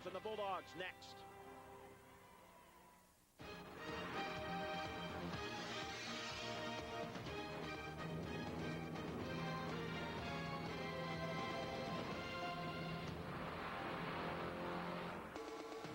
and the Bulldogs next.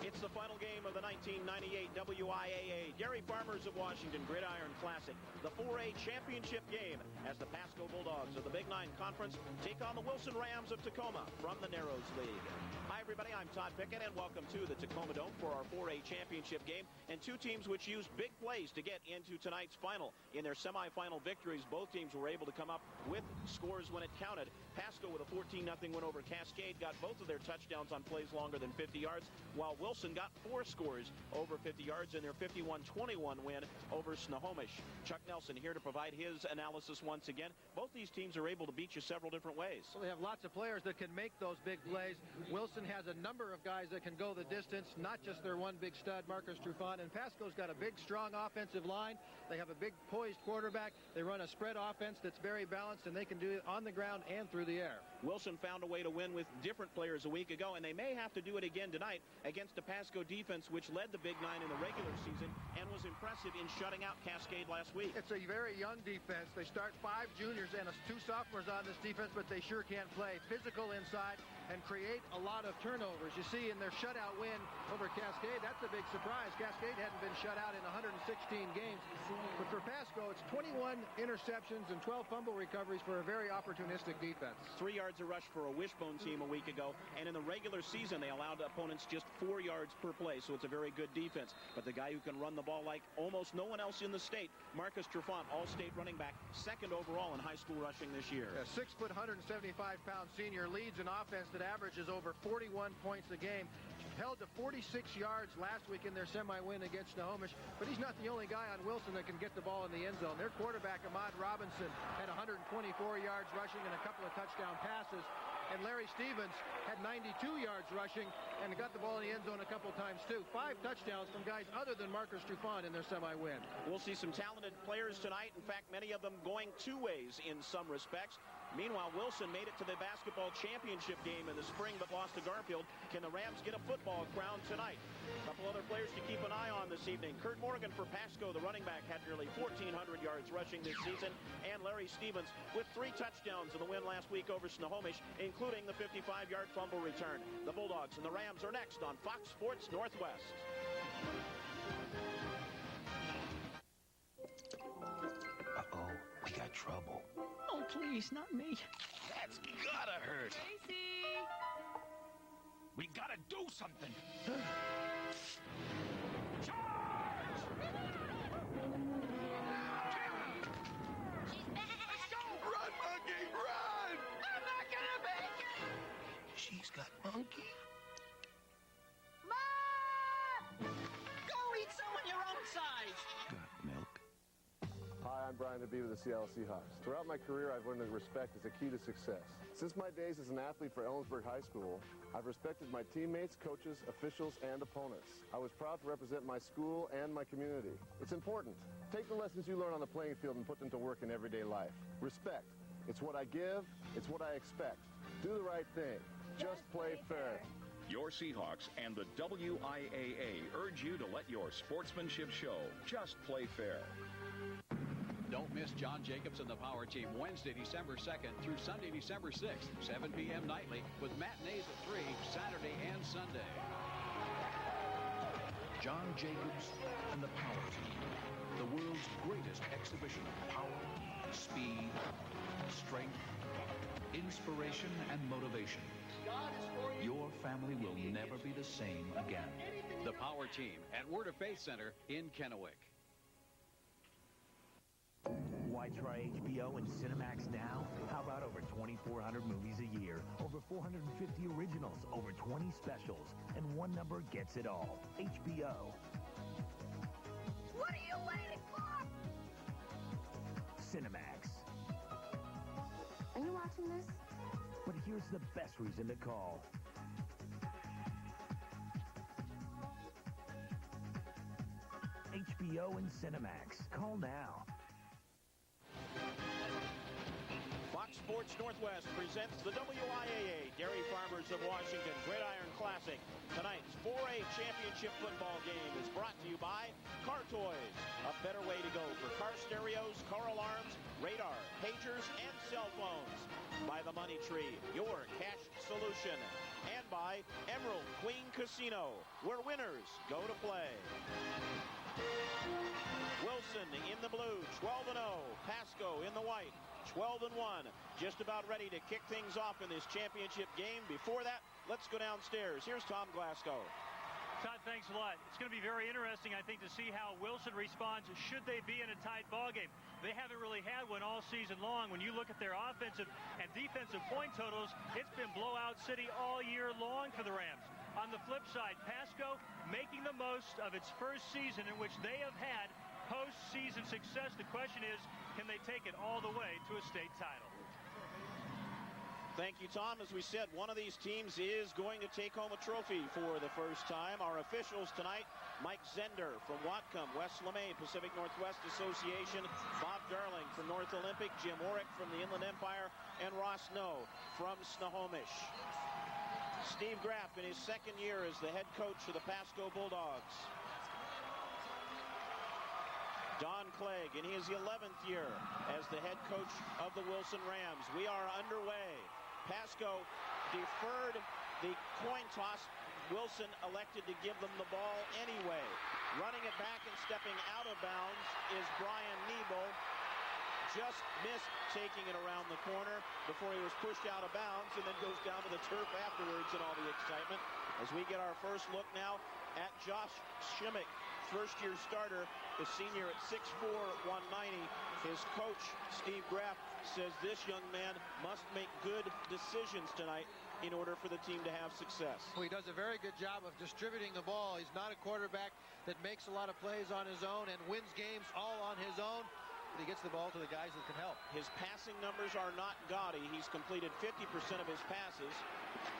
It's the final game of the 1998 WIAA Dairy Farmers of Washington Gridiron Classic, the 4A championship game, as the Pasco Bulldogs of the Big Nine Conference take on the Wilson Rams of Tacoma from the Narrows League. Hi, everybody. I'm Todd Pickett, and welcome to the Tacoma Dome for our 4A championship game. And two teams which used big plays to get into tonight's final. In their semifinal victories, both teams were able to come up with scores when it counted. Pasco with a 14-0 win over Cascade got both of their touchdowns on plays longer than 50 yards, while Wilson got 4 scores over 50 yards in their 51-21 win over Snohomish. Chuck Nelson here to provide his analysis once again. Both these teams are able to beat you several different ways. Well, they have lots of players that can make those big plays. Wilson has a number of guys that can go the distance, not just their one big stud, Marcus Trufant. And Pasco's got a big, strong offensive line. They have a big, poised quarterback. They run a spread offense that's very balanced, and they can do it on the ground and through the air. Wilson found a way to win with different players a week ago, and they may have to do it again tonight against a Pasco defense which led the Big Nine in the regular season and was impressive in shutting out Cascade last week. It's a very young defense. They start 5 juniors and 2 sophomores on this defense, but they sure can't play. Physical inside and create a lot of turnovers. You see in their shutout win over Cascade, that's a big surprise. Cascade hadn't been shut out in 116 games. But for Pasco, it's 21 interceptions and 12 fumble recoveries for a very opportunistic defense. 3 yards a rush for a wishbone team a week ago, and in the regular season they allowed opponents just 4 yards per play, so it's a very good defense. But the guy who can run the ball like almost no one else in the state, Marcus Trufant, all-state running back, 2nd overall in high school rushing this year. A 6-foot, 175-pound senior leads an offense that averages over 41 points a game. Held to 46 yards last week in their semi-win against Snohomish, but he's not the only guy on Wilson that can get the ball in the end zone. Their quarterback, Ahmad Robinson, had 124 yards rushing and a couple of touchdown passes. And Larry Stevens had 92 yards rushing and got the ball in the end zone a couple times, too. 5 touchdowns from guys other than Marcus Trufant in their semi-win. We'll see some talented players tonight. In fact, many of them going 2 ways in some respects. Meanwhile, Wilson made it to the basketball championship game in the spring but lost to Garfield. Can the Rams get a football crown tonight? A couple other players to keep an eye on this evening. Kurt Morgan for Pasco, the running back, had nearly 1,400 yards rushing this season. And Larry Stevens with 3 touchdowns in the win last week over Snohomish, including the 55-yard fumble return. The Bulldogs and the Rams are next on Fox Sports Northwest. Uh-oh, we got trouble. Oh, please, not me. That's gotta hurt. Casey! We gotta do something. Charge! She's back! Let's go! Run, monkey, run! I'm not gonna make it! She's got monkey. Mom! Go eat someone your own size! Got milk. Hi, I'm Brian DeBee with the Seattle Seahawks. Throughout my career, I've learned that respect is the key to success. Since my days as an athlete for Ellensburg High School, I've respected my teammates, coaches, officials, and opponents. I was proud to represent my school and my community. It's important. Take the lessons you learn on the playing field and put them to work in everyday life. Respect. It's what I give. It's what I expect. Do the right thing. Just play fair. Your Seahawks and the WIAA urge you to let your sportsmanship show. Just play fair. Don't miss John Jacobs and the Power Team Wednesday, December 2nd through Sunday, December 6th, 7 p.m. nightly, with matinees at 3, Saturday and Sunday. John Jacobs and the Power Team, the world's greatest exhibition of power, speed, strength, inspiration, and motivation. Your family will never be the same again. The Power Team at Word of Faith Center in Kennewick. Why try HBO and Cinemax now? How about over 2,400 movies a year, over 450 originals, over 20 specials, and one number gets it all. HBO. What are you waiting for? Cinemax. Are you watching this? But here's the best reason to call. HBO and Cinemax. Call now. Fox Sports Northwest presents the WIAA Dairy Farmers of Washington Gridiron Classic. Tonight, 4A championship football game is brought to you by Car Toys, a better way to go for car stereos, car alarms, radar, pagers, and cell phones. By the Money Tree, your cash solution. And by Emerald Queen Casino, where winners go to play. Wilson in the blue, 12-0. Pasco in the white, 12-1. Just about ready to kick things off in this championship game. Before that, let's go downstairs. Here's Tom Glasgow. Todd, thanks a lot. It's going to be very interesting, I think, to see how Wilson responds should they be in a tight ball game. They haven't really had one all season long. When you look at their offensive and defensive point totals, it's been blowout city all year long for the Rams. On the flip side, Pasco making the most of its first season in which they have had postseason success. The question is, can they take it all the way to a state title? Thank you, Tom. As we said, one of these teams is going to take home a trophy for the first time. Our officials tonight, Mike Zender from Whatcom, West LeMay Pacific Northwest Association, Bob Darling from North Olympic, Jim Orrick from the Inland Empire, and Ross Snow from Snohomish. Steve Graff in his second year as the head coach of the Pasco Bulldogs. Don Clegg in his 11th year as the head coach of the Wilson Rams. We are underway. Pasco deferred the coin toss. Wilson elected to give them the ball anyway. Running it back and stepping out of bounds is Brian Nebel. Just missed taking it around the corner before he was pushed out of bounds and then goes down to the turf afterwards in all the excitement. As we get our first look now at Josh Schimmick, first-year starter, the senior at 6'4", 190. His coach, Steve Graff, says this young man must make good decisions tonight in order for the team to have success. Well, he does a very good job of distributing the ball. He's not a quarterback that makes a lot of plays on his own and wins games all on his own. But he gets the ball to the guys that can help. His passing numbers are not gaudy. He's completed 50% of his passes.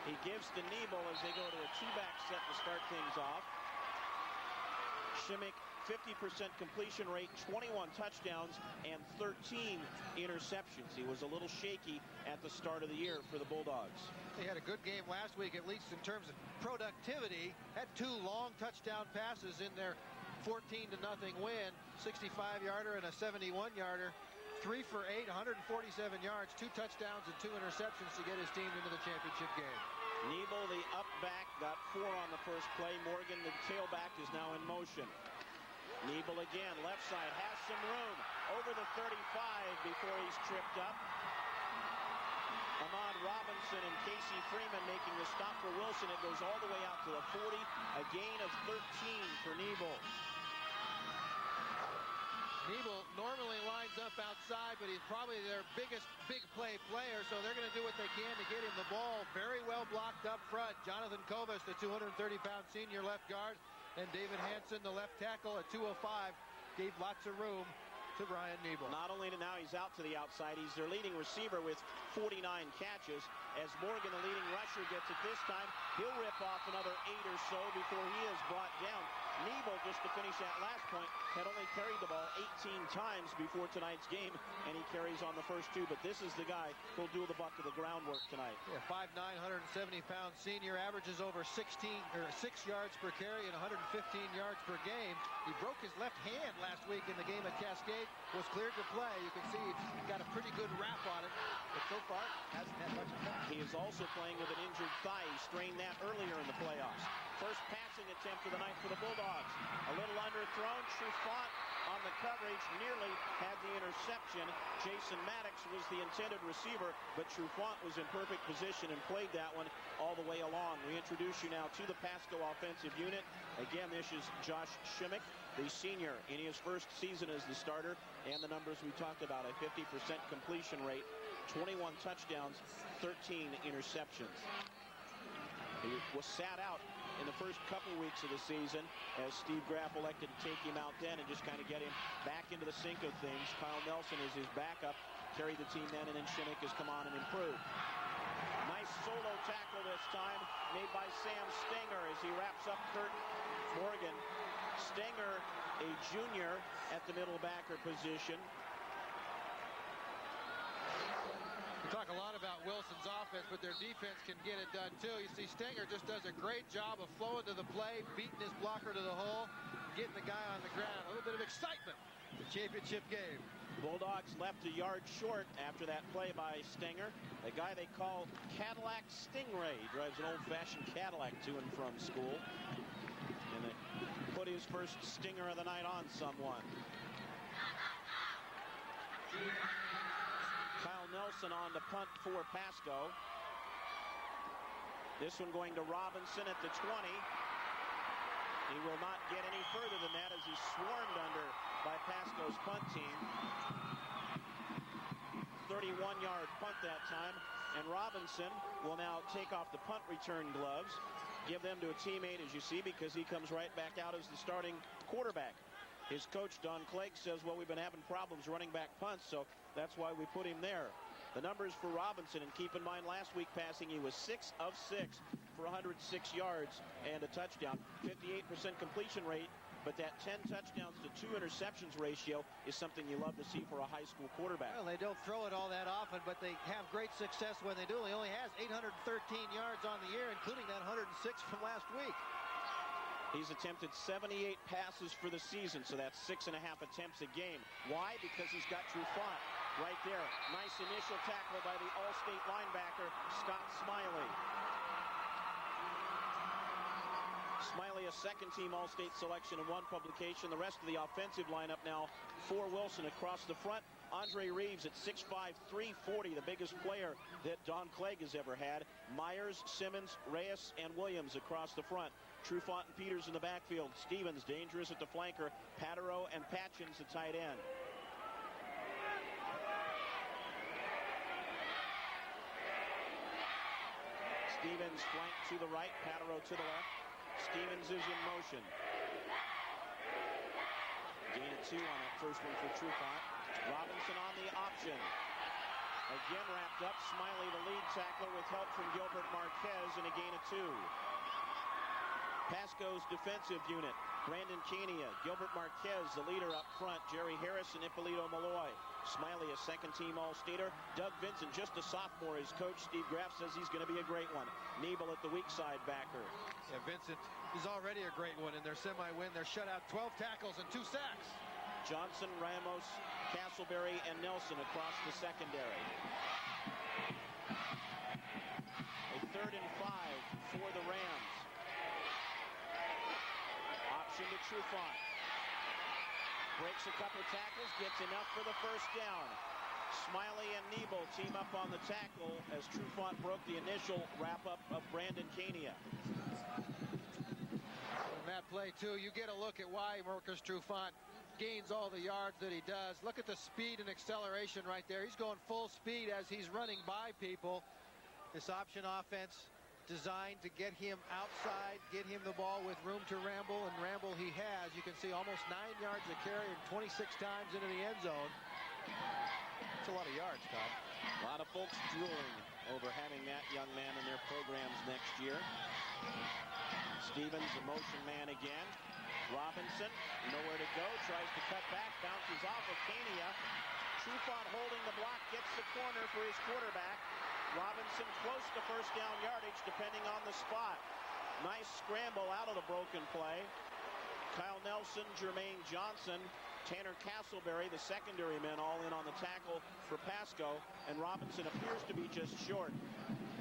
He gives to Nebel as they go to a two-back set to start things off. Schimmick, 50% completion rate, 21 touchdowns, and 13 interceptions. He was a little shaky at the start of the year for the Bulldogs. He had a good game last week, at least in terms of productivity. Had two long touchdown passes in their 14-0 win, 65-yarder and a 71-yarder. 3 for 8, 147 yards, 2 touchdowns and 2 interceptions to get his team into the championship game. Nebel, the up back, got 4 on the first play. Morgan, the tailback, is now in motion. Nebel again, left side, has some room. Over the 35 before he's tripped up. Ahmad Robinson and Casey Freeman making the stop for Wilson. It goes all the way out to the 40. A gain of 13 for Nebel. Nebel normally lines up outside, but he's probably their biggest big play player, so they're going to do what they can to get him the ball. Very well blocked up front. Jonathan Kovas, the 230-pound senior left guard, and David Hanson, the left tackle at 205, gave lots of room to Brian Nebel. Not only now he's out to the outside, he's their leading receiver with 49 catches. As Morgan, the leading rusher, gets it this time, he'll rip off another 8 or so before he is brought down. Nebel, just to finish that last point, had only carried the ball 18 times before tonight's game, and he carries on the first 2. But this is the guy who'll do the buck of the groundwork tonight. Yeah, 5'9", 170-pound senior, averages over 6 yards per carry and 115 yards per game. He broke his left hand last week in the game at Cascade, was cleared to play. You can see he's got a pretty good wrap on it, but so far hasn't had much effect. He is also playing with an injured thigh. He strained that earlier in the playoffs. First passing attempt of the night for the Bulldogs. A little underthrown. Trufant on the coverage nearly had the interception. Jason Maddox was the intended receiver, but Trufant was in perfect position and played that one all the way along. We introduce you now to the Pasco offensive unit. Again, this is Josh Schimmick, the senior in his first season as the starter, and the numbers we talked about, a 50% completion rate, 21 touchdowns, 13 interceptions. He was sat out in the first couple weeks of the season as Steve Graff elected to take him out then and just kind of get him back into the sync of things. Kyle Nelson is his backup, carried the team then, and then Schimmick has come on and improved. Nice solo tackle this time made by Sam Stenger as he wraps up Kurt Morgan. Stenger, a junior at the middle backer position. The Talk a lot about Wilson's offense, but their defense can get it done too. You see Stenger just does a great job of flowing to the play, beating his blocker to the hole, getting the guy on the ground. A little bit of excitement. The championship game. Bulldogs left a yard short after that play by Stenger. The guy they call Cadillac Stingray. He drives an old-fashioned Cadillac to and from school. And they put his first stinger of the night on someone. Kyle Nelson on the punt for Pasco. This one going to Robinson at the 20. He will not get any further than that as he's swarmed under by Pasco's punt team. 31-yard punt that time. And Robinson will now take off the punt return gloves, give them to a teammate, as you see, because he comes right back out as the starting quarterback. His coach, Don Clegg, says, well, we've been having problems running back punts, so that's why we put him there. The numbers for Robinson, and keep in mind last week passing, he was 6 of 6 for 106 yards and a touchdown. 58% completion rate, but that 10 touchdowns to 2 interceptions ratio is something you love to see for a high school quarterback. Well, they don't throw it all that often, but they have great success when they do. He only has 813 yards on the year, including that 106 from last week. He's attempted 78 passes for the season, so that's 6.5 attempts a game. Why? Because he's got Trufant right there. Nice initial tackle by the All-State linebacker, Scott Smiley. Smiley, a second-team All-State selection in one publication. The rest of the offensive lineup now for Wilson across the front. Andre Reeves at 6'5", 340, the biggest player that Don Clegg has ever had. Myers, Simmons, Reyes, and Williams across the front. Trufant and Peters in the backfield. Stevens dangerous at the flanker. Patero and Patchins the tight end. Stevens flank to the right, Patero to the left. Stevens is in motion. Gain of 2 on that first one for Trufant. Robinson on the option. Again wrapped up. Smiley, the lead tackler, with help from Gilbert Marquez, and a gain of 2. Pasco's defensive unit. Brandon Kania, Gilbert Marquez, the leader up front. Jerry Harris and Ippolito Malloy. Smiley, a second-team All-Stater. Doug Vincent, just a sophomore. His coach, Steve Graff, says he's going to be a great one. Nebel at the weak side backer. Yeah, Vincent is already a great one in their semi-win. They're shut out 12 tackles and 2 sacks. Johnson, Ramos, Castleberry, and Nelson across the secondary. A 3rd and 5 for the Rams. Option to Trufant. Breaks a couple tackles, gets enough for the first down. Smiley and Nebel team up on the tackle as Trufant broke the initial wrap-up of Brandon Kania. On that play, too, you get a look at why Marcus Trufant gains all the yards that he does. Look at the speed and acceleration right there. He's going full speed as he's running by people. This option offense designed to get him outside, get him the ball with room to ramble, and ramble he has. You can see almost 9 yards a carry and 26 times into the end zone. That's a lot of yards, Todd. A lot of folks drooling over having that young man in their programs next year. Stevens, the motion man again. Robinson, nowhere to go, tries to cut back, bounces off of Kania. Trufant holding the block, gets the corner for his quarterback. Robinson close to first down yardage, depending on the spot. Nice scramble out of the broken play. Kyle Nelson, Jermaine Johnson, Tanner Castleberry, the secondary men, all in on the tackle for Pasco, and Robinson appears to be just short.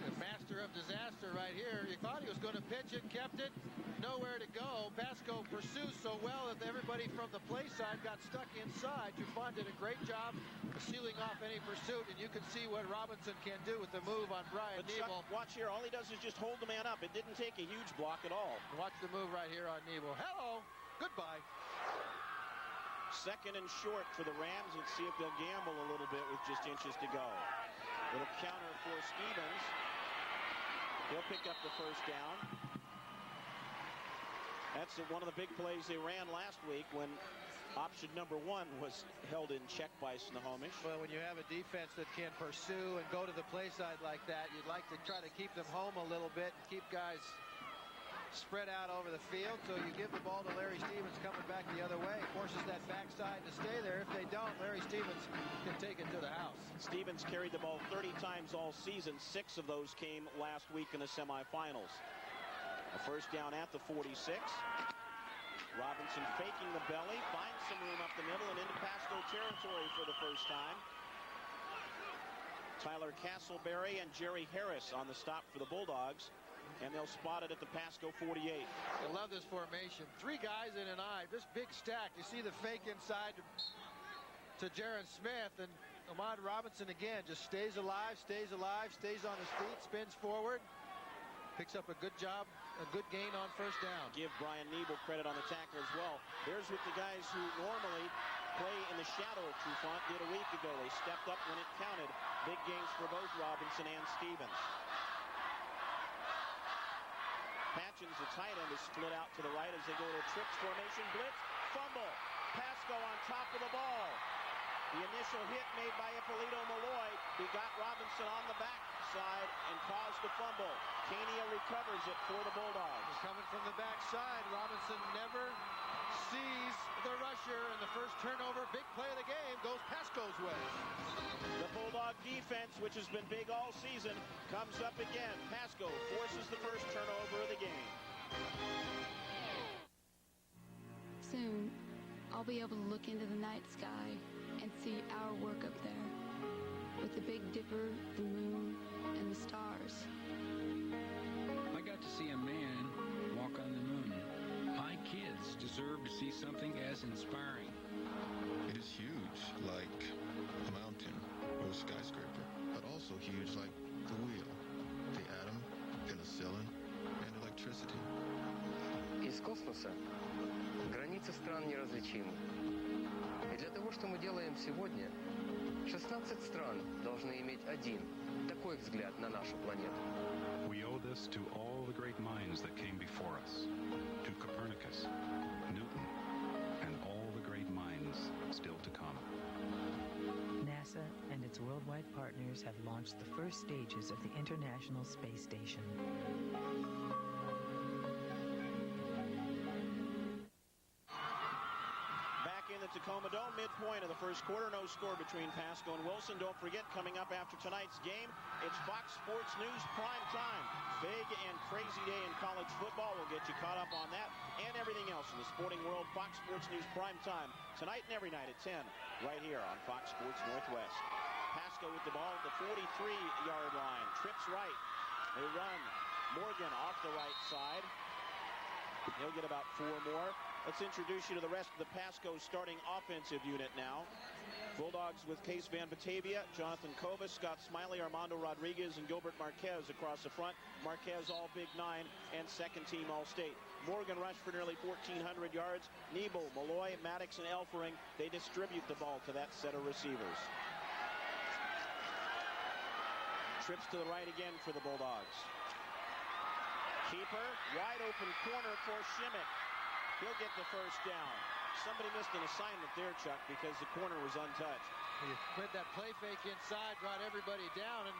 The master of disaster right here. You thought he was going to pitch it, kept it, nowhere to go. Pasco pursues so well that everybody from the play side got stuck inside. Trufant did a great job of sealing off any pursuit, and you can see what Robinson can do with the move on Brian Nebel. Watch here, all he does is just hold the man up. It didn't take a huge block at all. Watch the move right here on Nebel. Hello, goodbye. 2nd and short for the Rams. Let's see if they'll gamble a little bit with just inches to go. Little counter for Stevens. He'll pick up the first down. That's one of the big plays they ran last week when option number 1 was held in check by Snohomish. Well, when you have a defense that can pursue and go to the play side like that, you'd like to try to keep them home a little bit and keep guys spread out over the field. So you give the ball to Larry Stevens coming back the other way. Forces that backside to stay there. If they don't, Larry Stevens can take it to the house. Stevens carried the ball 30 times all season. 6 of those came last week in the semifinals. A first down at the 46. Robinson faking the belly, finds some room up the middle and into Pasco territory for the first time. Tyler Castleberry and Jerry Harris on the stop for the Bulldogs, and they'll spot it at the Pasco 48. I love this formation. 3 guys in an eye, this big stack. You see the fake inside to Jaron Smith, and Ahmad Robinson again just stays alive, stays on his feet, spins forward, picks up a good job, a good gain on first down. Give Brian Nebel credit on the tackle as well. There's what the guys who normally play in the shadow of Trufant did a week ago. They stepped up when it counted. Big gains for both Robinson and Stevens. Patchins, the tight end, is split out to the right as they go to a trips formation. Blitz, fumble. Pasco on top of the ball. The initial hit made by Ippolito Malloy. He got Robinson on the backside and caused the fumble. Kania recovers it for the Bulldogs. He's coming from the backside. Robinson never sees the rusher, and the first turnover, big play of the game, goes Pasco's way. The Bulldog defense, which has been big all season, comes up again. Pasco forces the first turnover of the game. Soon, I'll be able to look into the night sky and see our work up there, with the Big Dipper, the moon, and the stars. I got to see a man walk on the moon. My kids deserve to see something as inspiring. It is huge, like a mountain or a skyscraper, but also huge like the wheel, the atom, penicillin, and electricity. Из космоса границы стран неразличимы. И для того, что мы делаем сегодня, 16 стран должны иметь один такой взгляд на нашу планету. We owe this to all the great minds that came before us, to Copernicus, Newton, and all the great minds still to come. NASA and its worldwide partners have launched the first stages of the International Space Station. Tacoma Dome, midpoint of the first quarter. No score between Pasco and Wilson. Don't forget, coming up after tonight's game, it's Fox Sports News prime time. Big and crazy day in college football. We'll get you caught up on that and everything else in the sporting world. Fox Sports News prime time tonight and every night at 10 right here on Fox Sports Northwest. Pasco with the ball at the 43-yard line. Trips right. They run. Morgan off the right side. He'll get about 4 more. Let's introduce you to the rest of the Pasco starting offensive unit now. Bulldogs with Case Van Batavia, Jonathan Kovas, Scott Smiley, Armando Rodriguez, and Gilbert Marquez across the front. Marquez all Big 9 and second team All-State. Morgan rushed for nearly 1,400 yards. Nebel, Malloy, Maddox, and Elfering, they distribute the ball to that set of receivers. Trips to the right again for the Bulldogs. Keeper, wide open corner for Shimmick. He'll get the first down. Somebody missed an assignment there, Chuck, because the corner was untouched. He read that play fake inside, brought everybody down, and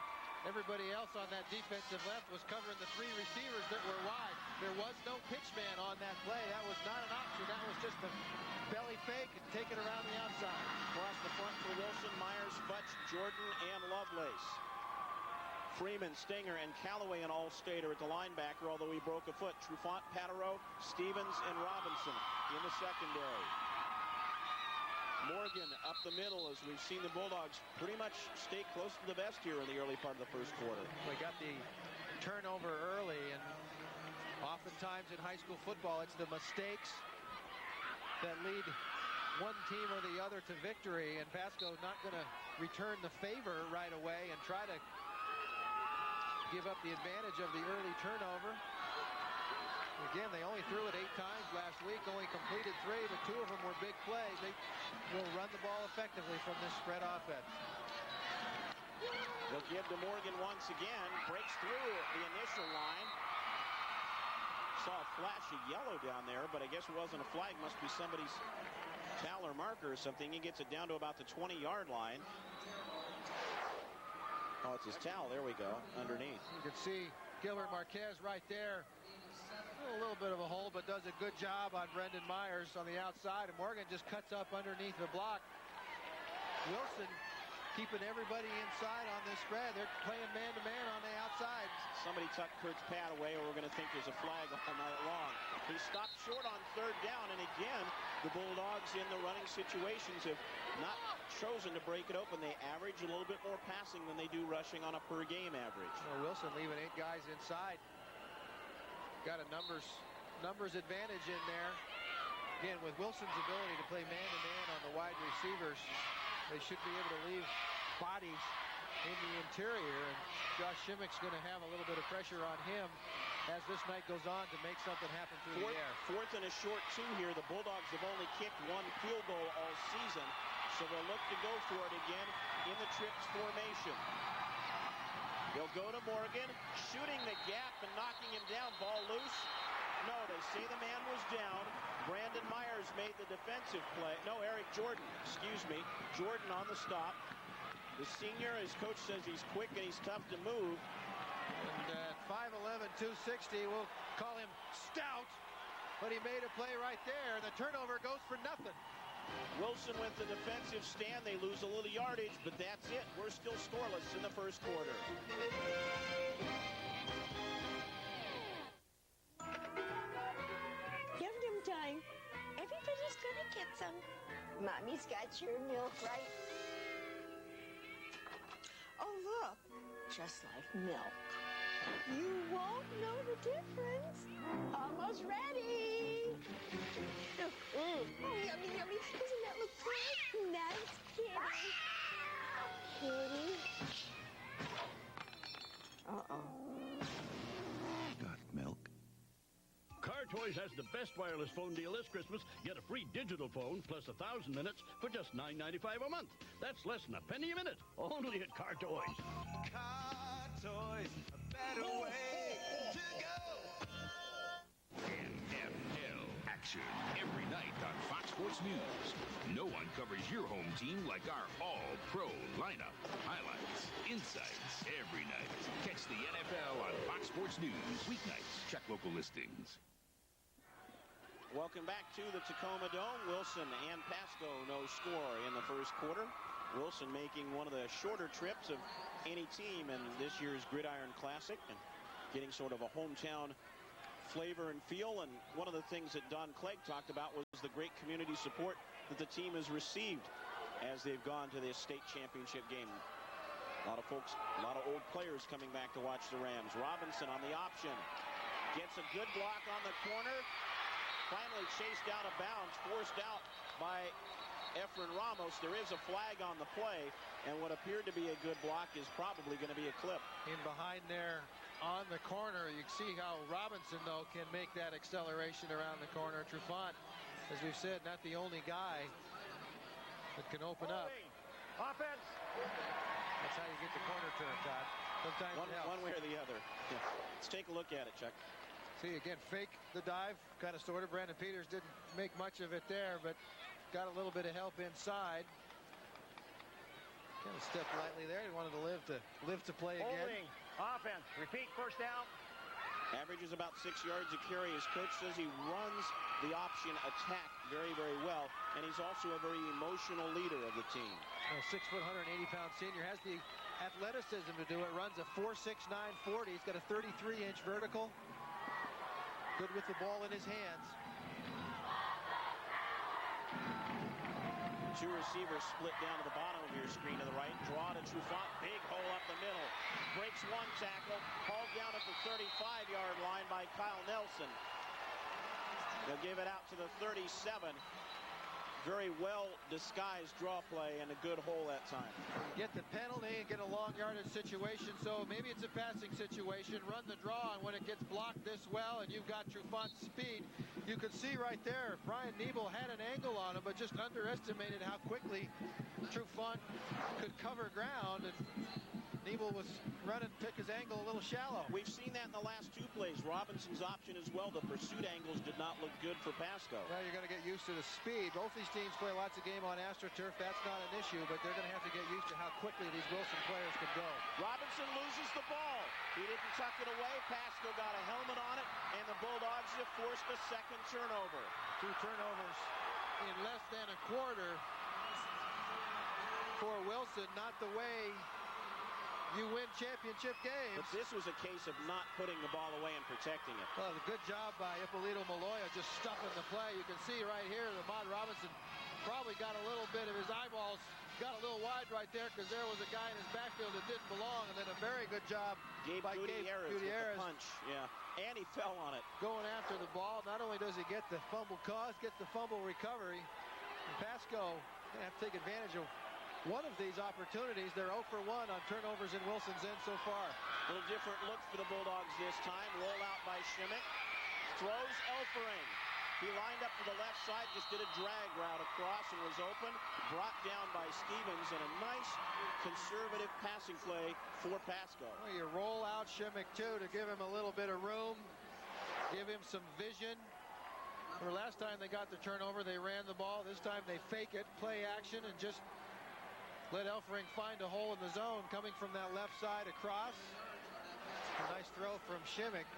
everybody else on that defensive left was covering the 3 receivers that were wide. There was no pitch man on that play. That was not an option. That was just a belly fake and take it around the outside. Across the front for Wilson, Myers, Futch, Jordan, and Lovelace. Freeman, Stinger, and Callaway and All-State are at the linebacker, although he broke a foot. Trufant, Patereau, Stevens, and Robinson in the secondary. Morgan up the middle, as we've seen the Bulldogs pretty much stay close to the vest here in the early part of the first quarter. They got the turnover early, and oftentimes in high school football, it's the mistakes that lead one team or the other to victory, and Pasco's not going to return the favor right away and try to give up the advantage of the early turnover. Again, they only threw it 8 times last week, only completed 3, but 2 of them were big plays. They will run the ball effectively from this spread offense. They'll give to Morgan once again. Breaks through the initial line. Saw a flash of yellow down there, but I guess it wasn't a flag. Must be somebody's towel or marker or something. He gets it down to about the 20-yard line. Oh, it's his towel. There we go, underneath. You can see Gilbert Marquez right there. A little good job on Brendan Myers on the outside, and Morgan just cuts up underneath the block. Wilson keeping everybody inside on this spread. They're playing man-to-man on the outside. Somebody tucked Kurt's pad away, or we're going to think there's a flag all night long. He stopped short on third down, and again, the Bulldogs in the running situations have not chosen to break it open. They average a little bit more passing than they do rushing on a per-game average. Well, Wilson leaving 8 guys inside. Got a numbers advantage in there. Again, with Wilson's ability to play man-to-man on the wide receivers, they should be able to leave bodies in the interior, and Josh Shimmick's going to have a little bit of pressure on him as this night goes on to make something happen through the air. Fourth and a short 2 here. The Bulldogs have only kicked 1 field goal all season, so they'll look to go for it again in the trips formation. They'll go to Morgan, shooting the gap and knocking him down. Ball loose. No, they say the man was down. Brandon Myers made the defensive play. No, Eric Jordan, excuse me. Jordan on the stop. The senior, his coach says he's quick and he's tough to move. And at 5'11", 260, we'll call him stout. But he made a play right there. The turnover goes for nothing. Wilson with the defensive stand. They lose a little yardage, but that's it. We're still scoreless in the first quarter. Yum yum time. Everybody's gonna get some. Mommy's got your milk, right? Oh, look. Just like milk. You won't know the difference. Almost ready. Oh, yummy, yummy. Doesn't that look good? Nice kitty. Kitty. Uh-oh. Got milk? Car Toys has the best wireless phone deal this Christmas. Get a free digital phone plus 1,000 minutes for just $9.95 a month. That's less than a penny a minute. Only at Car Toys. Car Toys, a better way to go. NFL action every night on Fox Sports News. No one covers your home team like our all-pro lineup. Highlights, insights every night. Catch the NFL on Fox Sports News. Weeknights. Check local listings. Welcome back to the Tacoma Dome. Wilson and Pasco no score in the first quarter. Wilson making one of the shorter trips of any team in this year's Gridiron Classic and getting sort of a hometown flavor and feel. And one of the things that Don Clegg talked about was the great community support that the team has received as they've gone to this state championship game. A lot of folks, a lot of old players coming back to watch the Rams. Robinson on the option. Gets a good block on the corner. Finally chased out of bounds, forced out by Efren Ramos. There is a flag on the play, and what appeared to be a good block is probably going to be a clip. In behind there on the corner, you can see how Robinson, though, can make that acceleration around the corner. Trufant, as we've said, not the only guy that can open up. Offense. That's how you get the corner turn, Todd. Sometimes one way or the other. Yeah. Let's take a look at it, Chuck. See, again, fake the dive, kind of sort of. Brandon Peters didn't make much of it there, but got a little bit of help inside. Kind of stepped lightly there. He wanted to live to play again. Holding. Offense. Repeat, first down. Averages about 6 yards a carry. His coach says he runs the option attack very, very well, and he's also a very emotional leader of the team. 6 foot, 180-pound senior has the athleticism to do it. Runs a 4.69 40. He's got a 33-inch vertical. Good with the ball in his hands. Two receivers split down to the bottom of your screen to the right. Draw to Trufant. Big hole up the middle. Breaks one tackle. Hauled down at the 35-yard line by Kyle Nelson. They'll give it out to the 37. Very well disguised draw play and a good hole that time. Get the penalty and get a long yardage situation, so maybe it's a passing situation. Run the draw, and when it gets blocked this well and you've got Trufant's speed, you can see right there Brian Nebel had an angle on him, but just underestimated how quickly Trufant could cover ground. And Nebel was running, took his angle a little shallow. We've seen that in the last 2 plays. Robinson's option as well. The pursuit angles did not look good for Pasco. Well, you're going to get used to the speed. Both these teams play lots of game on AstroTurf. That's not an issue, but they're going to have to get used to how quickly these Wilson players can go. Robinson loses the ball. He didn't tuck it away. Pasco got a helmet on it, and the Bulldogs have forced a second turnover. 2 turnovers in less than a quarter for Wilson. Not the way you win championship games. But this was a case of not putting the ball away and protecting it. Well, a good job by Ippolito Maloya just stuffing the play. You can see right here that Ahmad Robinson probably got a little bit of his eyeballs, got a little wide right there because there was a guy in his backfield that didn't belong, and then a very good job by Gabe Gutierrez. Punch, yeah, and he fell on it. Going after the ball. Not only does he get the fumble cause, gets the fumble recovery. And Pasco have to take advantage of one of these opportunities. They're 0 for 1 on turnovers in Wilson's end so far. A little different look for the Bulldogs this time. Roll out by Shimmick. Throws Elfering. He lined up to the left side, just did a drag route across and was open. Brought down by Stevens, and a nice conservative passing play for Pasco. Well, you roll out Shimmick too to give him a little bit of room, give him some vision. Or last time they got the turnover, they ran the ball. This time they fake it, play action, and just let Elfering find a hole in the zone coming from that left side across. A nice throw from Shimmick.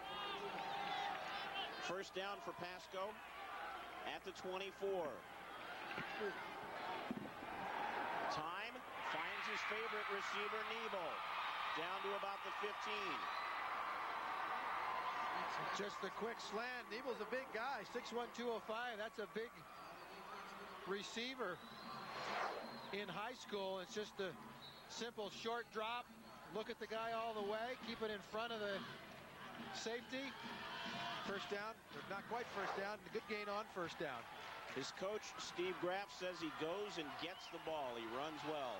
First down for Pasco at the 24. Time finds his favorite receiver, Nebel, down to about the 15. Just the quick slant. Nebel's a big guy, 6'1", 205. That's a big receiver. In high school, it's just a simple short drop. Look at the guy all the way. Keep it in front of the safety. First down. Not quite first down. Good gain on first down. His coach, Steve Graff, says he goes and gets the ball. He runs well.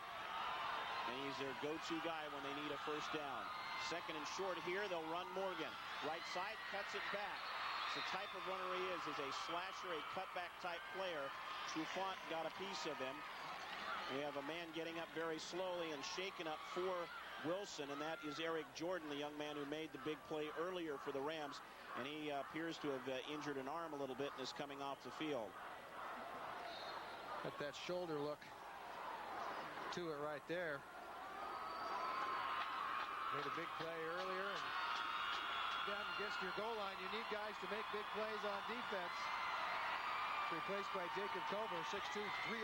And he's their go-to guy when they need a first down. Second and short here. They'll run Morgan. Right side, cuts it back. It's the type of runner he is a slasher, a cutback type player. Trufant got a piece of him. We have a man getting up very slowly and shaken up for Wilson, and that is Eric Jordan, the young man who made the big play earlier for the Rams, and he appears to have injured an arm a little bit and is coming off the field. Got that shoulder look to it right there. Made a big play earlier, and down against your goal line, you need guys to make big plays on defense. Replaced by Jacob Cover, 6'2", 305.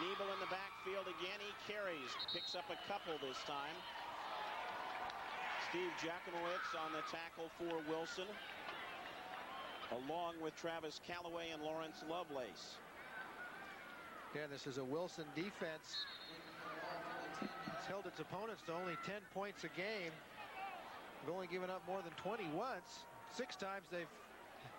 Nebel in the backfield again. He carries. Picks up a couple this time. Steve Jakimowicz on the tackle for Wilson, along with Travis Callaway and Lawrence Lovelace. Yeah, this is a Wilson defense. It's held its opponents to only 10 points a game. They've only given up more than 20 once. 6 times they've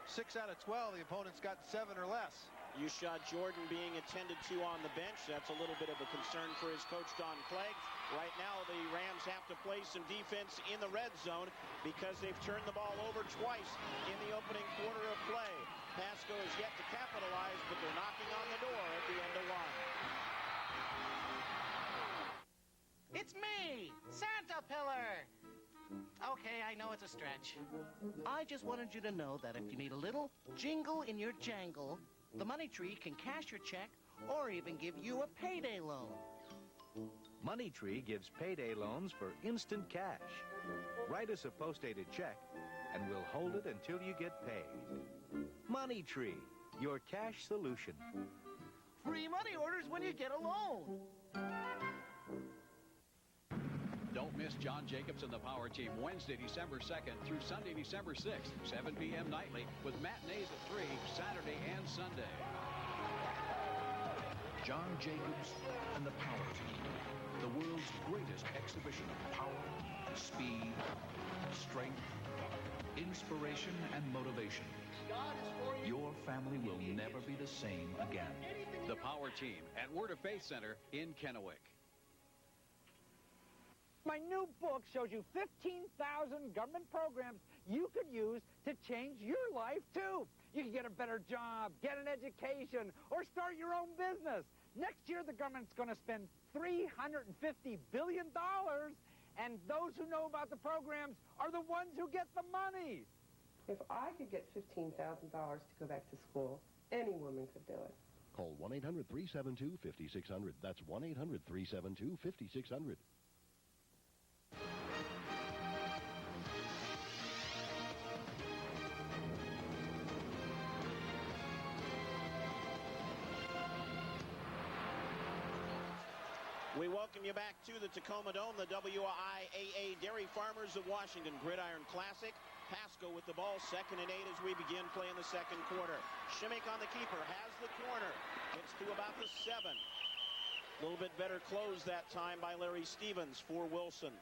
6 out of 12, the opponents got 7 or less. Ushad Jordan being attended to on the bench. That's a little bit of a concern for his coach, Don Clegg. Right now, the Rams have to play some defense in the red zone because they've turned the ball over twice in the opening quarter of play. Pasco is yet to capitalize, but they're knocking on the door at the end of one. It's me, Santa Pillar. Okay, I know it's a stretch. I just wanted you to know that if you need a little jingle in your jangle, the Money Tree can cash your check or even give you a payday loan. Money Tree gives payday loans for instant cash. Write us a post-dated check, and we'll hold it until you get paid. Money Tree, your cash solution. Free money orders when you get a loan. Don't miss John Jacobs and the Power Team Wednesday, December 2nd through Sunday, December 6th, 7 p.m. nightly with matinees at 3, Saturday and Sunday. John Jacobs and the Power Team, the world's greatest exhibition of power, speed, strength, inspiration, and motivation. Your family will never be the same again. The Power Team at Word of Faith Center in Kennewick. My new book shows you 15,000 government programs you could use to change your life, too. You can get a better job, get an education, or start your own business. Next year, the government's going to spend $350 billion, And those who know about the programs are the ones who get the money. If I could get $15,000 to go back to school, any woman could do it. Call 1-800-372-5600. That's 1-800-372-5600. We welcome you back to the Tacoma Dome, the WIAA Dairy Farmers of Washington Gridiron Classic. Pasco with the ball, 2nd and 8 as we begin play in the second quarter. Shimmick on the keeper, has the corner. Gets to about the 7. A little bit better close that time by Larry Stevens for Wilson.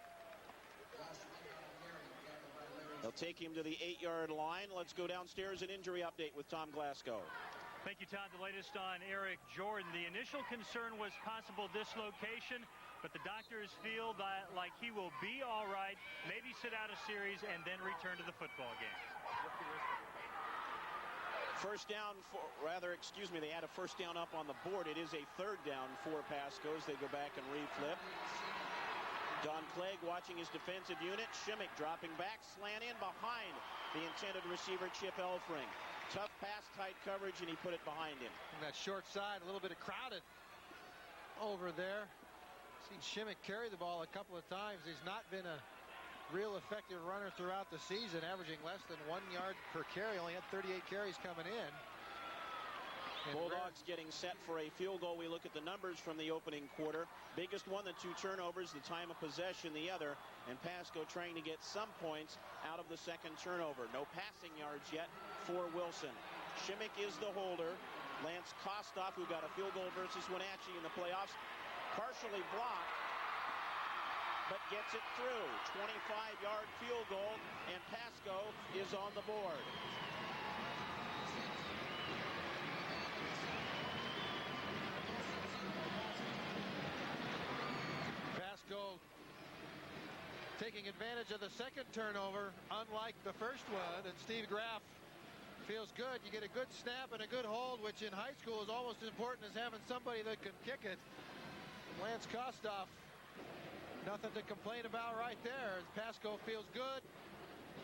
They'll take him to the 8-yard line. Let's go downstairs, an injury update with Tom Glasgow. Thank you, Todd. The latest on Eric Jordan. The initial concern was possible dislocation, but the doctors feel that like he will be all right, maybe sit out a series, and then return to the football game. First down for, they had a first down up on the board. It is a 3rd down for Pasco as they go back and reflip. Don Clegg watching his defensive unit. Shimmick dropping back, slant in behind the intended receiver, Chip Elfring. Tough pass, tight coverage, and he put it behind him. On that short side, a little bit of crowded over there. Seen Shimmick carry the ball a couple of times. He's not been a real effective runner throughout the season, averaging less than 1 yard per carry. Only had 38 carries coming in. And Bulldogs getting set for a field goal. We look at the numbers from the opening quarter. Biggest one, the 2 turnovers, the time of possession, the other. And Pasco trying to get some points out of the second turnover. No passing yards yet for Wilson. Shimmick is the holder. Lance Kostoff, who got a field goal versus Wenatchee in the playoffs, partially blocked, but gets it through. 25-yard field goal, and Pasco is on the board. Pasco taking advantage of the second turnover, unlike the first one, and Steve Graff feels good. You get a good snap and a good hold, which in high school is almost as important as having somebody that can kick it. Lance Kostoff, nothing to complain about right there, as Pasco feels good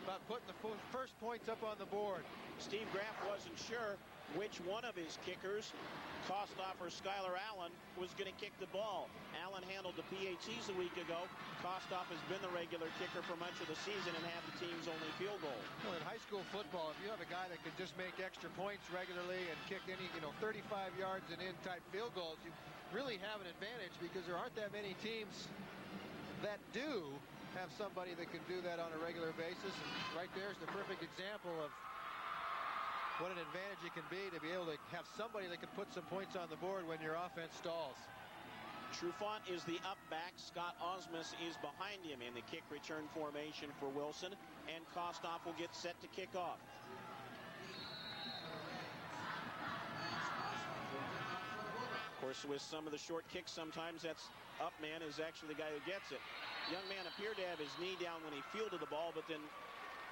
about putting the first points up on the board. Steve Graff wasn't sure which one of his kickers, Kostoff or Skylar Allen, was going to kick the ball. Allen handled the PATs a week ago. Kostoff has been the regular kicker for much of the season and had the team's only field goal. Well, in high school football, if you have a guy that can just make extra points regularly and kick any, 35 yards and in type field goals, you really have an advantage because there aren't that many teams that do have somebody that can do that on a regular basis. And right there's the perfect example of what an advantage it can be to be able to have somebody that can put some points on the board when your offense stalls. Trufant is the up back. Scott Osmus is behind him in the kick return formation for Wilson, and Kostoff will get set to kick off. Of course, with some of the short kicks, sometimes that's up man is actually the guy who gets it. Young man appeared to have his knee down when he fielded the ball, but then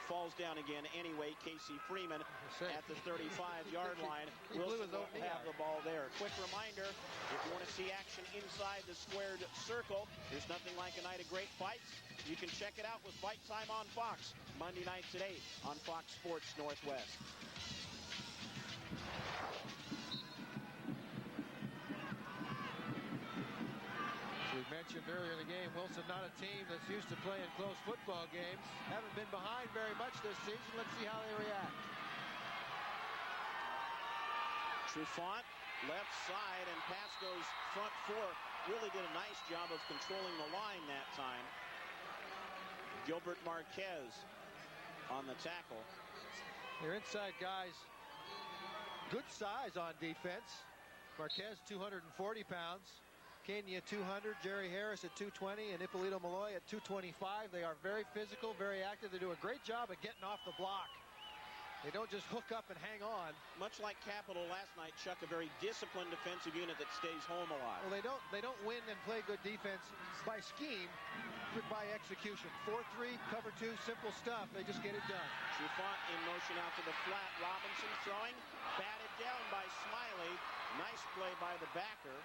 falls down again anyway. Casey Freeman at the 35-yard line. Wilson will have the ball there. Quick reminder, if you want to see action inside the squared circle, there's nothing like a night of great fights. You can check it out with Fight Time on Fox, Monday nights at 8 on Fox Sports Northwest. We mentioned earlier in the game, Wilson not a team that's used to playing close football games. Haven't been behind very much this season. Let's see how they react. Trufant, left side, and Pasco's front four really did a nice job of controlling the line that time. Gilbert Marquez on the tackle. Their inside guys, good size on defense. Marquez, 240 pounds. Kenya 200, Jerry Harris at 220, and Ippolito Malloy at 225. They are very physical, very active. They do a great job of getting off the block. They don't just hook up and hang on. Much like Capital last night, Chuck, a very disciplined defensive unit that stays home a lot. Well, they don't win and play good defense by scheme, but by execution. 4-3, cover 2, simple stuff. They just get it done. Trufant in motion out to the flat. Robinson throwing, batted down by Smiley. Nice play by the backer.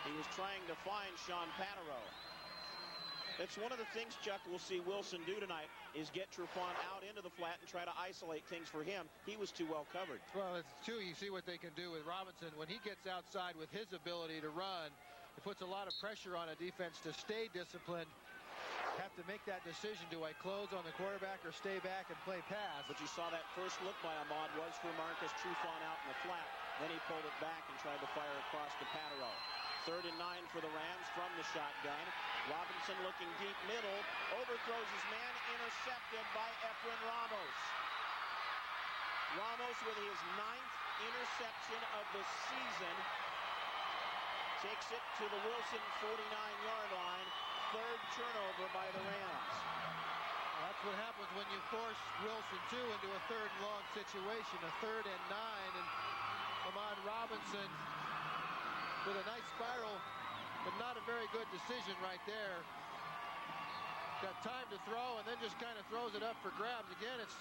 He was trying to find Sean Patereau. That's one of the things, Chuck, we'll see Wilson do tonight is get Trufant out into the flat and try to isolate things for him. He was too well covered. Well, it's too. You see what they can do with Robinson. When he gets outside with his ability to run, it puts a lot of pressure on a defense to stay disciplined. Have to make that decision. Do I close on the quarterback or stay back and play pass? But you saw that first look by Ahmad was for Marcus Trufant out in the flat. Then he pulled it back and tried to fire across to Patero. 3rd and 9 for the Rams from the shotgun. Robinson looking deep middle. Overthrows his man. Intercepted by Efren Ramos. Ramos with his 9th interception of the season. Takes it to the Wilson 49-yard line. 3rd turnover by the Rams. That's what happens when you force Wilson, too, into a 3rd and long situation. A 3rd and 9, and Ahmad Robinson with a nice spiral, but not a very good decision right there. Got time to throw and then just kind of throws it up for grabs. Again, it's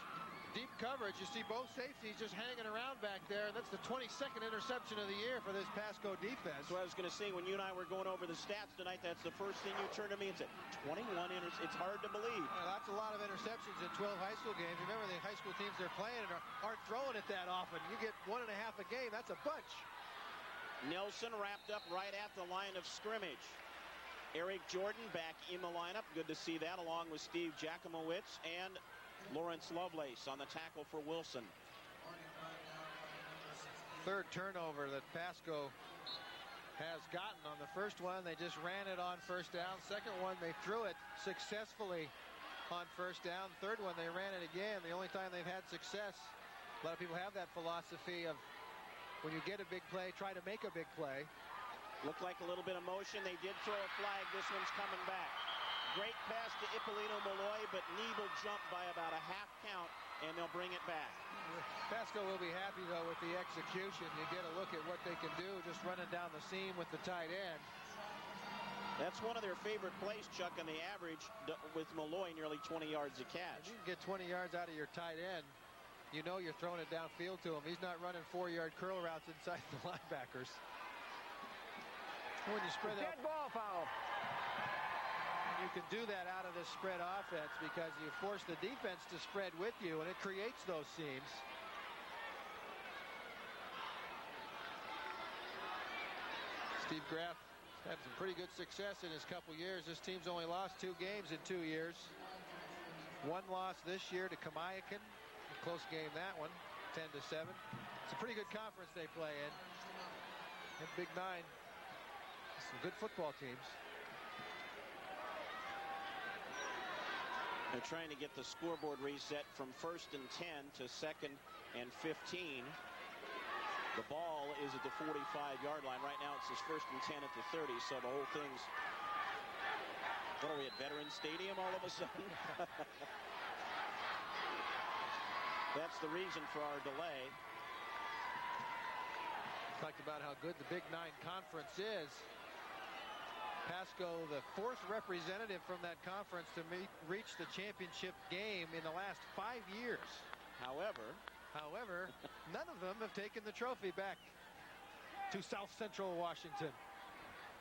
deep coverage. You see both safeties just hanging around back there. That's the 22nd interception of the year for this Pasco defense. That's what I was going to say when you and I were going over the stats tonight. That's the first thing you turn to me and say, 21 It's hard to believe. That's a lot of interceptions in 12 high school games. Remember, the high school teams they're playing aren't throwing it that often. You get 1.5 a game. That's a bunch. Nelson wrapped up right at the line of scrimmage. Eric Jordan back in the lineup. Good to see that, along with Steve Jakimowicz and Lawrence Lovelace on the tackle for Wilson. 3rd turnover that Pasco has gotten. On the first one, they just ran it on 1st down. Second one, they threw it successfully on 1st down. 3rd one, they ran it again. The only time they've had success. A lot of people have that philosophy of when you get a big play, try to make a big play. Looked like a little bit of motion. They did throw a flag. This one's coming back. Great pass to Ippolito Malloy, but Nebel jumped by about a half count, and they'll bring it back. Pasco will be happy, though, with the execution. You get a look at what they can do, just running down the seam with the tight end. That's one of their favorite plays, Chuck, on the average with Malloy, nearly 20 yards a catch. If you can get 20 yards out of your tight end, you know you're throwing it downfield to him. He's not running 4-yard curl routes inside the linebackers. When you spread dead ball foul. You can do that out of this spread offense because you force the defense to spread with you, and it creates those seams. Steve Graff had some pretty good success in his couple years. This team's only lost 2 games in 2 years. 1 loss this year to Kamiakin. A close game, that one, 10-7. It's a pretty good conference they play in. And Big 9. Some good football teams. They're trying to get the scoreboard reset from 1st and 10 to 2nd and 15. The ball is at the 45-yard line. Right now it says 1st and 10 at the 30, so the whole thing's... What are we at Veterans Stadium all of a sudden? That's the reason for our delay. Talked about how good the Big 9 conference is. Pasco, the 4th representative from that conference to reach the championship game in the last 5 years. However, none of them have taken the trophy back to South Central Washington.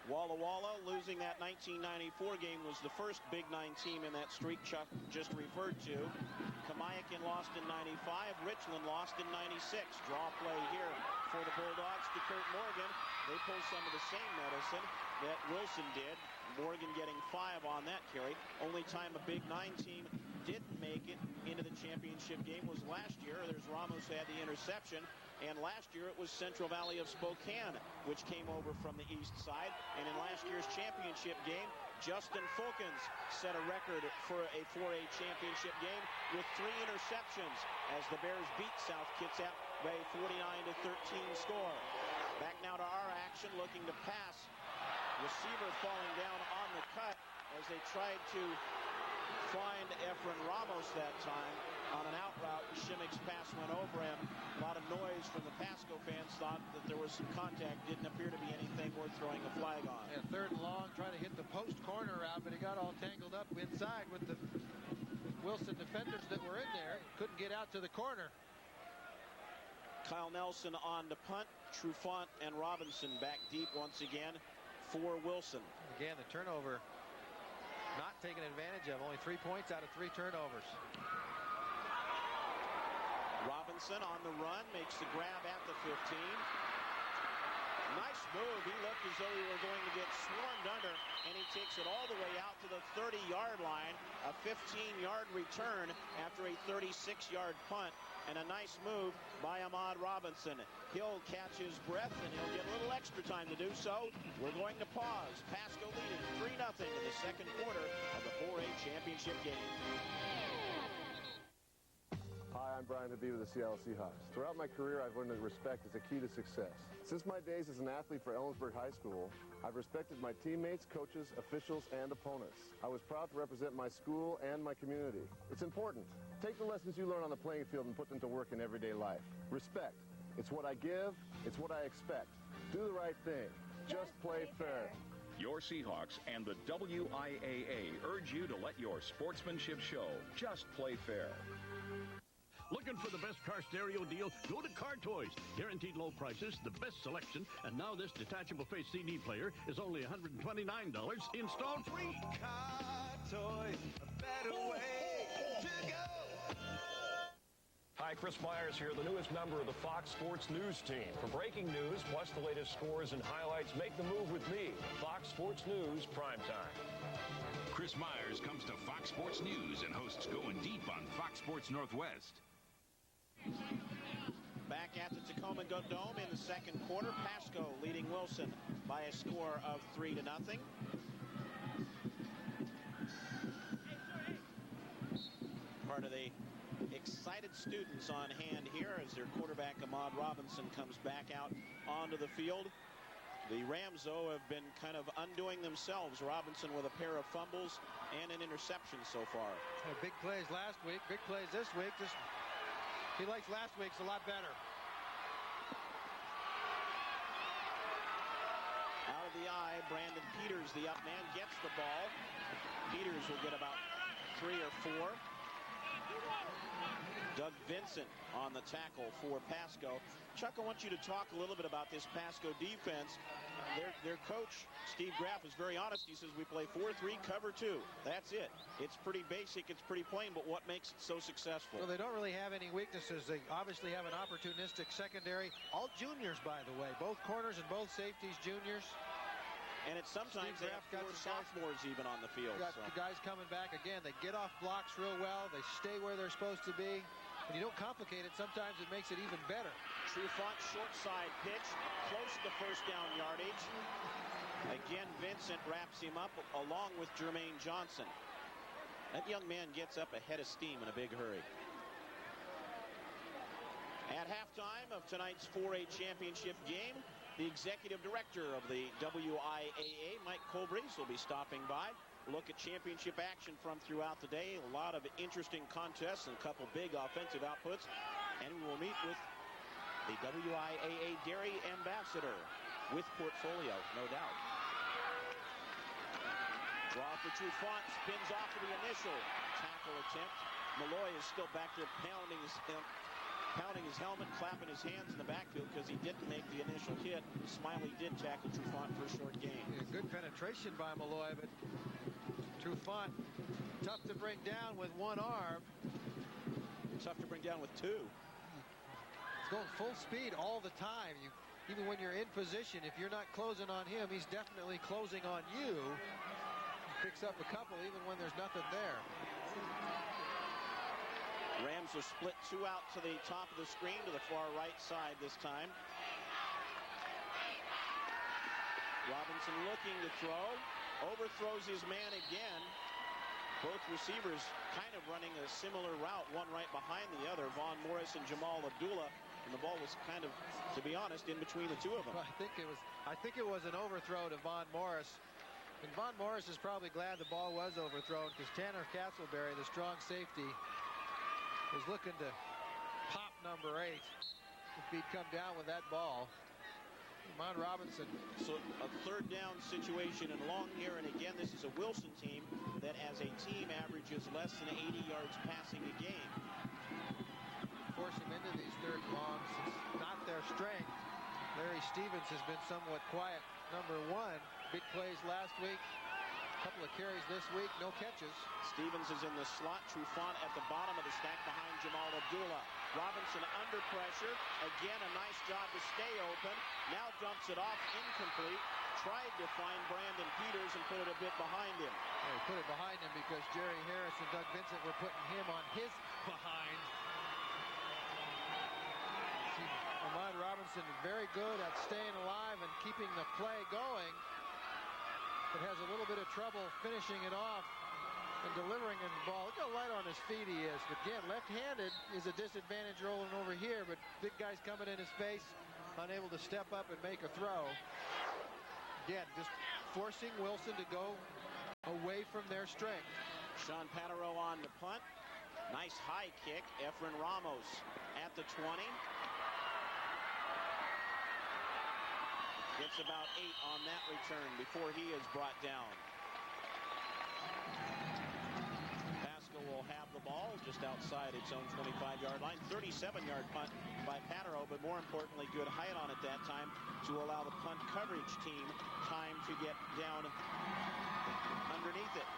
Walla Walla losing that 1994 game was the first Big 9 team in that streak Chuck just referred to. Kamiakin lost in 95. Richland lost in 96. Draw play here for the Bulldogs to Kurt Morgan. They pull some of the same medicine that Wilson did. Morgan getting 5 on that carry. Only time a Big 9 team didn't make it into the championship game was last year. There's Ramos who had the interception. And last year it was Central Valley of Spokane, which came over from the east side. And in last year's championship game, Justin Fulkins set a record for a 4A championship game with 3 interceptions as the Bears beat South Kitsap by a 49-13 score. Back now to our action, looking to pass. Receiver falling down on the cut as they tried to find Efren Ramos that time on an out route. Shimmick's pass went over him. A lot of noise from the Pasco fans. Thought that there was some contact. Didn't appear to be anything worth throwing a flag on. Yeah, 3rd and long, trying to hit the post corner route, but he got all tangled up inside with the Wilson defenders that were in there. Couldn't get out to the corner. Kyle Nelson on to punt. Trufant and Robinson back deep once again for Wilson. Again, the turnover not taken advantage of. Only 3 points out of 3 turnovers. Robinson on the run, makes the grab at the 15. Nice move. He looked as though he were going to get swarmed under, and he takes it all the way out to the 30-yard line. A 15-yard return after a 36-yard punt, and a nice move by Ahmad Robinson. He'll catch his breath, and he'll get a little extra time to do so. We're going to pause. Pasco leading 3-0 in the second quarter of the 4A championship game. Hi, I'm Brian Habib of the Seattle Seahawks. Throughout my career, I've learned that respect is a key to success. Since my days as an athlete for Ellensburg High School, I've respected my teammates, coaches, officials, and opponents. I was proud to represent my school and my community. It's important. Take the lessons you learn on the playing field and put them to work in everyday life. Respect. It's what I give. It's what I expect. Do the right thing. Just play fair. Your Seahawks and the WIAA urge you to let your sportsmanship show. Just play fair. Looking for the best car stereo deal? Go to Car Toys. Guaranteed low prices, the best selection, and now this detachable face CD player is only $129 installed free. Car Toys, a better way to go. Hi, Chris Myers here, the newest member of the Fox Sports News team. For breaking news, plus the latest scores and highlights, make the move with me. Fox Sports News Primetime. Chris Myers comes to Fox Sports News and hosts Going Deep on Fox Sports Northwest. Back at the Tacoma Dome in the second quarter, Pasco leading Wilson by a score of 3-0. Part of the excited students on hand here as their quarterback Ahmad Robinson comes back out onto the field. The Rams, though, have been kind of undoing themselves. Robinson with a pair of fumbles and an interception so far. Big plays last week, big plays this week. He likes last week's a lot better. Out of the eye, Brandon Peters, the up man, gets the ball. Peters will get about 3 or 4. Doug Vincent on the tackle for Pasco. Chuck, I want you to talk a little bit about this Pasco defense. Their coach, Steve Graff, is very honest. He says we play 4-3, cover 2. That's it. It's pretty basic. It's pretty plain, but what makes it so successful? Well, they don't really have any weaknesses. They obviously have an opportunistic secondary. All juniors, by the way. Both corners and both safeties, juniors. And it's sometimes they have 4 sophomores even on the field. Got the guys coming back again. They get off blocks real well. They stay where they're supposed to be. When you don't complicate it, sometimes it makes it even better. Trufant short side pitch, close to first down yardage. Again, Vincent wraps him up along with Jermaine Johnson. That young man gets up a head of steam in a big hurry. At halftime of tonight's 4A championship game, the executive director of the WIAA, Mike Colbreeze, will be stopping by. Look at championship action from throughout the day. A lot of interesting contests and a couple big offensive outputs. And we will meet with the WIAA Dairy Ambassador with portfolio, no doubt. Draw for Trufant, spins off of the initial tackle attempt. Malloy is still back there pounding his helmet, clapping his hands in the backfield because he didn't make the initial hit. Smiley did tackle Trufant for a short gain. Yeah, good penetration by Malloy, but Trufant tough to bring down with one arm. Tough to bring down with 2. He's going full speed all the time. Even when you're in position, if you're not closing on him, he's definitely closing on you. He picks up a couple even when there's nothing there. Rams will split 2 out to the top of the screen to the far right side this time. Robinson looking to throw. Overthrows his man again. Both receivers kind of running a similar route, one right behind the other, Vaughn Morris and Jamal Abdullah. And the ball was kind of, to be honest, in between the two of them. Well, I think it was an overthrow to Vaughn Morris. And Vaughn Morris is probably glad the ball was overthrown because Tanner Castleberry, the strong safety, was looking to pop number 8 if he'd come down with that ball. Ahmad Robinson. So a third down situation and long here, and again, this is a Wilson team that as a team averages less than 80 yards passing a game. Force them into these third longs. It's not their strength. Larry Stevens has been somewhat quiet. Number 1, big plays last week. Couple of carries this week, no catches. Stevens is in the slot. Trufant at the bottom of the stack behind Jamal Abdullah. Robinson under pressure. Again, a nice job to stay open. Now dumps it off, incomplete. Tried to find Brandon Peters and put it a bit behind him. Well, he put it behind him because Jerry Harris and Doug Vincent were putting him on his behind. Ahmad Robinson is very good at staying alive and keeping the play going, but has a little bit of trouble finishing it off and delivering the ball. Look how light on his feet he is. Again, left-handed is a disadvantage rolling over here, but big guys coming in his face, unable to step up and make a throw. Again, just forcing Wilson to go away from their strength. Sean Patereau on the punt. Nice high kick. Efren Ramos at the 20. Gets about 8 on that return before he is brought down. Pasco will have the ball just outside its own 25-yard line. 37-yard punt by Patereau, but more importantly, good height on it that time to allow the punt coverage team time to get down underneath it.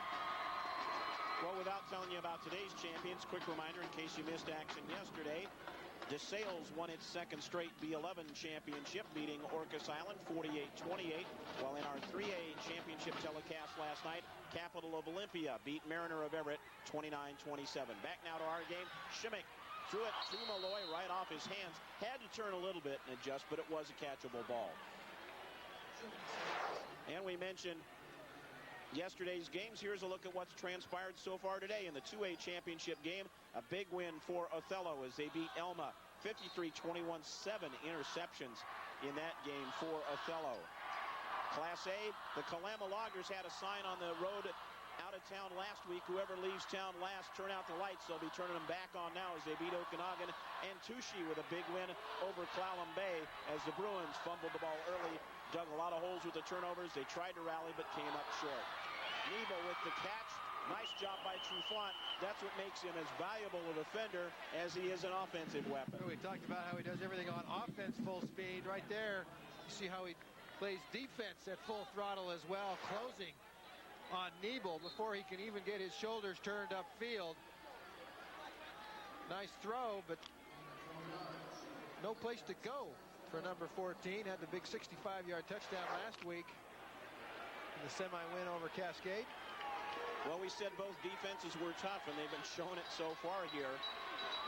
Well, without telling you about today's champions, quick reminder in case you missed action yesterday, DeSales won its second straight B11 championship, beating Orcas Island 48-28, while in our 3A championship telecast last night, Capital of Olympia beat Mariner of Everett 29-27. Back now to our game. Shimmick threw it to Malloy right off his hands. Had to turn a little bit and adjust, but it was a catchable ball. And we mentioned yesterday's games. Here's a look at what's transpired so far today in the 2A championship game. A big win for Othello as they beat Elma 53-21, 7 interceptions in that game for Othello. Class A, the Kalama Loggers had a sign on the road out of town last week. Whoever leaves town last, turn out the lights. They'll be turning them back on now as they beat Okanagan. And Tucci with a big win over Clallam Bay as the Bruins fumbled the ball early, dug a lot of holes with the turnovers. They tried to rally but came up short. Nebo with the catch. Nice job by Trufant. That's what makes him as valuable a defender as he is an offensive weapon. We talked about how he does everything on offense full speed. Right there, you see how he plays defense at full throttle as well, closing on Nebo before he can even get his shoulders turned upfield. Nice throw, but no place to go for number 14. Had the big 65-yard touchdown last week in the semi-win over Cascade. Well, we said both defenses were tough, and they've been showing it so far here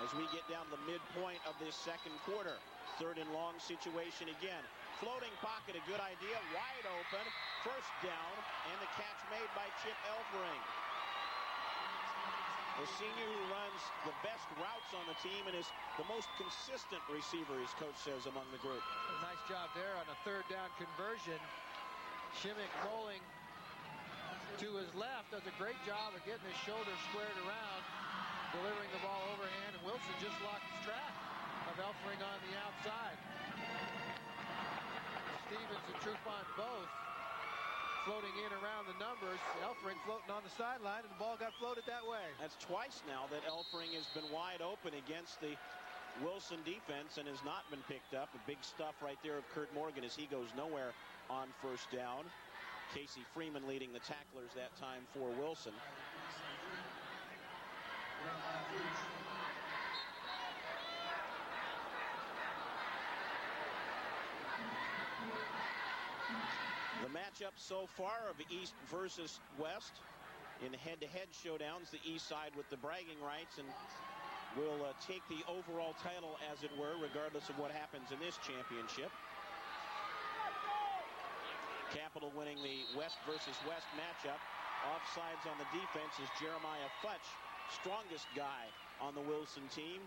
as we get down to the midpoint of this second quarter. Third and long situation again. Floating pocket, a good idea. Wide open. First down, and the catch made by Chip Elfring. The senior who runs the best routes on the team and is the most consistent receiver, his coach says, among the group. A nice job there on a third down conversion. Shimmick rolling to his left, does a great job of getting his shoulder squared around, delivering the ball overhand, and Wilson just lost track of Elfring on the outside. Stevens and Trufant both floating in around the numbers. Elfring floating on the sideline, and the ball got floated that way. That's twice now that Elfring has been wide open against the Wilson defense and has not been picked up. The big stuff right there of Kurt Morgan as he goes nowhere on first down. Casey Freeman leading the tacklers that time for Wilson. The matchup so far of East versus West in head-to-head showdowns, the East side with the bragging rights and will take the overall title, as it were, regardless of what happens in this championship. Capital winning the West versus West matchup. Offsides on the defense is Jeremiah Futch, strongest guy on the Wilson team.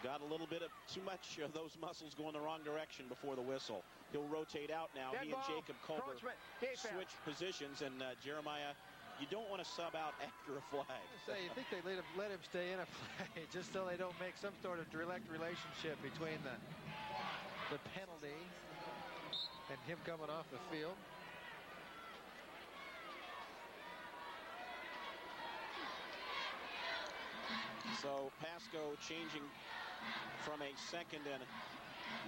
Got a little bit of too much of those muscles going the wrong direction before the whistle. He'll rotate out now. He and Jacob Culver switch positions, and Jeremiah, you don't want to sub out after a flag. You think they let him stay in a play just so they don't make some sort of direct relationship between the penalty and him coming off the field. So Pasco changing from a second and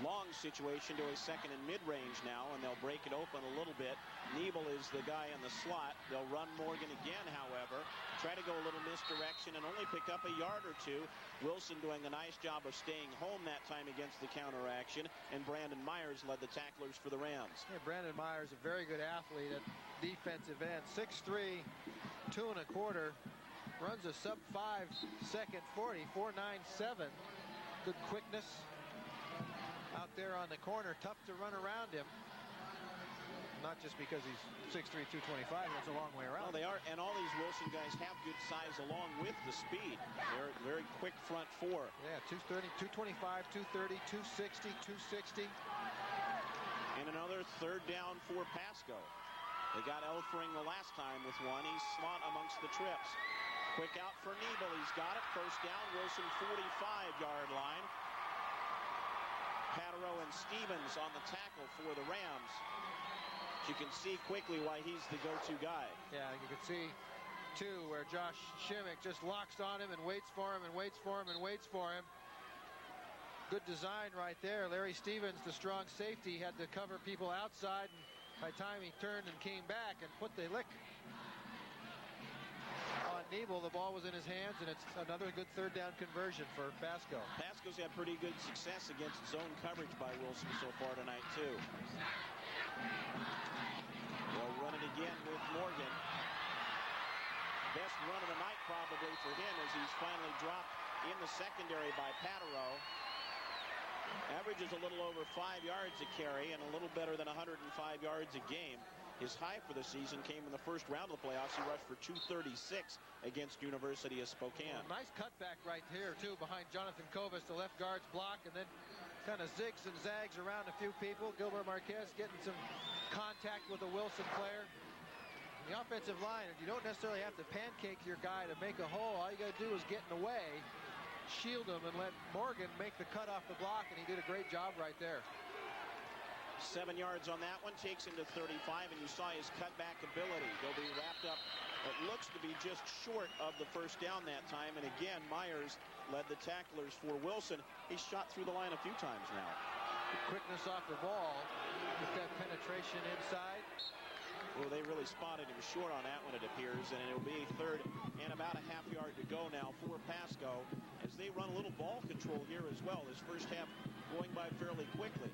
long situation to a second and mid-range now, and they'll break it open a little bit Niebel is the guy in the slot. They'll run Morgan again, however. Try to go a little misdirection and only pick up a yard or two. Wilson doing a nice job of staying home that time against the counteraction. And Brandon Myers led the tacklers for the Rams. Yeah, Brandon Myers, a very good athlete at defensive end. 6'3", 2 1/4. Runs a sub-5 second 40, 4.97. Good quickness out there on the corner. Tough to run around him. Not just because he's 6'3", 225. That's a long way around. Well, they are, and all these Wilson guys have good size along with the speed. They're very quick front four. Yeah, 230, 225, 230, 260, 260. And another third down for Pasco. They got Elfring the last time with one. He's slot amongst the trips. Quick out for Niebel. He's got it. First down, Wilson 45-yard line. Patero and Stevens on the tackle for the Rams. You can see quickly why he's the go-to guy. Yeah, you can see, too, where Josh Shimmick just locks on him and waits for him and waits for him and waits for him. Good design right there. Larry Stevens, the strong safety, had to cover people outside. And by the time he turned and came back and put the lick on Niebel, the ball was in his hands, and it's another good third down conversion for Pasco. Pasco's had pretty good success against zone coverage by Wilson so far tonight, too. They'll run it again with Morgan. Best run of the night probably for him as he's finally dropped in the secondary by Patero. Averages a little over 5 yards a carry and a little better than 105 yards a game. His high for the season came in the first round of the playoffs. He rushed for 236 against University of Spokane. Nice cutback right here, too, behind Jonathan Kovas. The left guard's block, and then kind of zigs and zags around a few people. Gilbert Marquez getting some contact with a Wilson player. The offensive line, you don't necessarily have to pancake your guy to make a hole. All you got to do is get in the way, shield him, and let Morgan make the cut off the block, and he did a great job right there. 7 yards on that one, takes him to 35, and you saw his cutback ability. He'll be wrapped up, it looks to be just short of the first down that time, and again, Myers led the tacklers for Wilson. He's shot through the line a few times now. Quickness off the ball, with that penetration inside. Well, they really spotted him short on that one, it appears, and it'll be third and about a half yard to go now for Pasco as they run a little ball control here as well. This first half going by fairly quickly.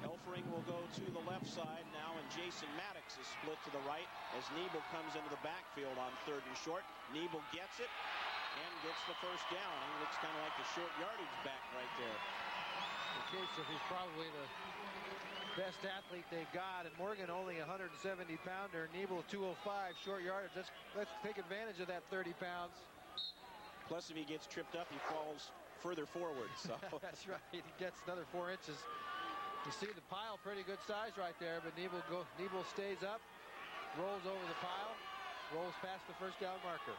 Elfring will go to the left side now, and Jason Maddox is split to the right as Niebel comes into the backfield on third and short. Niebel gets it and gets the first down. He looks kind of like the short yardage back right there. In case of he's probably the best athlete they got, and Morgan only 170-pounder, Niebel 205, short yardage. Let's take advantage of that 30 pounds. Plus, if he gets tripped up, he falls further forward. So that's right. He gets another 4 inches. You see the pile, pretty good size right there, but Niebel stays up, rolls over the pile, rolls past the first down marker.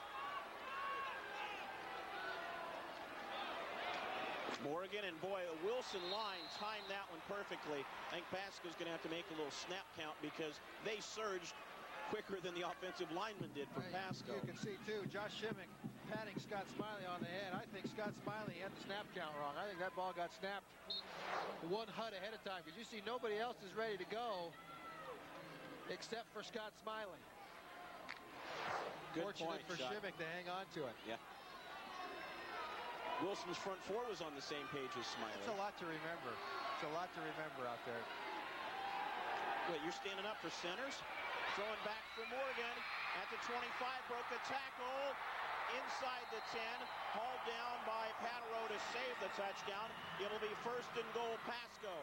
Morgan, and boy, a Wilson line timed that one perfectly. I think Pasco's going to have to make a little snap count because they surged quicker than the offensive lineman did for Pasco. You can see, too, Josh Shimmick patting Scott Smiley on the head. I think Scott Smiley had the snap count wrong. I think that ball got snapped one hut ahead of time because you see nobody else is ready to go except for Scott Smiley. Good Fortunate point, for Shimmick to hang on to it. Yeah. Wilson's front four was on the same page as Smiley. It's a lot to remember. It's a lot to remember out there. Wait, you're standing up for centers? Throwing back for Morgan at the 25, broke a tackle inside the 10, hauled down by Patero to save the touchdown. It'll be first and goal, Pasco.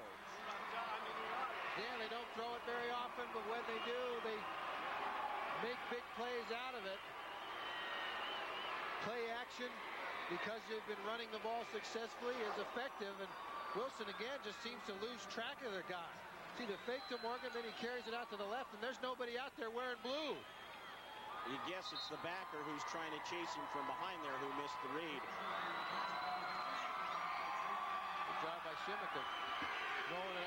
Yeah, they don't throw it very often, but when they do, they make big plays out of it. Play action, because they've been running the ball successfully, is effective, and Wilson again just seems to lose track of their guy. See the fake to Morgan, then he carries it out to the left, and there's nobody out there wearing blue. You guess it's the backer who's trying to chase him from behind there who missed the read. Good job by Shimmick throwing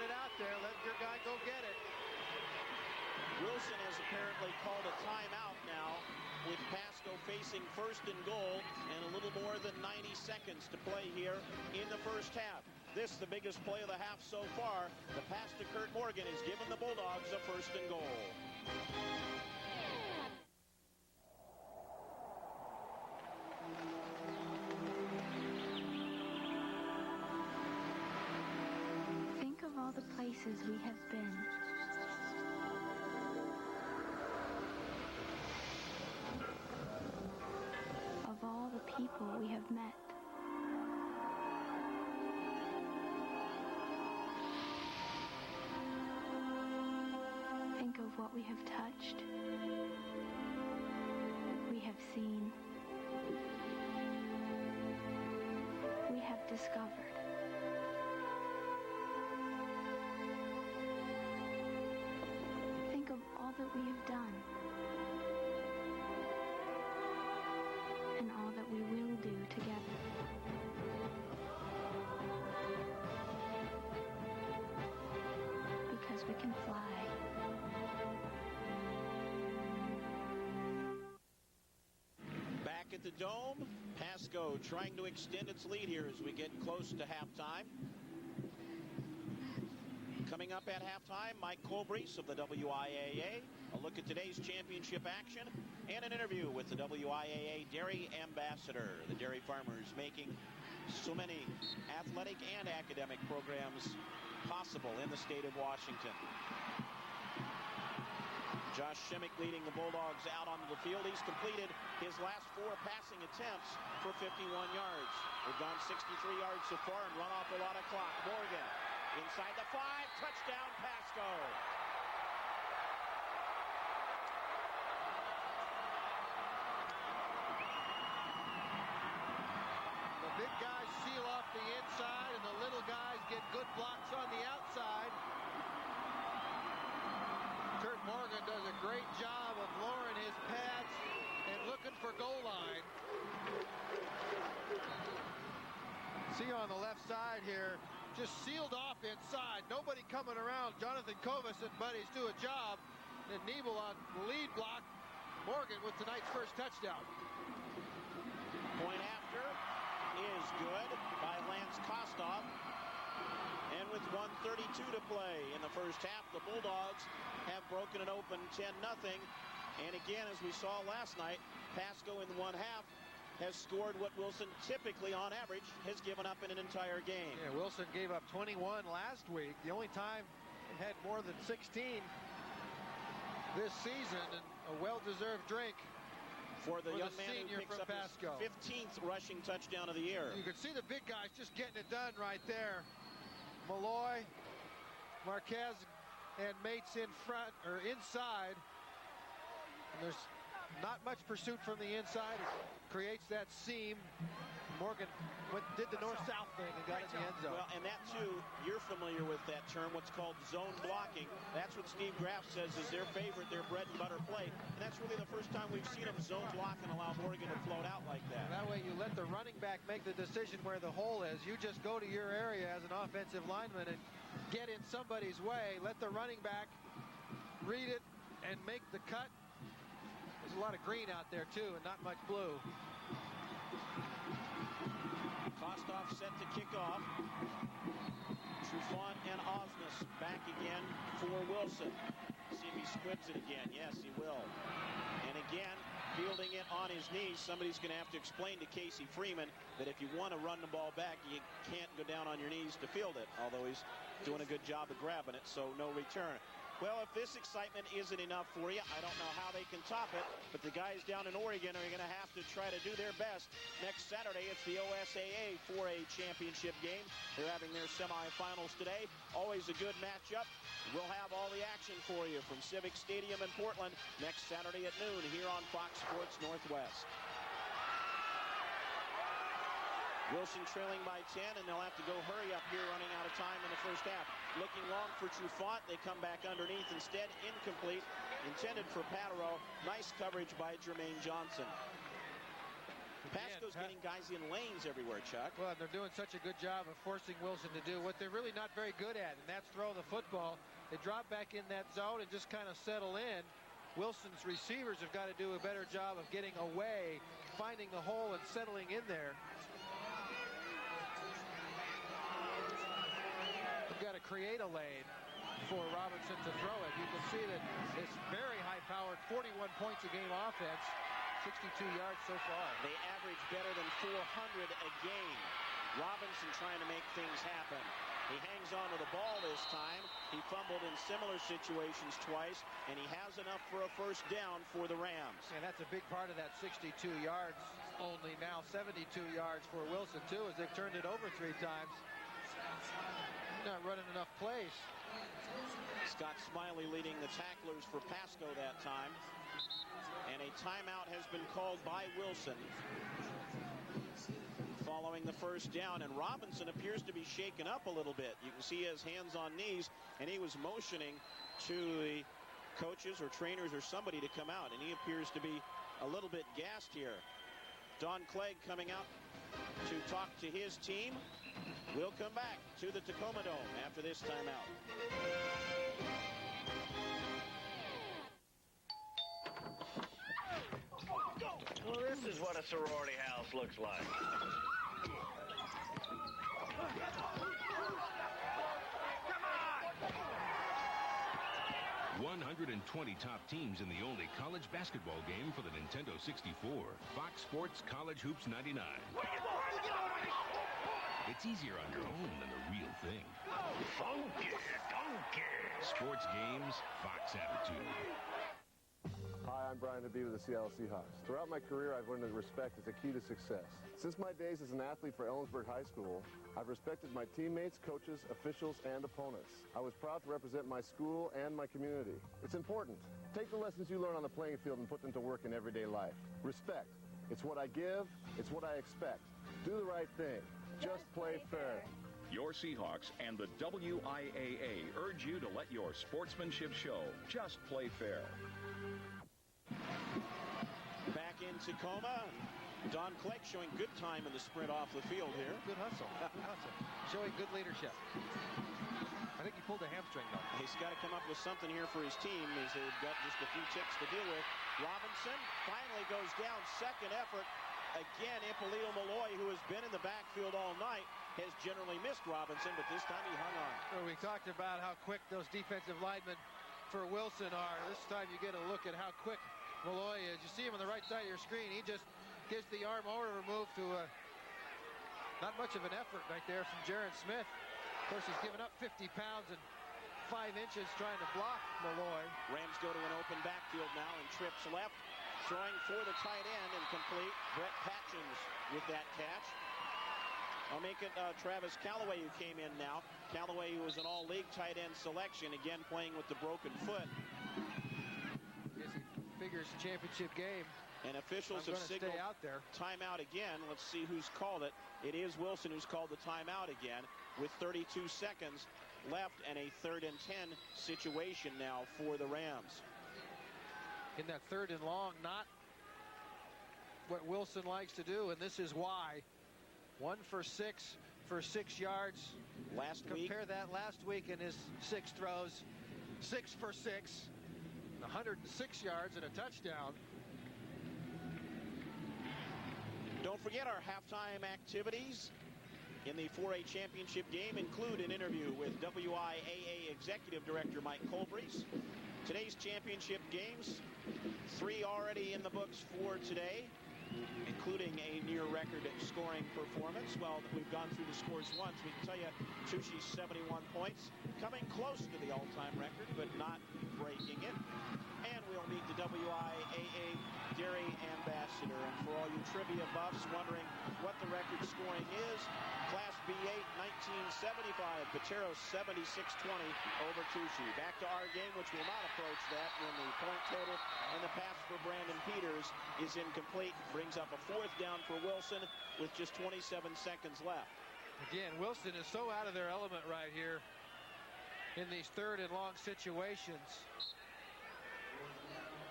it out there. Let your guy go get it. Wilson has apparently called a timeout now with Pasco facing first and goal and a little more than 90 seconds to play here in the first half. this the biggest play of the half so far. The pass to Kurt Morgan has given the Bulldogs a 1st and goal. Think of all the places we have been. Of all the people we have met. Think of what we have touched. We have seen. We have discovered. Think of all that we have done. And all that we will do together. Because we can fly. Back at the Dome, Pasco trying to extend its lead here as we get close to halftime. Coming up at halftime, Mike Colbreeze of the WIAA. A look at today's championship action and an interview with the WIAA Dairy Ambassador. The dairy farmers making so many athletic and academic programs possible in the state of Washington. Josh Shimmick leading the Bulldogs out onto the field. He's completed his last 4 passing attempts for 51 yards. They've gone 63 yards so far and run off a lot of clock. Morgan inside the 5, touchdown Pasco. The big guys seal off the inside, and the little guys get good blocks on the outside. Kurt Morgan does a great job of lowering his pads and looking for goal line. See on the left side here, just sealed off inside. Nobody coming around. Jonathan Kovas and buddies do a job. And Nebel on the lead block. Morgan with tonight's first touchdown. Point after is good by Lance Kostoff. And with 1:32 to play in the first half, the Bulldogs have broken it open 10-0. And again, as we saw last night, Pasco in one half has scored what Wilson typically, on average, has given up in an entire game. Yeah, Wilson gave up 21 last week. The only time it had more than 16 this season, and a well-deserved drink for the young man senior who picks from up Pasco. his 15th rushing touchdown of the year. You can see the big guys just getting it done right there. Malloy, Marquez, and Mates in front or inside. And there's not much pursuit from the inside. It creates that seam. Morgan did the north-south thing and got it in the end zone. Well, and that too, you're familiar with that term, what's called zone blocking. That's what Steve Graff says is their favorite, their bread and butter play. And that's really the first time we've seen them zone block and allow Morgan to float out like that. That way you let the running back make the decision where the hole is. You just go to your area as an offensive lineman and get in somebody's way. Let the running back read it and make the cut. There's a lot of green out there too and not much blue. Kostoff set to kick off. Trufant and Osmus back again for Wilson. See if he squibs it again. Yes, he will. And again, fielding it on his knees. Somebody's going to have to explain to Casey Freeman that if you want to run the ball back, you can't go down on your knees to field it. Although he's doing a good job of grabbing it, so no return. Well, if this excitement isn't enough for you, I don't know how they can top it, but the guys down in Oregon are going to have to try to do their best. Next Saturday, it's the OSAA 4A championship game. They're having their semifinals today. Always a good matchup. We'll have all the action for you from Civic Stadium in Portland next Saturday at noon here on Fox Sports Northwest. Wilson trailing by 10, and they'll have to go hurry up here, running out of time in the first half. Looking long for Trufant. They come back underneath instead. Incomplete. Intended for Patero. Nice coverage by Jermaine Johnson. Pasco's getting guys in lanes everywhere, Chuck. Well, they're doing such a good job of forcing Wilson to do what they're really not very good at, and that's throw the football. They drop back in that zone and just kind of settle in. Wilson's receivers have got to do a better job of getting away, finding the hole and settling in there. create a lane for Robinson to throw it. You can see that it's very high-powered, 41 points a game offense, 62 yards so far. They average better than 400 a game. Robinson trying to make things happen. He hangs on to the ball this time. He fumbled in similar situations twice, and he has enough for a first down for the Rams. And that's a big part of that 62 yards, only now 72 yards for Wilson, too, as they've turned it over 3 times. Not running enough plays. Scott Smiley leading the tacklers for Pasco that time. And a timeout has been called by Wilson following the first down, and Robinson appears to be shaken up a little bit. You can see his hands on knees, and he was motioning to the coaches or trainers or somebody to come out, and he appears to be a little bit gassed here. Don Clegg coming out to talk to his team. We'll come back to the Tacoma Dome after this timeout. Well, this is what a sorority house looks like. 120 top teams in the only college basketball game for the Nintendo 64. Fox Sports College Hoops 99. It's easier on your own than the real thing. Funky, funky. Sports games, Fox attitude. Hi, I'm Brian Habib with the Seattle Seahawks. Throughout my career, I've learned that respect is the key to success. Since my days as an athlete for Ellensburg High School, I've respected my teammates, coaches, officials, and opponents. I was proud to represent my school and my community. It's important. Take the lessons you learn on the playing field and put them to work in everyday life. Respect. It's what I give. It's what I expect. Do the right thing. Just play fair. Your Seahawks and the WIAA urge you to let your sportsmanship show. Just play fair. Back in Tacoma, Don Clegg showing good time in the sprint off the field here. Good hustle. Good hustle. Showing good leadership. I think he pulled a hamstring, though. He's got to come up with something here for his team, as they've got just a few ticks to deal with. Robinson finally goes down. Second effort. Again, Ippolito Malloy, who has been in the backfield all night, has generally missed Robinson, but this time he hung on. Well, we talked about how quick those defensive linemen for Wilson are. This time you get a look at how quick Malloy is. You see him on the right side of your screen. He just gives the arm over move to not much of an effort right there from Jaron Smith. Of course, he's given up 50 pounds and 5 inches trying to block Malloy. Rams go to an open backfield now and trips left. Throwing for the tight end and complete. Brett Patchins with that catch. I'll make it Travis Callaway who came in now. Callaway, who was an all-league tight end selection, again playing with the broken foot. Guess he figures championship game. And officials have signaled out there. Timeout again. Let's see who's called it. It is Wilson who's called the timeout again with 32 seconds left and a 3rd and 10 situation now for the Rams. In that 3rd and long, not what Wilson likes to do, and this is why. 1 for 6 for 6 yards. Compare that last week in his 6 throws. 6 for 6, 106 yards and a touchdown. Don't forget our halftime activities in the 4A championship game include an interview with WIAA Executive Director Mike Colbreeze. Today's championship games, 3 already in the books for today, including a near record scoring performance. Well, we've gone through the scores once. We can tell you Tushi's 71 points, coming close to the all-time record, but not breaking it. And we'll meet the WIAA Dairy Ambassador. And for all you trivia buffs wondering what the record scoring is, Class B8, 1975, Pateros 76-20 over Tushi. Back to our game, which will not approach that when the point total and the pass for Brandon Peters is incomplete. Brings up a 4th down for Wilson with just 27 seconds left. Again, Wilson is so out of their element right here in these 3rd and long situations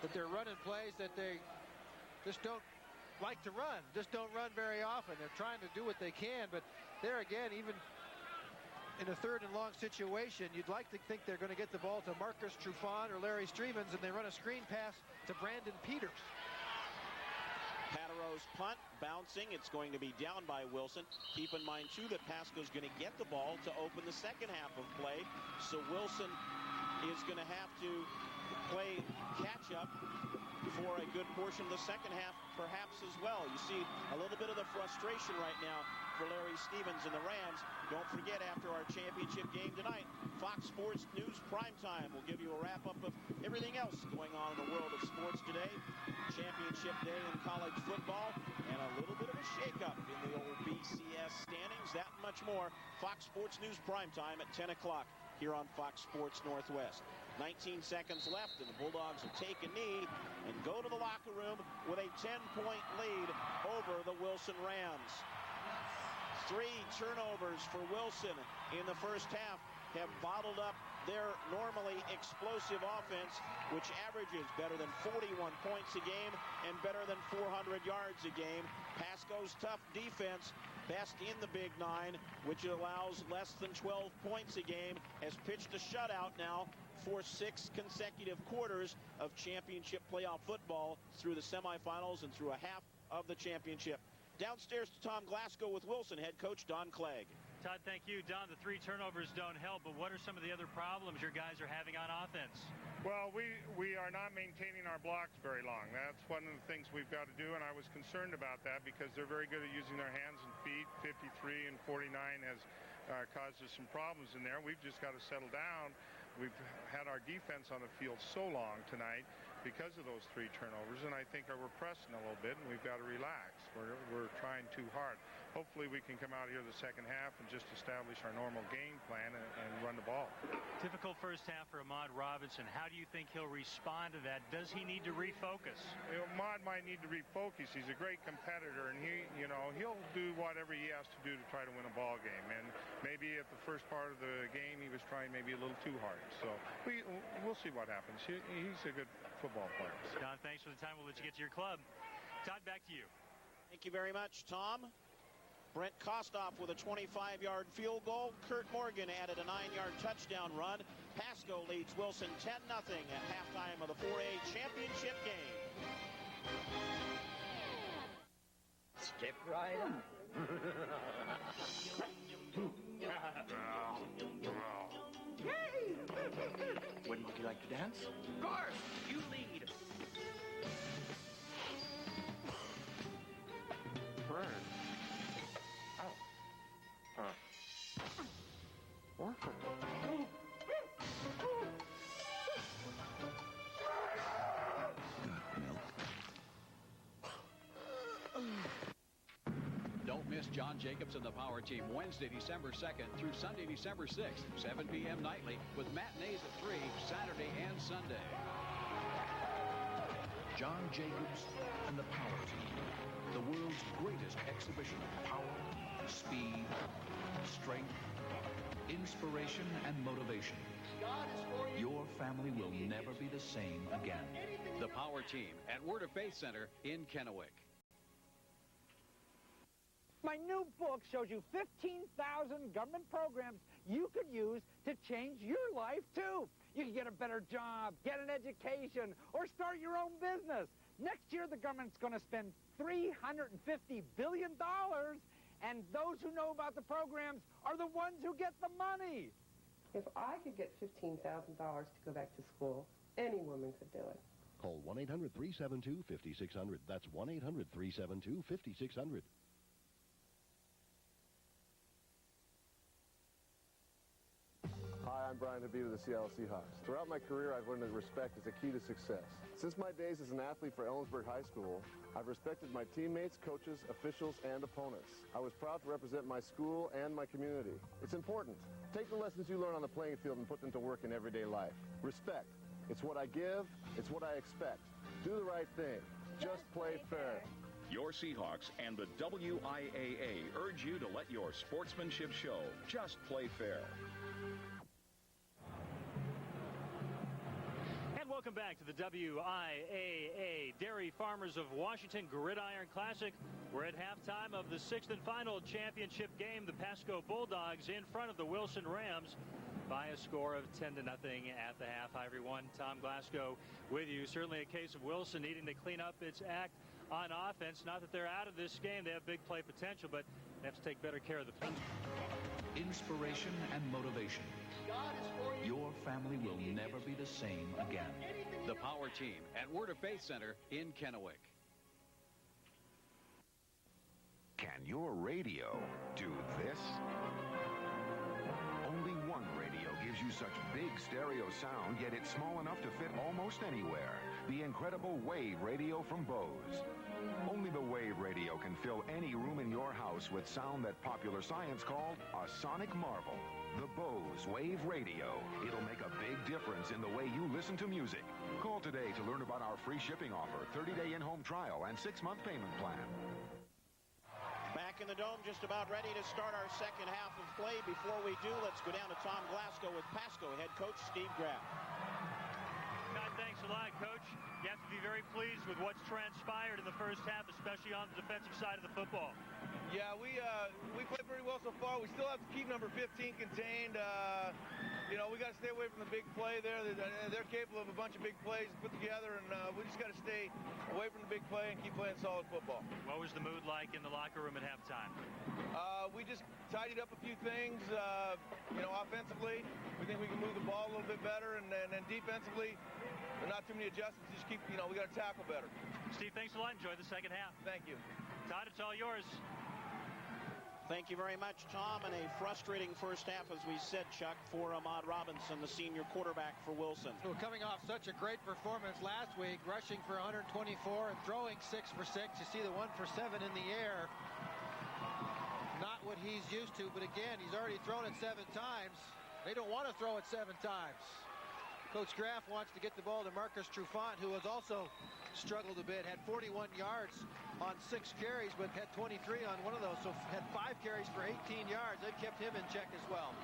that they're running plays that they just don't like to run, just don't run very often. They're trying to do what they can, but there again, even in a 3rd and long situation, you'd like to think they're going to get the ball to Marcus Trufant or Larry Strevens, and they run a screen pass to Brandon Peters. Patero's punt, bouncing. It's going to be down by Wilson. Keep in mind, too, that Pasco's going to get the ball to open the second half of play. So Wilson is going to have to play catch-up for a good portion of the second half, perhaps as well. You see a little bit of the frustration right now for Larry Stevens and the Rams. Don't forget, after our championship game tonight, Fox Sports News Primetime will give you a wrap-up of everything else going on in the world of sports today. Championship day in college football, and a little bit of a shake-up in the old BCS standings. That and much more. Fox Sports News Primetime at 10 o'clock here on Fox Sports Northwest. 19 seconds left, and the Bulldogs will take a knee and go to the locker room with a 10-point lead over the Wilson Rams. 3 turnovers for Wilson in the first half have bottled up their normally explosive offense, which averages better than 41 points a game and better than 400 yards a game. Pasco's tough defense, best in the Big Nine, which allows less than 12 points a game, has pitched a shutout now for 6 consecutive quarters of championship playoff football through the semifinals and through a half of the championship. Downstairs to Tom Glasgow with Wilson head coach Don Clegg. Todd, thank you. Don, the 3 turnovers don't help, but what are some of the other problems your guys are having on offense? Well, we are not maintaining our blocks very long. That's one of the things we've got to do, and I was concerned about that because they're very good at using their hands and feet. 53 and 49 has caused us some problems in there. We've just got to settle down. We've had our defense on the field so long tonight because of those 3 turnovers, and I think we're pressing a little bit, and we've got to relax. We're trying too hard. Hopefully we can come out here the second half and just establish our normal game plan and run the ball. Difficult first half for Ahmad Robinson. How do you think he'll respond to that? Does he need to refocus? Ahmad might need to refocus. He's a great competitor, and he'll do whatever he has to do to try to win a ball game. And maybe at the first part of the game he was trying maybe a little too hard. So we'll see what happens. He's a good football player. Don, thanks for the time. We'll let you get to your club. Todd, back to you. Thank you very much, Tom. Brent Kostoff with a 25-yard field goal. Kurt Morgan added a 9-yard touchdown run. Pasco leads Wilson 10-0 at halftime of the 4A championship game. Step right up. Hey! Wouldn't you like to dance? Of course! You lead. Burn. Don't miss John Jacobs and the Power Team Wednesday, December 2nd through Sunday, December 6th, 7 p.m. nightly with matinees at 3, Saturday and Sunday. John Jacobs and the Power Team, the world's greatest exhibition of power, speed, strength, inspiration, and motivation. Your family will never be the same again. The Power Team at Word of Faith Center in Kennewick. My new book shows you 15,000 government programs you could use to change your life, too. You can get a better job, get an education, or start your own business. Next year, the government's going to spend $350 billion, and those who know about the programs are the ones who get the money. If I could get $15,000 to go back to school, any woman could do it. Call 1-800-372-5600. That's 1-800-372-5600. Hi, I'm Brian Habib of the Seattle Seahawks. Throughout my career, I've learned that respect is a key to success. Since my days as an athlete for Ellensburg High School, I've respected my teammates, coaches, officials, and opponents. I was proud to represent my school and my community. It's important. Take the lessons you learn on the playing field and put them to work in everyday life. Respect. It's what I give. It's what I expect. Do the right thing. Just play fair. Your Seahawks and the WIAA urge you to let your sportsmanship show. Just play fair. Welcome back to the WIAA Dairy Farmers of Washington Gridiron Classic. We're at halftime of the 6th and final championship game. The Pasco Bulldogs in front of the Wilson Rams by a score of 10-0 at the half. Hi, everyone. Tom Glasgow with you. Certainly a case of Wilson needing to clean up its act on offense. Not that they're out of this game. They have big play potential, but they have to take better care of the football. Inspiration and motivation. Your family will never be the same again. The Power Team at Word of Faith Center in Kennewick. Can your radio do this? Only one radio gives you such big stereo sound, yet it's small enough to fit almost anywhere. The incredible Wave Radio from Bose. Only the Wave Radio can fill any room in your house with sound that popular science called a sonic marvel. The Bose Wave Radio. It'll make a big difference in the way you listen to music. Call today to learn about our free shipping offer, 30-day in-home trial, and 6-month payment plan. Back in the Dome, just about ready to start our second half of play. Before we do, let's go down to Tom Glasgow with Pasco head coach Steve Graff. God, thanks a lot, Coach. You have to be very pleased with what's transpired in the first half, especially on the defensive side of the football. Yeah, we played pretty well so far. We still have to keep number 15 contained. You know, we got to stay away from the big play there. They're capable of a bunch of big plays put together, and we just got to stay away from the big play and keep playing solid football. What was the mood like in the locker room at halftime? We just tidied up a few things. You know, offensively, we think we can move the ball a little bit better, and then defensively, not too many adjustments. Just keep, you know, we got to tackle better. Steve, thanks a lot. Enjoy the second half. Thank you. Todd, it's all yours. Thank you very much, Tom. And a frustrating first half, as we said, Chuck, for Ahmad Robinson, the senior quarterback for Wilson. Well, coming off such a great performance last week, rushing for 124 and throwing 6 for 6. You see the 1 for 7 in the air. Not what he's used to, but again, he's already thrown it 7 times. They don't want to throw it 7 times. Coach Graff wants to get the ball to Marcus Trufant, who has also struggled a bit, had 41 yards on 6 carries, but had 23 on one of those, so had 5 carries for 18 yards. They've kept him in check as well.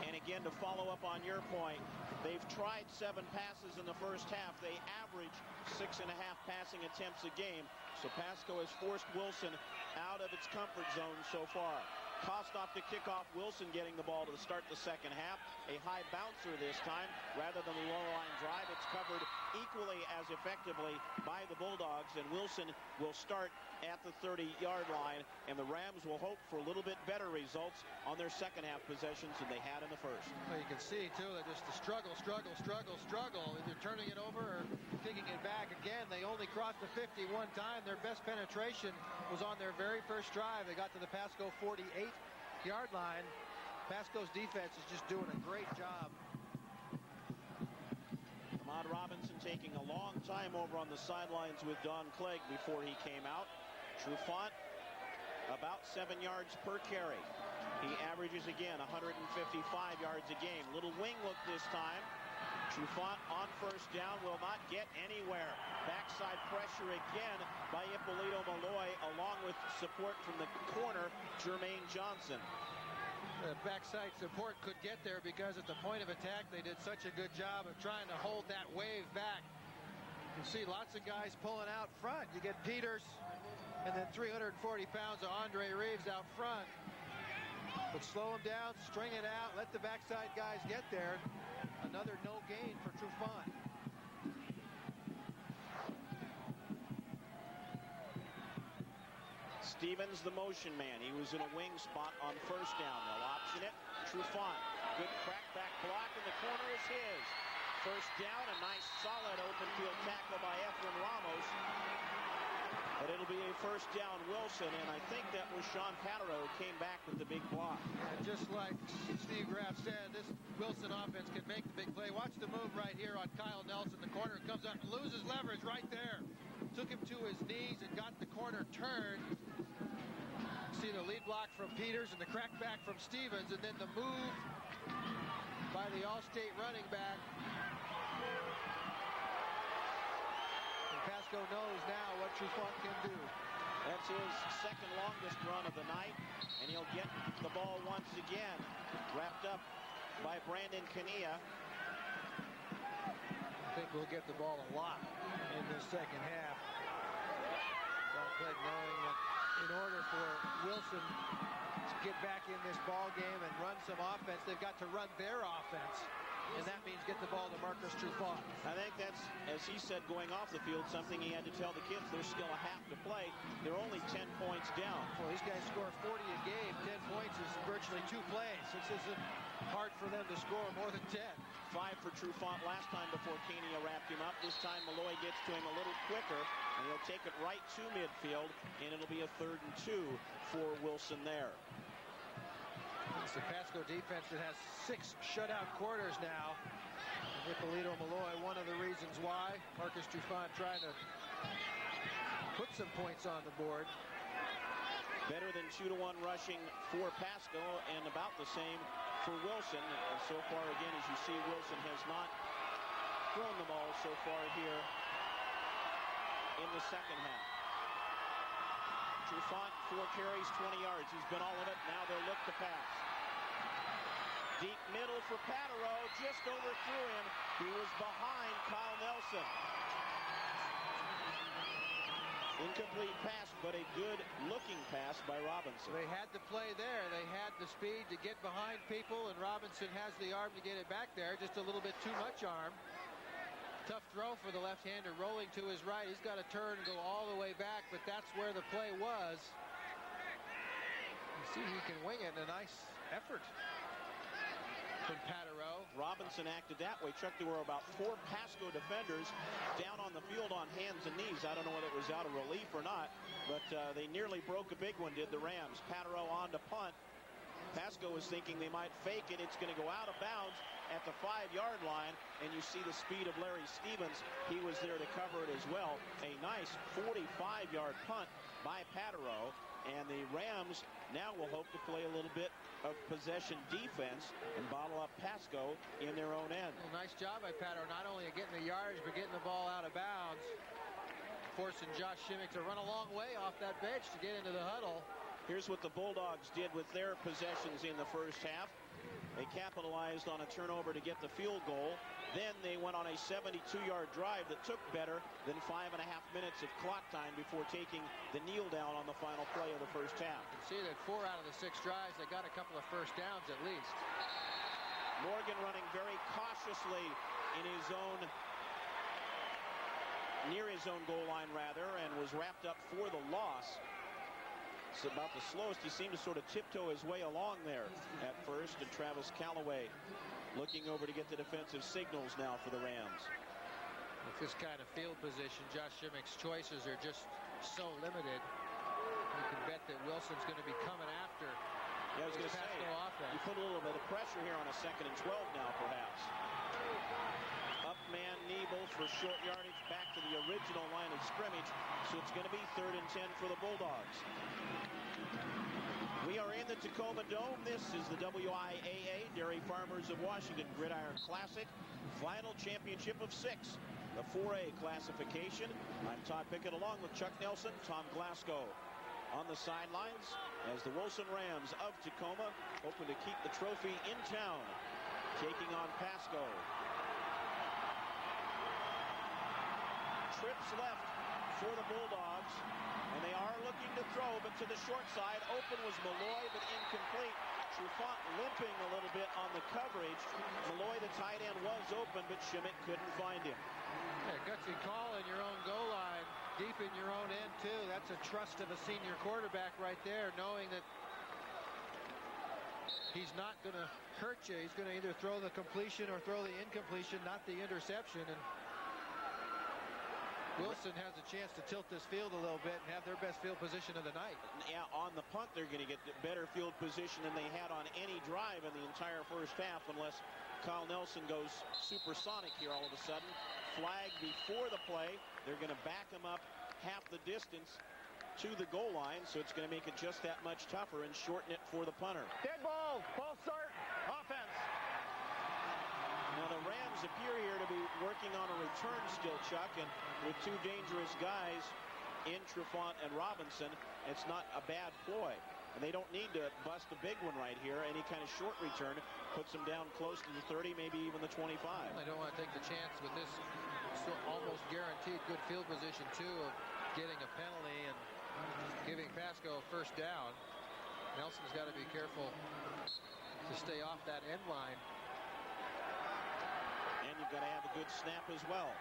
And again, to follow up on your point, they've tried 7 passes in the first half. They average 6.5 passing attempts a game, so Pasco has forced Wilson out of its comfort zone so far. Tossed off the kickoff, Wilson getting the ball to start the second half. A high bouncer this time, rather than the low line drive. It's covered equally as effectively by the Bulldogs, and Wilson will start at the 30-yard line, and the Rams will hope for a little bit better results on their second half possessions than they had in the first. Well, you can see, too, that just the struggle, either turning it over or kicking it back. Again, they only crossed the 50 one time. Their best penetration was on their very first drive. They got to the Pasco 48-yard line. Pasco's defense is just doing a great job. Ahmad Robinson taking a long time over on the sidelines with Don Clegg before he came out. Trufant, about 7 yards per carry. He averages, again, 155 yards a game. Little wing look this time. Trufant on first down will not get anywhere. Backside pressure again by Ippolito Malloy, along with support from the corner, Jermaine Johnson. The backside support could get there because at the point of attack, they did such a good job of trying to hold that wave back. You see lots of guys pulling out front. You get Peters and then 340 pounds of Andre Reeves out front. But slow him down, string it out, let the backside guys get there. Another no gain for Trufant. Stevens, the motion man. He was in a wing spot on first down. They'll option it. Trufant, good crackback block, and the corner is his. First down, a nice solid open field tackle by Efren Ramos. But it'll be a first down Wilson, and I think that was Sean Patero who came back with the big block. And just like Steve Graff said, this Wilson offense can make the big play. Watch the move right here on Kyle Nelson. The corner comes up and loses leverage right there. Took him to his knees and got the corner turned. See the lead block from Peters and the crackback from Stevens, and then the move by the All-State running back. Pasco knows now what Trufant can do. That's his second longest run of the night, and he'll get the ball once again. Wrapped up by Brandon Kania. I think we'll get the ball a lot in this second half. Don Clegg knowing that in order for Wilson get back in this ball game and run some offense, they've got to run their offense. And that means get the ball to Marcus Trufant. I think that's, as he said, going off the field, something he had to tell the kids. There's still a half to play. They're only 10 points down. Well, these guys score 40 a game. 10 points is virtually 2 plays. This isn't hard for them to score more than 10. 5 for Trufant last time before Kania wrapped him up. This time Malloy gets to him a little quicker, and he'll take it right to midfield, and it'll be a 3rd and 2 for Wilson there. It's the Pasco defense that has 6 shutout quarters now. And Hippolito Malloy, one of the reasons why. Marcus Trufant trying to put some points on the board. Better than 2-to-1 rushing for Pasco, and about the same for Wilson. And so far, again, as you see, Wilson has not thrown the ball so far here in the second half. Trufant, 4 carries, 20 yards. He's been all of it. Now they'll look to pass. Deep middle for Patereau. Just overthrew him. He was behind Kyle Nelson. Incomplete pass, but a good-looking pass by Robinson. They had the play there. They had the speed to get behind people, and Robinson has the arm to get it back there. Just a little bit too much arm. Tough throw for the left-hander, rolling to his right. He's got to turn and go all the way back, but that's where the play was. You see he can wing it. A nice effort from Patereau. Robinson acted that way. Chuck, there were about 4 Pasco defenders down on the field on hands and knees. I don't know whether it was out of relief or not, but they nearly broke a big one, did the Rams. Patereau on to punt. Pasco was thinking they might fake it. It's going to go out of bounds at the 5-yard line, and you see the speed of Larry Stevens. He was there to cover it as well. A nice 45-yard punt by Patereau, and the Rams now will hope to play a little bit of possession defense and bottle up Pasco in their own end. Well, nice job by Patereau, not only getting the yardage, but getting the ball out of bounds, forcing Josh Shimmick to run a long way off that bench to get into the huddle. Here's what the Bulldogs did with their possessions in the first half. They capitalized on a turnover to get the field goal. Then they went on a 72-yard drive that took better than 5.5 minutes of clock time before taking the kneel down on the final play of the first half. You can see that 4 out of the 6 drives, they got a couple of first downs at least. Morgan running very cautiously in his own, near his own goal line rather, and was wrapped up for the loss. It's about the slowest. He seemed to sort of tiptoe his way along there at first, and Travis Callaway looking over to get the defensive signals now for the Rams. With this kind of field position, Josh Shimmick's choices are just so limited. You can bet that Wilson's going to be coming after. Yeah, I was going to say, you put a little bit of pressure here on a 2nd and 12 now, perhaps. Up man Nebel for short yardage back to the original line of scrimmage. So it's going to be 3rd and 10 for the Bulldogs. We are in the Tacoma Dome. This is the WIAA Dairy Farmers of Washington Gridiron Classic. Final championship of 6. The 4A classification. I'm Todd Pickett along with Chuck Nelson, Tom Glasgow on the sidelines as the Wilson Rams of Tacoma hoping to keep the trophy in town, taking on Pasco. Trips left for the Bulldogs, and they are looking to throw, but to the short side. Open was Malloy, but incomplete. Trufant limping a little bit on the coverage. Malloy, the tight end, was open, but Shimmick couldn't find him. Yeah, gutsy call in your own goal line, deep in your own end, too. That's a trust of a senior quarterback right there, knowing that he's not going to hurt you. He's going to either throw the completion or throw the incompletion, not the interception. And Wilson has a chance to tilt this field a little bit and have their best field position of the night. Yeah, on the punt, they're going to get better field position than they had on any drive in the entire first half, unless Kyle Nelson goes supersonic here all of a sudden. Flag before the play. They're going to back him up half the distance to the goal line, so it's going to make it just that much tougher and shorten it for the punter. Dead ball. Ball start. Offense. Now the Rams appear here to be working on a return still, Chuck, and with 2 dangerous guys in Trufant and Robinson, it's not a bad ploy. And they don't need to bust a big one right here. Any kind of short return puts them down close to the 30, maybe even the 25. I don't want to take the chance with this so almost guaranteed good field position, too, of getting a penalty and giving Pasco a first down. Nelson's got to be careful to stay off that end line. And you've got to have a good snap as well.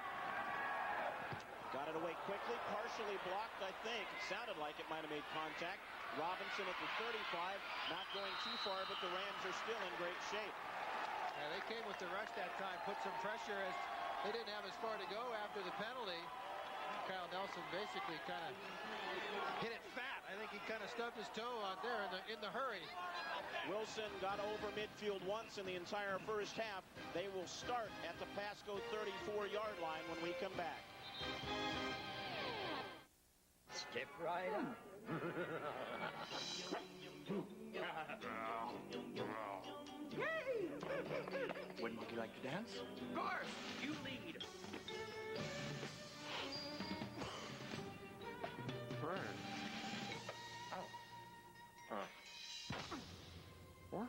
Got it away quickly, partially blocked, I think. It sounded like it might have made contact. Robinson at the 35, not going too far, but the Rams are still in great shape. Yeah, they came with the rush that time, put some pressure as they didn't have as far to go after the penalty. Kyle Nelson basically kind of hit it fat. I think he kind of stubbed his toe out there in the hurry. Wilson got over midfield once in the entire first half. They will start at the Pasco 34-yard line when we come back. Step right up. Would Monkey like to dance? Garth, you lead. Burn. Oh. What?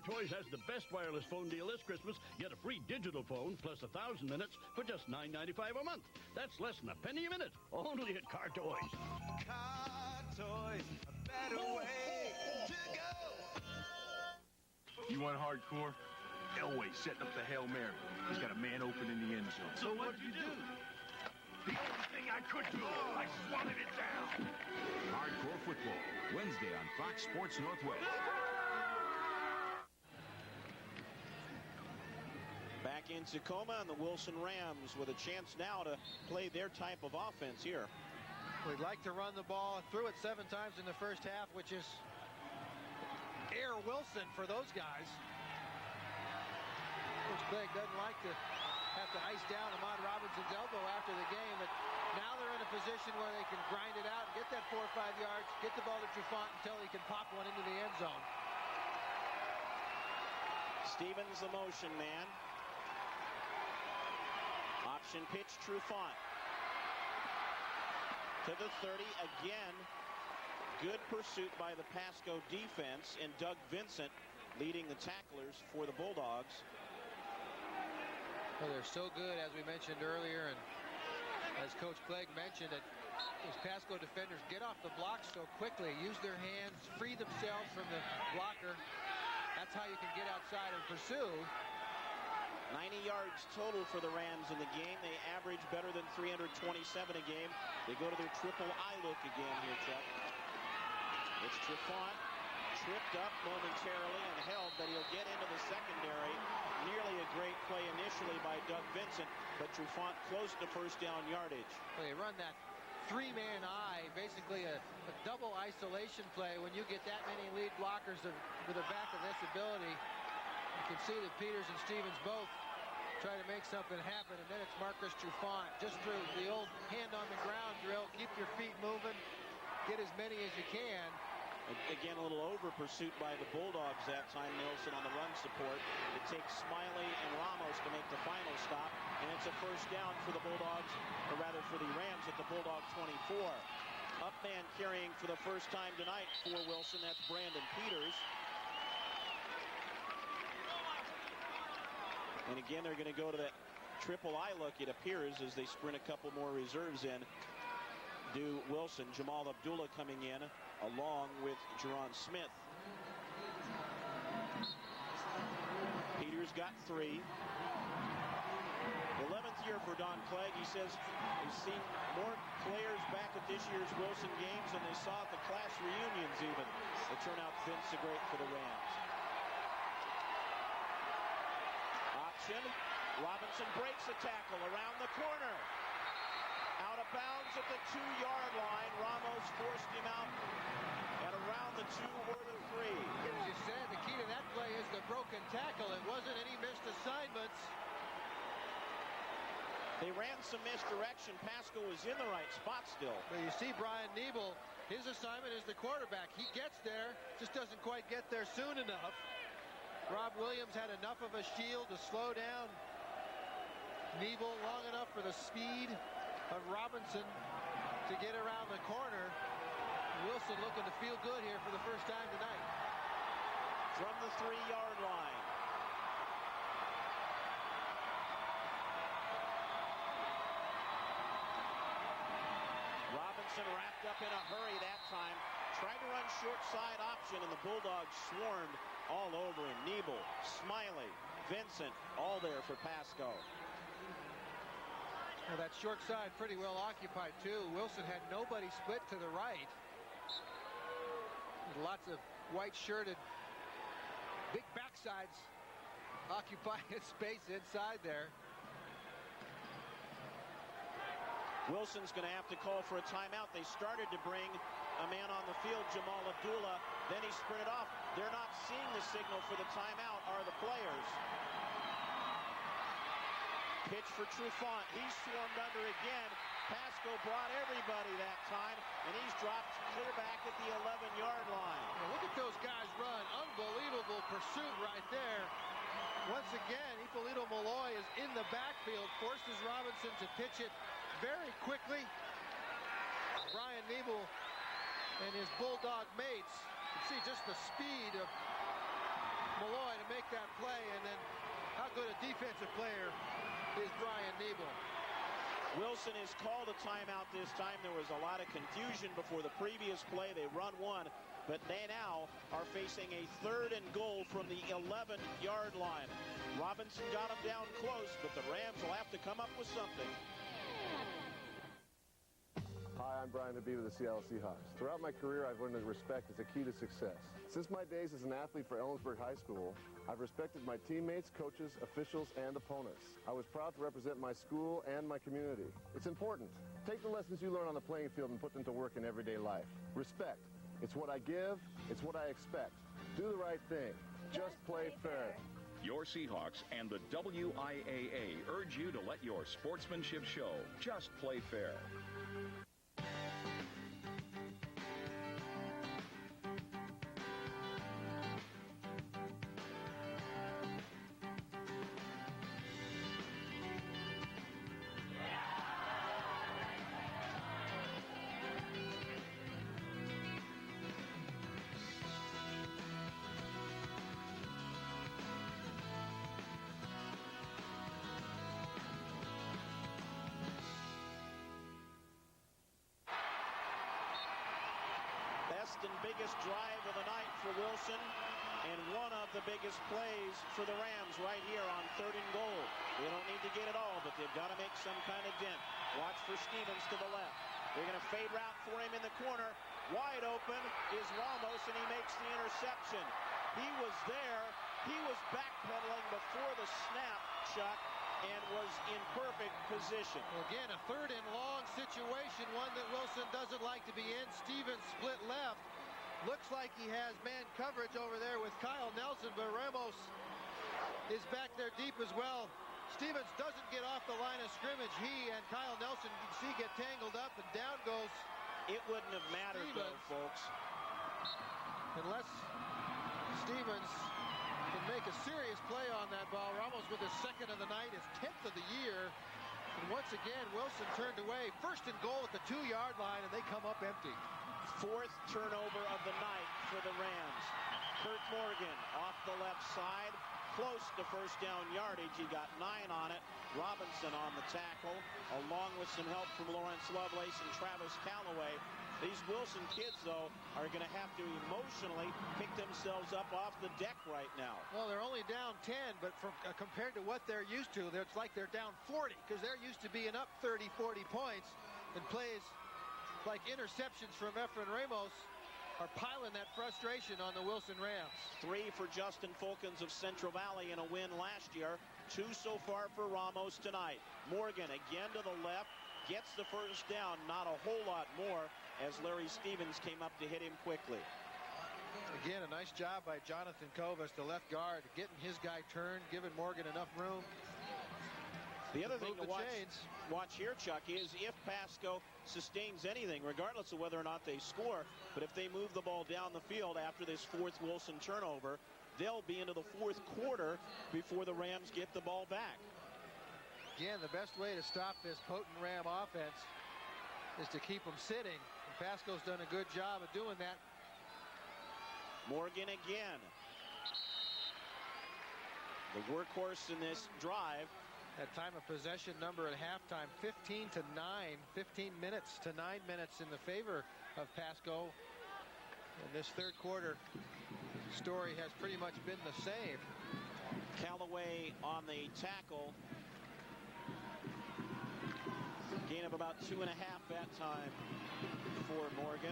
Toys has the best wireless phone deal this Christmas. Get a free digital phone plus 1,000 minutes for just $9.95 a month. That's less than a penny a minute. Only at Car Toys. Car Toys, a better way to go. You want hardcore? Elway setting up the Hail Mary. He's got a man open in the end zone. So what did you do? The only thing I could do, I swatted it down. Hardcore football, Wednesday on Fox Sports Northwest. Back in Tacoma, and the Wilson Rams with a chance now to play their type of offense here. We'd like to run the ball. Threw it 7 times in the first half, which is Air Wilson for those guys. Coach Clegg doesn't like to have to ice down Ahmad Robinson's elbow after the game, but now they're in a position where they can grind it out and get that 4 or 5 yards, get the ball to Trufant until he can pop one into the end zone. Stevens, the motion man. Option pitch, Trufant. To the 30 again. Good pursuit by the Pasco defense, and Doug Vincent leading the tacklers for the Bulldogs. Well, they're so good, as we mentioned earlier, and as Coach Clegg mentioned, that these Pasco defenders get off the block so quickly, use their hands, free themselves from the blocker. That's how you can get outside and pursue. 90 yards total for the Rams in the game. They average better than 327 a game. They go to their triple eye look again here, Chuck. It's Trufant, tripped up momentarily and held, but he'll get into the secondary. Nearly a great play initially by Doug Vincent, but Trufant close to first down yardage. Well, they run that 3-man eye, basically a double isolation play. When you get that many lead blockers with a back of this ability, you can see that Peters and Stevens both try to make something happen, and then it's Marcus Trufant. Just through the old hand on the ground drill, keep your feet moving, get as many as you can. Again, a little over pursuit by the Bulldogs that time. Nelson on the run support. It takes Smiley and Ramos to make the final stop, and it's a first down for the Bulldogs, or rather for the Rams at the Bulldog 24. Up man carrying for the first time tonight for Wilson. That's Brandon Peters. And again, they're going to go to that triple eye look, it appears, as they sprint a couple more reserves in. Do Wilson, Jamal Abdullah coming in, along with Jerron Smith. Peters got 3. 11th year for Don Clegg. He says he's seen more players back at this year's Wilson games than they saw at the class reunions even. The turnout's been so great for the Rams. Option. Robinson breaks the tackle around the corner. Out of bounds at the 2-yard line. Ramos forced him out at around the 2 or the 3. As you said, the key to that play is the broken tackle. It wasn't any missed assignments. They ran some misdirection. Pasco was in the right spot still. But you see Brian Niebel, his assignment is the quarterback. He gets there, just doesn't quite get there soon enough. Rob Williams had enough of a shield to slow down Niebel long enough for the speed of Robinson to get around the corner. Wilson looking to feel good here for the first time tonight. From the 3-yard line. Robinson wrapped up in a hurry that time. Tried to run short side option, and the Bulldogs swarmed all over him. Niebel, Smiley, Vincent, all there for Pasco. Well, that short side pretty well occupied, too. Wilson had nobody split to the right. Lots of white-shirted, big backsides occupying space inside there. Wilson's going to have to call for a timeout. They started to bring a man on the field, Jamal Abdullah. Then he sprinted off. They're not seeing the signal for the timeout, are the players. Pitch for Trufant. He's swarmed under again. Pasco brought everybody that time, and he's dropped clear back at the 11-yard line. Well, look at those guys run. Unbelievable pursuit right there. Once again, Ippolito Malloy is in the backfield, forces Robinson to pitch it very quickly. Brian Niebel and his Bulldog mates, you can see just the speed of Malloy to make that play, and then how good a defensive player is Brian Niebel. Wilson has called a timeout this time. There was a lot of confusion before the previous play. They run one, but they now are facing a 3rd and goal from the 11-yard line. Robinson got him down close, but the Rams will have to come up with something. Hi, I'm Brian Habib with the Seattle Seahawks. Throughout my career, I've learned that respect is a key to success. Since my days as an athlete for Ellensburg High School, I've respected my teammates, coaches, officials, and opponents. I was proud to represent my school and my community. It's important. Take the lessons you learn on the playing field and put them to work in everyday life. Respect. It's what I give. It's what I expect. Do the right thing. Just play fair. Your Seahawks and the WIAA urge you to let your sportsmanship show. Just play fair. And biggest drive of the night for Wilson, and one of the biggest plays for the Rams right here on 3rd and goal. They don't need to get it all, but they've got to make some kind of dent. Watch for Stevens to the left. They're going to fade route for him in the corner. Wide open is Ramos, and he makes the interception. He was there. He was backpedaling before the snap, Chuck, and was in perfect position. Again, a 3rd and long situation, one that Wilson doesn't like to be in. Stevens split left. Looks like he has man coverage over there with Kyle Nelson, but Ramos is back there deep as well. Stevens doesn't get off the line of scrimmage. He and Kyle Nelson, you can see, get tangled up, and down goes It wouldn't have mattered, though, folks. Unless Stevens can make a serious play on that ball. Ramos with his 2nd of the night, his 10th of the year. And once again, Wilson turned away. 1st and goal at the 2-yard line, and they come up empty. 4th turnover of the night for the Rams. Kurt Morgan off the left side, close to first down yardage. He got 9 on it. Robinson on the tackle, along with some help from Lawrence Lovelace and Travis Callaway. These Wilson kids, though, are going to have to emotionally pick themselves up off the deck right now. Well, they're only down 10, but compared to what they're used to, it's like they're down 40, because they're used to being up 30, 40 points, and plays like interceptions from Efren Ramos are piling that frustration on the Wilson Rams. 3 for Justin Fulkins of Central Valley in a win last year. 2 so far for Ramos tonight. Morgan again to the left, gets the first down, not a whole lot more, as Larry Stevens came up to hit him quickly. Again, a nice job by Jonathan Kovas, the left guard, getting his guy turned, giving Morgan enough room. The other thing to watch here, Chuck, is if Pasco sustains anything, regardless of whether or not they score, but if they move the ball down the field after this 4th Wilson turnover, they'll be into the 4th quarter before the Rams get the ball back. Again, the best way to stop this potent Ram offense is to keep them sitting. And Pasco's done a good job of doing that. Morgan again. The workhorse in this drive That time of possession number at halftime, 15 minutes to 9 minutes in the favor of Pasco. And this third quarter story has pretty much been the same. Callaway on the tackle. Gain of about 2.5 that time for Morgan.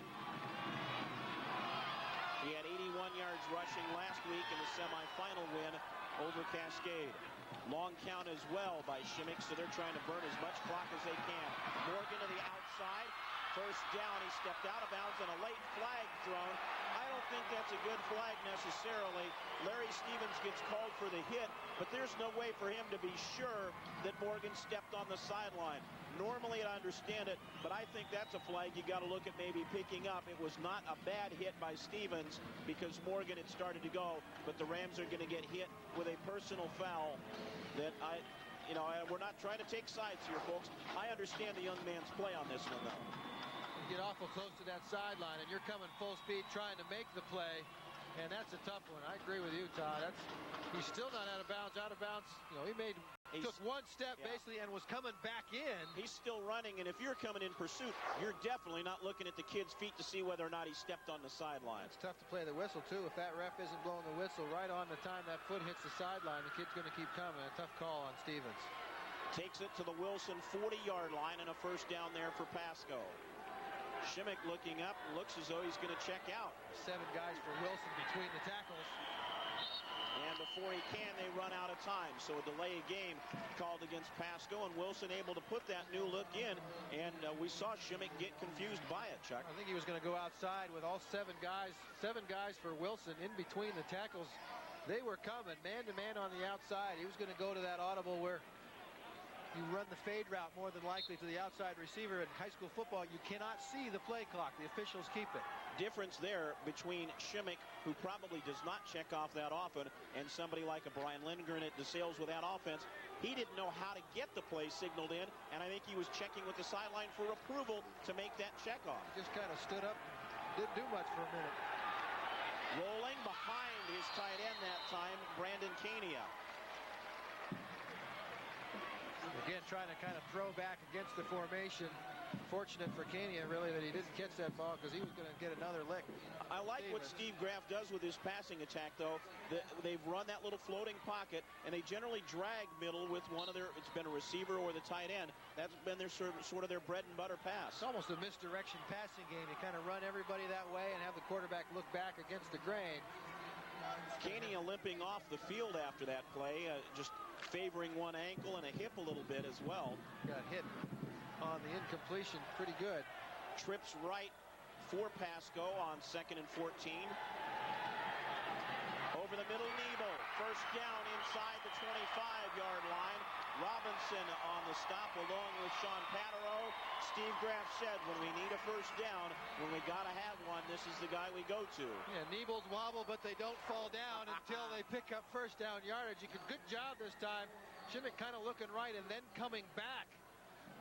He had 81 yards rushing last week in the semifinal win over Cascade. Long count as well by Shimmick, so they're trying to burn as much clock as they can. Morgan to the outside. First down, he stepped out of bounds and a late flag thrown. I don't think that's a good flag necessarily. Larry Stevens gets called for the hit, but there's no way for him to be sure that Morgan stepped on the sideline. Normally, I understand it, but I think that's a flag you got to look at maybe picking up. It was not a bad hit by Stevens because Morgan had started to go, but the Rams are going to get hit with a personal foul that we're not trying to take sides here, folks. I understand the young man's play on this one, though. You get awful close to that sideline, and you're coming full speed trying to make the play, and that's a tough one. I agree with you, Todd. He's still not out of bounds. He took one step basically and was coming back in. He's still running, and if you're coming in pursuit, you're definitely not looking at the kid's feet to see whether or not he stepped on the sideline. It's tough to play the whistle, too. If that ref isn't blowing the whistle right on the time that foot hits the sideline, the kid's going to keep coming. A tough call on Stevens. Takes it to the Wilson 40-yard line and a first down there for Pasco. Shimmick looking up, looks as though he's going to check out. 7 guys for Wilson between the tackles. And before he can, they run out of time. So a delay of game called against Pasco, and Wilson able to put that new look in. And we saw Shimmick get confused by it, Chuck. I think he was going to go outside with all 7 guys. 7 guys for Wilson in between the tackles. They were coming man-to-man on the outside. He was going to go to that audible where you run the fade route more than likely to the outside receiver. In high school football, you cannot see the play clock. The officials keep it. Difference there between Shimmick, who probably does not check off that often, and somebody like a Brian Lindgren at DeSales with that offense. He didn't know how to get the play signaled in, and I think he was checking with the sideline for approval to make that check off. Just kind of stood up, didn't do much for a minute. Rolling behind his tight end that time, Brandon Cania. Again, trying to kind of throw back against the formation. Fortunate for Cania, really, that he didn't catch that ball because he was going to get another lick. I like what Steve Graff does with his passing attack, though. They've run that little floating pocket, and they generally drag middle with one of their, it's been a receiver or the tight end. That's been their sort of their bread and butter pass. It's almost a misdirection passing game. You kind of run everybody that way and have the quarterback look back against the grain. Cania limping off the field after that play, just favoring one ankle and a hip a little bit as well. Got hit on the incompletion pretty good. Trips right for Pasco on 2nd and 14. Over the middle, Nebo. First down inside the 25-yard line. Robinson on the stop along with Sean Patterow. Steve Graff said when we need a first down, when we got to have one, this is the guy we go to. Yeah, Nebels wobble, but they don't fall down until they pick up first down yardage. Good job this time. Shimmick kind of looking right and then coming back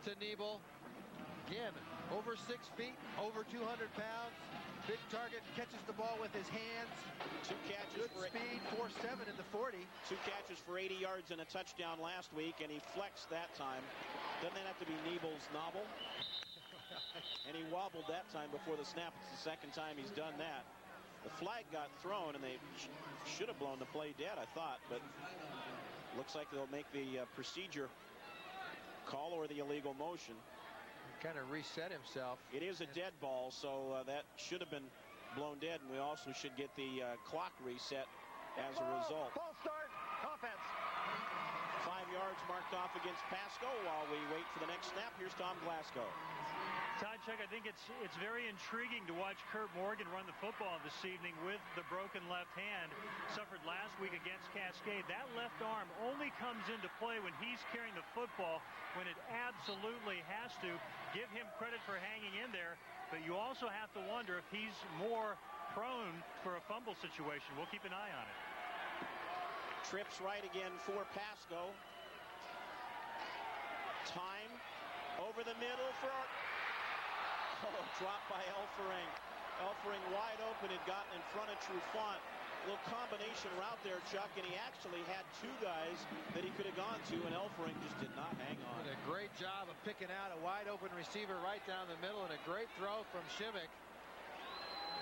to Nebel. Again, over 6 feet, over 200 pounds. Big target, catches the ball with his hands. 2 catches good for speed, 4.7 in the 40. 2 catches for 80 yards and a touchdown last week, and he flexed that time. Doesn't that have to be Nebel's novel? And he wobbled that time before the snap. It's the second time he's done that. The flag got thrown, and they should have blown the play dead, I thought, but looks like they'll make the procedure call or the illegal motion. Kind of reset himself. It is a dead ball, so that should have been blown dead, and we also should get the clock reset as a result. Ball start, offense. 5 yards marked off against Pasco while we wait for the next snap. Here's Tom Glasgow. Todd, Chuck, I think it's very intriguing to watch Kurt Morgan run the football this evening with the broken left hand. Suffered last week against Cascade. That left arm only comes into play when he's carrying the football, when it absolutely has to. Give him credit for hanging in there, but you also have to wonder if he's more prone for a fumble situation. We'll keep an eye on it. Trips right again for Pasco. Time over the middle for dropped by Elfering. Elfering wide open, had gotten in front of Trufant, little combination route there, Chuck, and he actually had two guys that he could have gone to, and Elfring just did not hang on. Did a great job of picking out a wide open receiver right down the middle, and a great throw from Shimmick.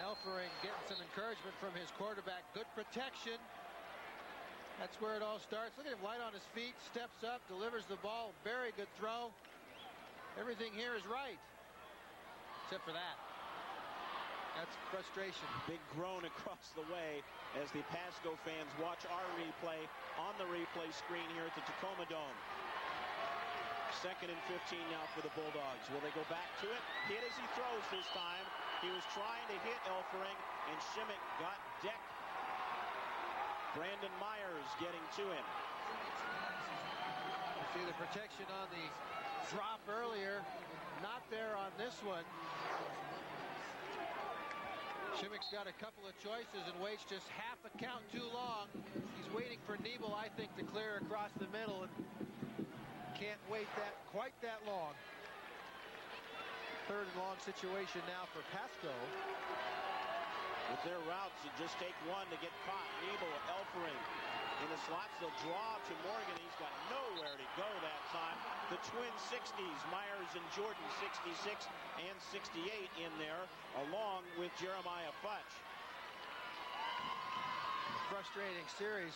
Elfring getting some encouragement from his quarterback. Good protection. That's where it all starts. Look at him, light on his feet, steps up, delivers the ball. Very good throw. Everything here is right, except for that. That's frustration. Big groan across the way as the Pasco fans watch our replay on the replay screen here at the Tacoma Dome. 2nd and 15 now for the Bulldogs. Will they go back to it? Hit as he throws this time. He was trying to hit Elfring, and Shimmick got decked. Brandon Myers getting to him. You see the protection on the drop earlier. Not there on this one. Shimmick's got a couple of choices and waits just half a count too long. He's waiting for Nebel, I think, to clear across the middle, and can't wait quite that long. 3rd and long situation now for Pasco. With their routes, you just take one to get caught. Nebel, Elfring in the slots. They'll draw to Morgan. He's got nowhere to go that time. The twin 60s, Myers and Jordan, 66 and 68 in there, along with Jeremiah Futch. A frustrating series.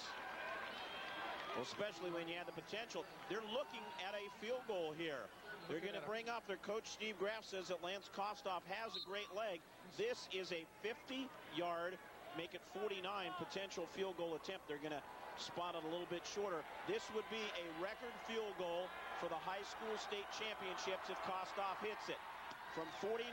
Well, especially when you have the potential. They're looking at a field goal here. They're going to bring up their coach. Steve Graff says that Lance Kostoff has a great leg. This is a 50-yard, make it 49 potential field goal attempt. They're going to spot it a little bit shorter. This would be a record field goal for the high school state championships if Kostoff hits it. From 49,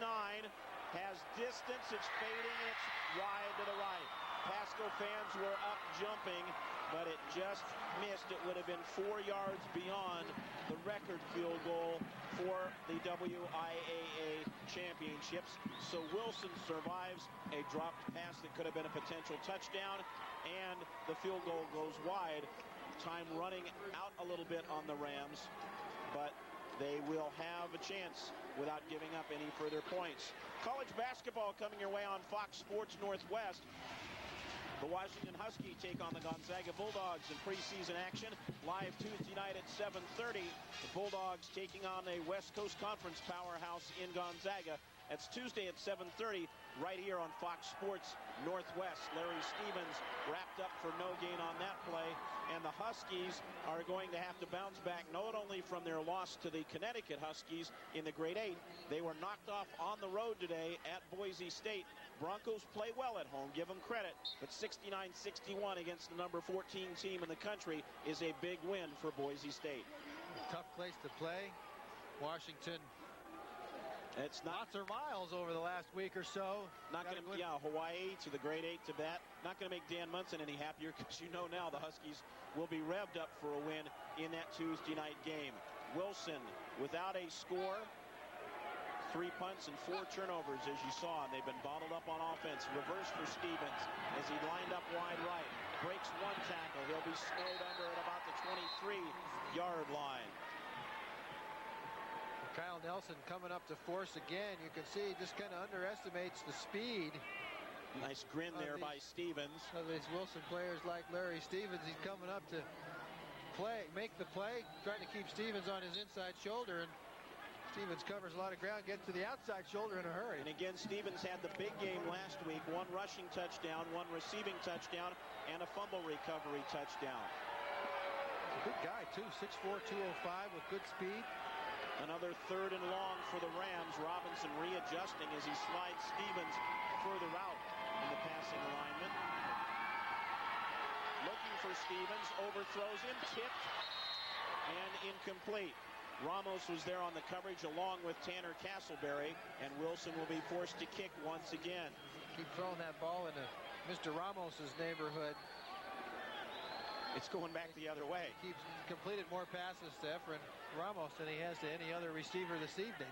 has distance, it's fading, it's wide to the right. Pasco fans were up jumping, but it just missed. It would have been 4 yards beyond the record field goal for the WIAA championships. So Wilson survives a dropped pass that could have been a potential touchdown, and the field goal goes wide. Time running out a little bit on the Rams, but they will have a chance without giving up any further points. College basketball coming your way on Fox Sports Northwest. The Washington Huskies take on the Gonzaga Bulldogs in preseason action. Live Tuesday night at 7:30. The Bulldogs taking on a West Coast Conference powerhouse in Gonzaga. That's Tuesday at 7:30 right here on Fox Sports Northwest. Larry Stevens wrapped up for no gain on that play. And the Huskies are going to have to bounce back not only from their loss to the Connecticut Huskies in the Grade 8. They were knocked off on the road today at Boise State. Broncos play well at home, give them credit, but 69-61 against the number 14 team in the country is a big win for Boise State. Tough place to play. Washington. It's not lots of miles over the last week or so. Not going to, Hawaii to the Grade 8 to that. Not going to make Dan Munson any happier, because you know now the Huskies will be revved up for a win in that Tuesday night game. Wilson without a score. 3 punts and 4 turnovers, as you saw, and they've been bottled up on offense. Reverse for Stevens as he lined up wide right. Breaks one tackle. He'll be slowed under at about the 23-yard line. Kyle Nelson coming up to force again. You can see he just kind of underestimates the speed. Nice grin there by Stevens. Of these Wilson players like Larry Stevens. He's coming up to make the play, trying to keep Stevens on his inside shoulder, and Stevens covers a lot of ground, gets to the outside shoulder in a hurry. And again, Stevens had the big game last week. 1 rushing touchdown, 1 receiving touchdown, and a fumble recovery touchdown. He's a good guy, too. 6'4", 205 with good speed. Another 3rd and long for the Rams. Robinson readjusting as he slides Stevens further out in the passing alignment. Looking for Stevens, overthrows him, tipped, and incomplete. Ramos was there on the coverage along with Tanner Castleberry, and Wilson will be forced to kick once again. Keep throwing that ball into Mr. Ramos's neighborhood. It's going back the other way. Keeps completed more passes to Efren Ramos than he has to any other receiver this evening.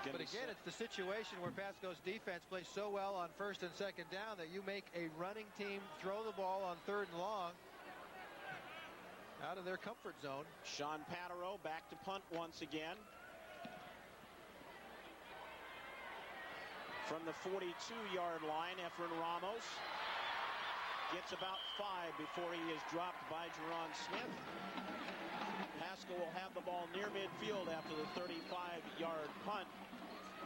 But again, it's the situation where Pasco's defense plays so well on 1st and 2nd down that you make a running team throw the ball on 3rd and long out of their comfort zone. Sean Patero back to punt once again. From the 42-yard line, Efren Ramos gets about 5 before he is dropped by Jerron Smith. Pasco will have the ball near midfield after the 35-yard punt.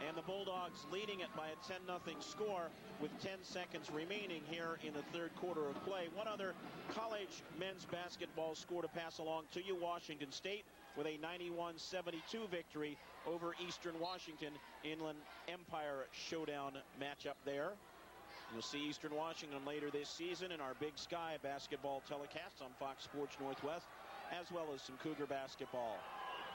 And the Bulldogs leading it by a 10-0 score with 10 seconds remaining here in the third quarter of play. One other college men's basketball score to pass along to you. Washington State with a 91-72 victory over Eastern Washington. Inland Empire showdown matchup there. You'll see Eastern Washington later this season in our Big Sky basketball telecasts on Fox Sports Northwest, as well as some Cougar basketball.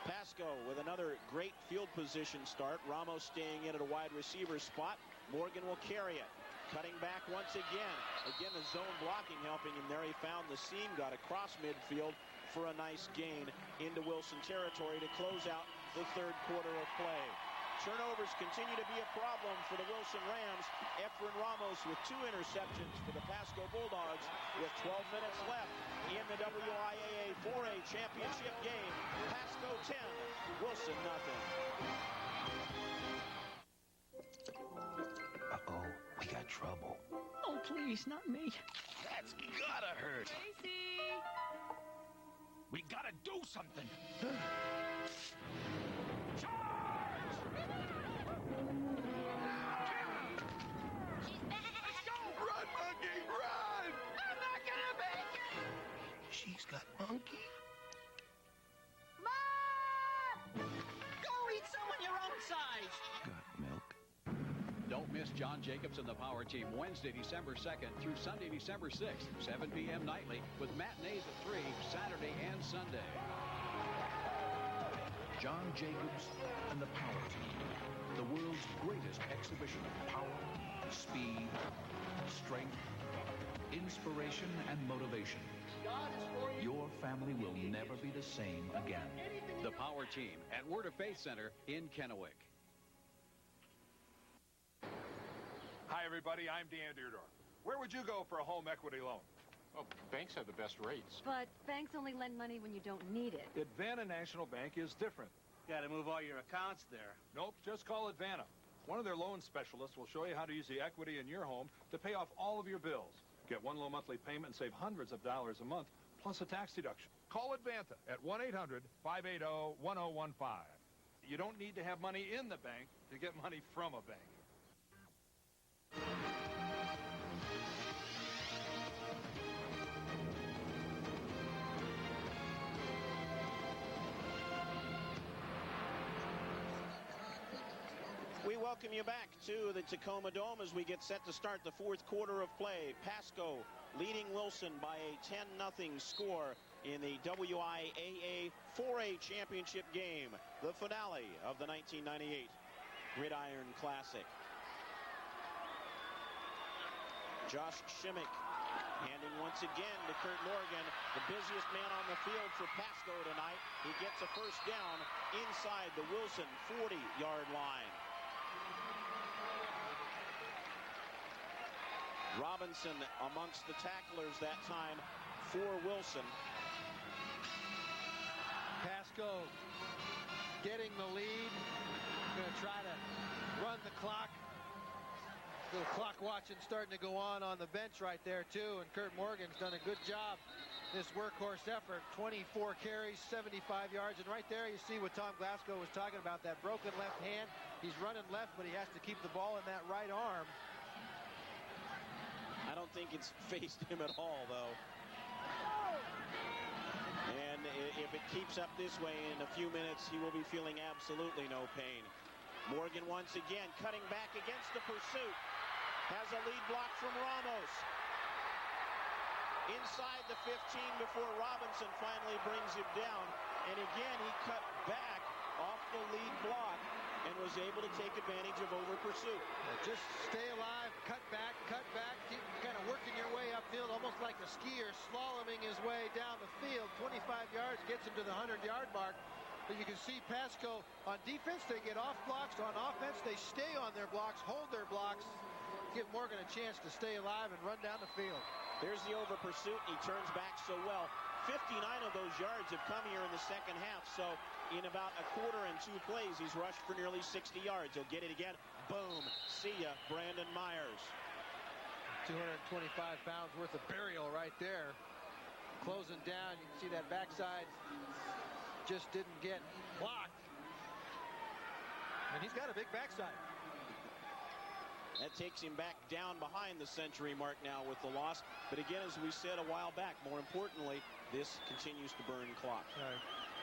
Pasco with another great field position start. Ramos staying in at a wide receiver spot. Morgan will carry it. Cutting back once again. Again, the zone blocking helping him there. He found the seam, got across midfield for a nice gain into Wilson territory to close out the third quarter of play. Turnovers continue to be a problem for the Wilson Rams. Efren Ramos with 2 interceptions for the Pasco Bulldogs with 12 minutes left in the WIAA 4A championship game. Pasco 10, Wilson nothing. Uh-oh, we got trouble. Oh, please, not me. That's gotta hurt. Casey! We gotta do something. Run, monkey, run! I'm not gonna make it! She's got monkey. Mom! Go eat someone your own size! Got milk. Don't miss John Jacobs and the Power Team Wednesday, December 2nd through Sunday, December 6th, 7 p.m. nightly with matinees at 3, Saturday and Sunday. John Jacobs and the Power Team, the world's greatest exhibition of power, speed, strength, inspiration, and motivation. Your family will never be the same again. The Power Team at Word of Faith Center in Kennewick. Hi, everybody. I'm Dan Deardorff. Where would you go for a home equity loan? Well, banks have the best rates. But banks only lend money when you don't need it. Advana National Bank is different. Got to move all your accounts there. Nope, just call Advana. One of their loan specialists will show you how to use the equity in your home to pay off all of your bills. Get one low monthly payment and save hundreds of dollars a month, plus a tax deduction. Call Advanta at 1-800-580-1015. You don't need to have money in the bank to get money from a bank. We welcome you back to the Tacoma Dome as we get set to start the fourth quarter of play. Pasco leading Wilson by a 10-0 score in the WIAA 4A championship game, the finale of the 1998 Gridiron Classic. Josh Shimmick handing once again to Kurt Morgan, the busiest man on the field for Pasco tonight. He gets a first down inside the Wilson 40-yard line. Robinson amongst the tacklers that time for Wilson. Pasco getting the lead. Going to try to run the clock. Little clock watching starting to go on the bench right there too. And Kurt Morgan's done a good job. This workhorse effort, 24 carries, 75 yards. And right there you see what Tom Glasgow was talking about, that broken left hand. He's running left, but he has to keep the ball in that right arm. I don't think it's faced him at all, though. And if it keeps up this way in a few minutes, he will be feeling absolutely no pain. Morgan once again cutting back against the pursuit. Has a lead block from Ramos. Inside the 15 before Robinson finally brings him down. And again, he cut back off the lead block and was able to take advantage of over pursuit. Just stay alive, cut back, keep kind of working your way upfield, almost like a skier slaloming his way down the field. 25 yards gets him to the 100-yard mark. But you can see Pasco on defense, they get off blocks. On offense, they stay on their blocks, hold their blocks, give Morgan a chance to stay alive and run down the field. There's the over pursuit, and he turns back so well. 59 of those yards have come here in the second half, so in about a quarter and 2 plays, he's rushed for nearly 60 yards. He'll get it again. Boom. See ya, Brandon Myers. 225 pounds worth of burial right there. Closing down. You can see that backside just didn't get blocked. And he's got a big backside. That takes him back down behind the century mark now with the loss. But again, as we said a while back, more importantly, this continues to burn clock.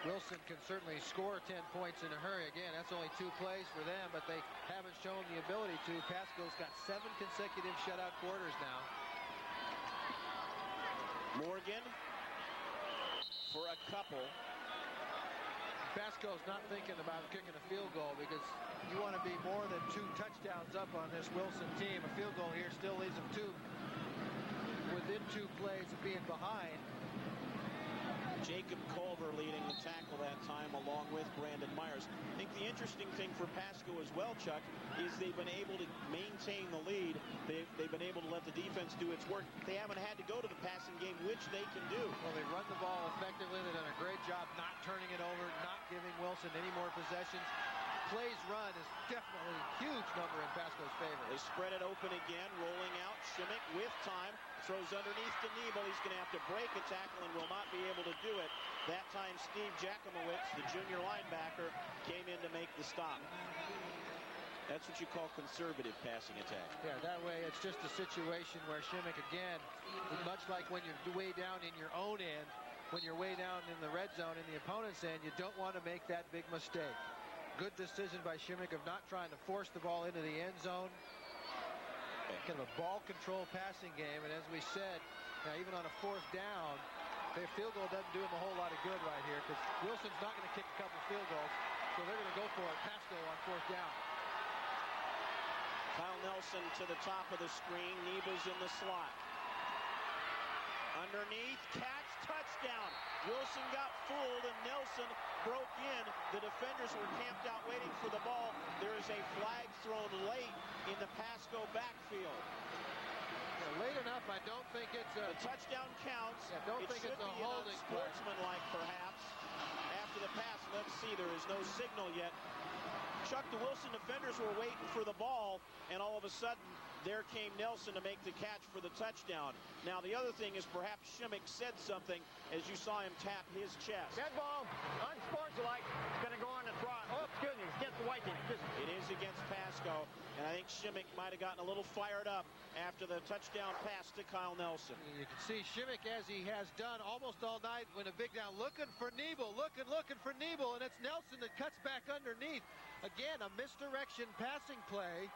Wilson can certainly score 10 points in a hurry. Again, that's only 2 plays for them, but they haven't shown the ability to. Pasco's got 7 consecutive shutout quarters now. Morgan for a couple. Pasco's not thinking about kicking a field goal because you want to be more than 2 touchdowns up on this Wilson team. A field goal here still leaves them within 2 plays of being behind. Jacob Culver leading the tackle that time along with Brandon Myers. I think the interesting thing for Pasco as well, Chuck, is they've been able to maintain the lead. They've been able to let the defense do its work. They haven't had to go to the passing game, which they can do. Well, they run the ball effectively. They've done a great job not turning it over, not giving Wilson any more possessions. Plays run is definitely a huge number in Pasco's favor. They spread it open again, rolling out. Shimmick with time, throws underneath to Nebel. He's going to have to break a tackle and will not be able to do it. That time, Steve Jakimowicz, the junior linebacker, came in to make the stop. That's what you call conservative passing attack. Yeah, that way it's just a situation where Shimmick, again, much like when you're way down in your own end, when you're way down in the red zone in the opponent's end, you don't want to make that big mistake. Good decision by Shimmick of not trying to force the ball into the end zone. Kind of a ball control passing game, and as we said, now even on a 4th down, their field goal doesn't do them a whole lot of good right here because Wilson's not going to kick a couple field goals, so they're going to go for it. Pasco on 4th down. Kyle Nelson to the top of the screen. Nebel's in the slot. Underneath, catch, touchdown. Wilson got fooled and Nelson broke in. The defenders were camped out waiting for the ball. There is a flag thrown late in the Pasco backfield. Late enough, I don't think it's a... The touchdown counts. I don't think it's a holding play. Sportsmanlike, perhaps. After the pass, let's see. There is no signal yet. Chuck, the Wilson defenders were waiting for the ball, and all of a sudden, there came Nelson to make the catch for the touchdown. Now, the other thing is perhaps Shimmick said something as you saw him tap his chest. Dead ball, unsportsmanlike, going to go on the trot. Oh, excuse me, it's against the Vikings. It is against Pasco, and I think Shimmick might have gotten a little fired up after the touchdown pass to Kyle Nelson. You can see Shimmick, as he has done almost all night, when a big down, looking for Nebel, looking for Nebel, and it's Nelson that cuts back underneath. Again, a misdirection passing play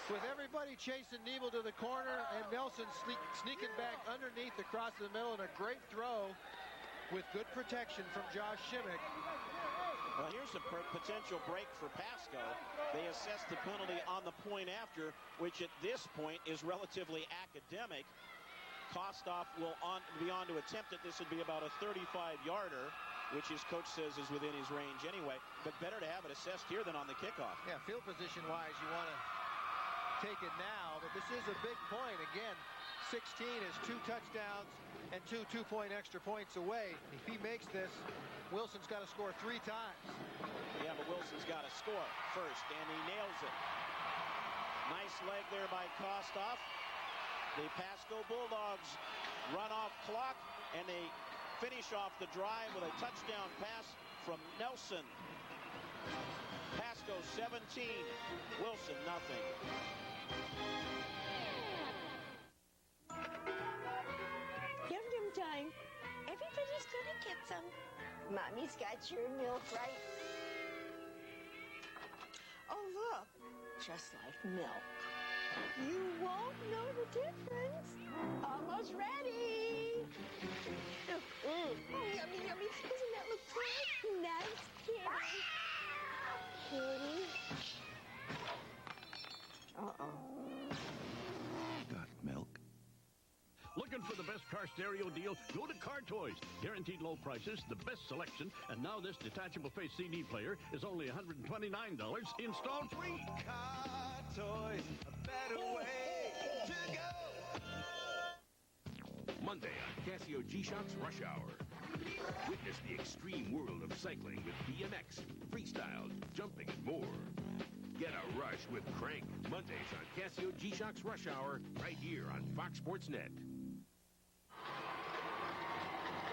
with everybody chasing Nebel to the corner and Nelson sneaking back underneath across the middle, and a great throw with good protection from Josh Shimmick. Well, here's a potential break for Pasco. They assess the penalty on the point after, which at this point is relatively academic. Kostoff will be on to attempt it. This would be about a 35-yarder, which his coach says is within his range anyway. But better to have it assessed here than on the kickoff. Yeah, field position-wise, you want to take it now, but this is a big point. Again, 16 is 2 touchdowns and 2 two-point extra points away. If he makes this, Wilson's got to score 3 times. Yeah, but Wilson's got to score first, and he nails it. Nice leg there by Kostoff. The Pasco Bulldogs run off clock, and they finish off the drive with a touchdown pass from Nelson. Pasco 17, Wilson nothing. Yum yum time. Everybody's gonna get some. Mommy's got your milk, right? Oh, look. Just like milk. You won't know the difference. Almost ready. Oh, yummy, yummy. Doesn't that look good? Nice kitty. Kitty. Uh-oh. Got milk? Looking for the best car stereo deal? Go to Car Toys. Guaranteed low prices, the best selection, and now this detachable face CD player is only $129 installed free. Car Toys, a better way to go. Monday on Casio G-Shock's Rush Hour. Witness the extreme world of cycling with BMX, freestyle, jumping, and more. Get Rush with Crank. Mondays on Casio G-Shock's Rush Hour, right here on Fox Sports Net.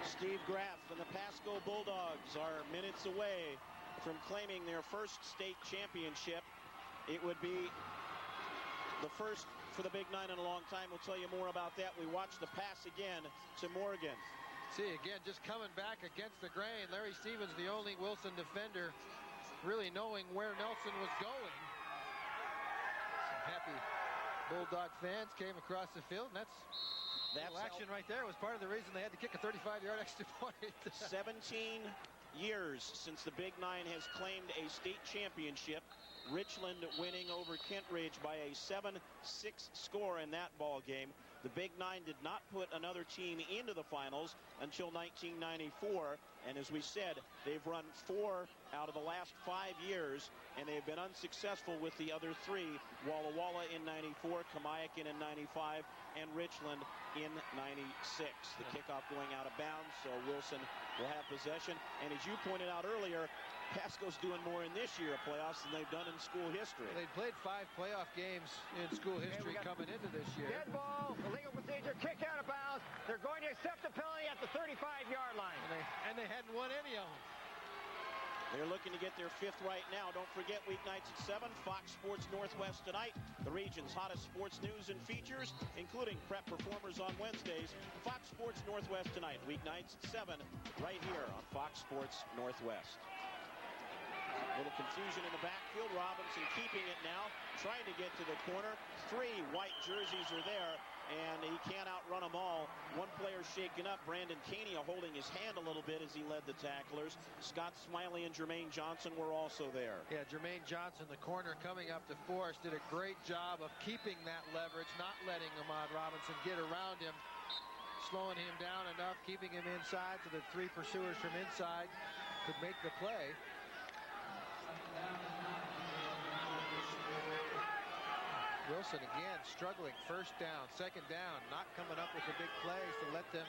Steve Graff and the Pasco Bulldogs are minutes away from claiming their first state championship. It would be the first for the Big Nine in a long time. We'll tell you more about that. We watch the pass again to Morgan. See, again, just coming back against the grain. Larry Stevens, the only Wilson defender, really knowing where Nelson was going. Some happy Bulldog fans came across the field, and that's action right there. Was part of the reason they had to kick a 35-yard extra point. 17 years since the Big Nine has claimed a state championship. Richland winning over Kent Ridge by a 7-6 score in that ball game. The Big Nine did not put another team into the finals until 1994. And as we said, they've run 4 out of the last 5 years, and they've been unsuccessful with the other 3. Walla Walla in 94, Kamayakin in 95, and Richland in 96. The kickoff going out of bounds, so Wilson will have possession. And as you pointed out earlier, Pasco's doing more in this year of playoffs than they've done in school history. They played 5 playoff games in school history coming into this year. Dead ball, illegal procedure, kick out of bounds. They're going to accept the penalty at the 35-yard line. And they hadn't won any of them. They're looking to get their 5th right now. Don't forget, weeknights at 7, Fox Sports Northwest tonight. The region's hottest sports news and features, including prep performers on Wednesdays. Fox Sports Northwest tonight, weeknights at 7, right here on Fox Sports Northwest. A little confusion in the backfield. Robinson keeping it now, trying to get to the corner. 3 white jerseys are there, and he can't outrun them all. One player shaken up. Brandon Cania holding his hand a little bit as he led the tacklers. Scott Smiley and Jermaine Johnson were also there. Yeah, Jermaine Johnson, the corner coming up to Forrest, did a great job of keeping that leverage, not letting Ahmad Robinson get around him, slowing him down enough, keeping him inside so the 3 pursuers from inside could make the play. Wilson again struggling. 1st down, 2nd down, not coming up with the big plays to let them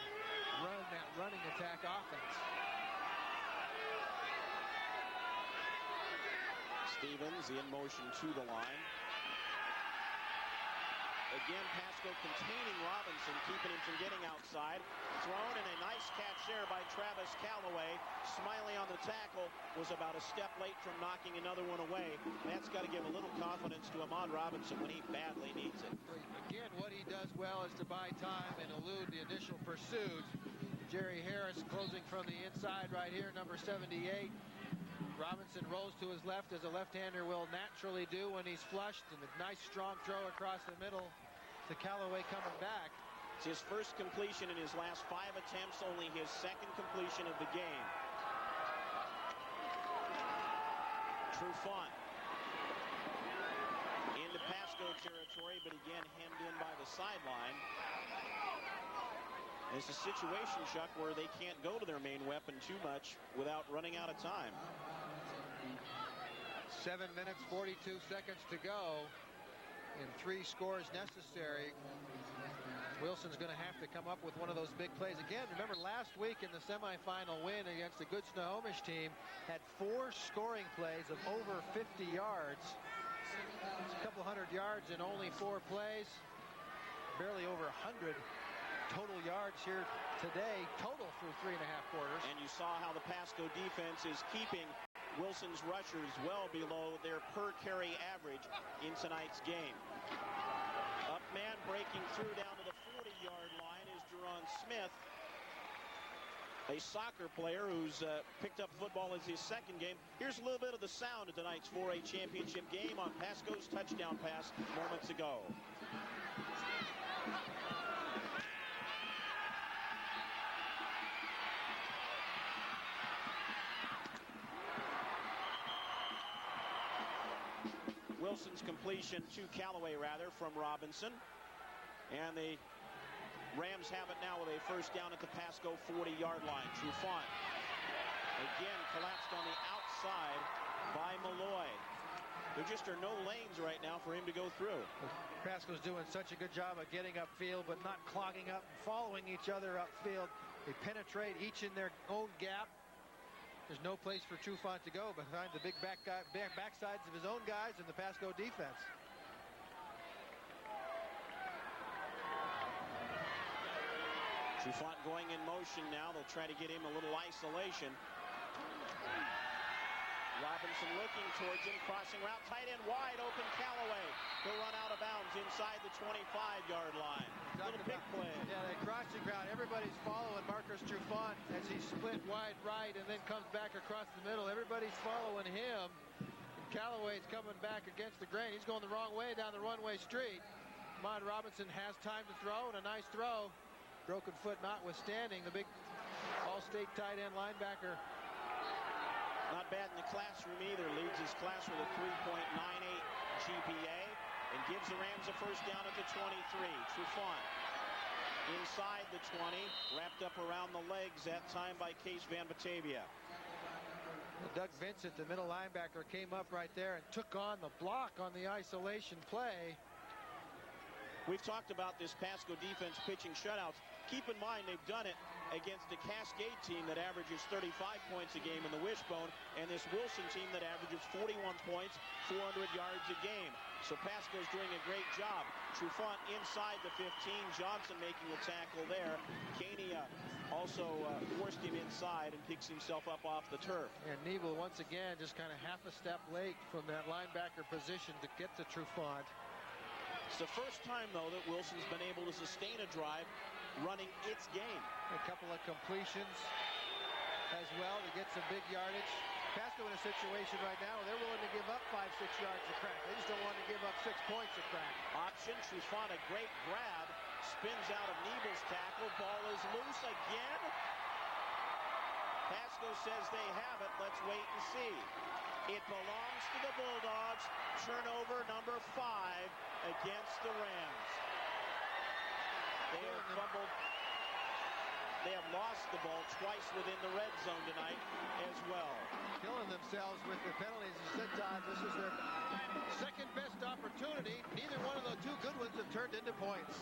run that running attack offense. Stevens in motion to the line. Again, Pasco containing Robinson, keeping him from getting outside. Thrown, and a nice catch there by Travis Callaway. Smiley on the tackle was about a step late from knocking another one away. That's got to give a little confidence to Ahmad Robinson when he badly needs it. Again, what he does well is to buy time and elude the initial pursuit. Jerry Harris closing from the inside right here, number 78. Robinson rolls to his left, as a left-hander will naturally do when he's flushed, and a nice strong throw across the middle to Callaway coming back. It's his first completion in his last 5 attempts, only his 2nd completion of the game. Trufant into Pasco territory, but again hemmed in by the sideline. It's a situation, Chuck, where they can't go to their main weapon too much without running out of time. 7 minutes, 42 seconds to go, and 3 scores necessary. Wilson's going to have to come up with one of those big plays. Again, remember last week in the semifinal win against the good Snohomish team, had 4 scoring plays of over 50 yards. It's a couple hundred yards in only 4 plays. Barely over 100 total yards here today, total through 3.5 quarters. And you saw how the Pasco defense is keeping Wilson's rushers well below their per carry average in tonight's game. Up man breaking through down to the 40-yard line is Jerron Smith, a soccer player who's picked up football as his 2nd game. Here's a little bit of the sound of tonight's 4A championship game on Pasco's touchdown pass moments ago. Wilson's completion to Callaway, rather, from Robinson. And the Rams have it now with a 1st down at the Pasco 40-yard line. Trufant again collapsed on the outside by Malloy. There just are no lanes right now for him to go through. Pasco's doing such a good job of getting upfield, but not clogging up and following each other upfield. They penetrate each in their own gap. There's no place for Trufant to go behind the big backsides of his own guys and the Pasco defense. Trufant going in motion now. They'll try to get him a little isolation. Robinson looking towards him, crossing route, tight end wide open. Callaway. He'll run out of bounds inside the 25-yard line. Little big play. Yeah, that crossing route. Everybody's following Marcus Trufant as he split wide right and then comes back across the middle. Everybody's following him. And Callaway's coming back against the grain. He's going the wrong way down the runway street. Ahmad Robinson has time to throw, and a nice throw. Broken foot notwithstanding, the big All-State tight end linebacker. Not bad in the classroom either. Leads his class with a 3.98 GPA and gives the Rams a first down at the 23. Trufant inside the 20, wrapped up around the legs that time by Case Van Batavia. Doug Vincent, the middle linebacker, came up right there and took on the block on the isolation play. We've talked about this Pasco defense pitching shutouts. Keep in mind they've done it against the Cascade team that averages 35 points a game in the wishbone, and this Wilson team that averages 41 points, 400 yards a game. So Pasco's doing a great job. Trufant inside the 15, Johnson making the tackle there. Caney also forced him inside and picks himself up off the turf. And Nebel once again just kind of half a step late from that linebacker position to get to Trufant. It's the first time, though, that Wilson's been able to sustain a drive running its game. A couple of completions as well to get some big yardage. Pasco in a situation right now where they're willing to give up 5-6 yards a crack. They just don't want to give up 6 points a crack. Option, Trufant, a great grab. Spins out of Nebel's tackle. Ball is loose again. Pasco says they have it. Let's wait and see. It belongs to the Bulldogs. Turnover number 5 against the Rams. They have fumbled. They have lost the ball twice within the red zone tonight as well. Killing themselves with the penalties. As you said, Todd, this is their second best opportunity. Neither one of the two good ones have turned into points.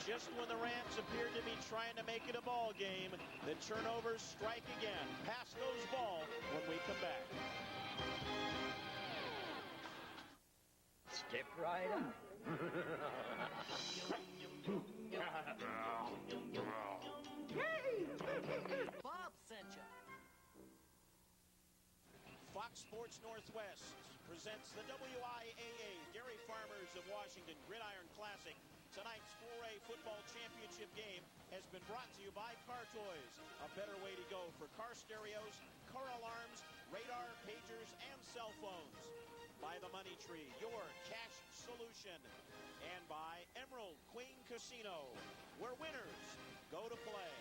Just when the Rams appeared to be trying to make it a ball game, the turnovers strike again. Pasco's ball when we come back. Step right up. Bob sent you. Fox Sports Northwest presents the WIAA Dairy Farmers of Washington Gridiron Classic. Tonight's 4A football championship game has been brought to you by Car Toys. A better way to go for car stereos, car alarms, radar, pagers, and cell phones. By the Money Tree, your cash solution. And by Emerald Queen Casino, where winners go to play.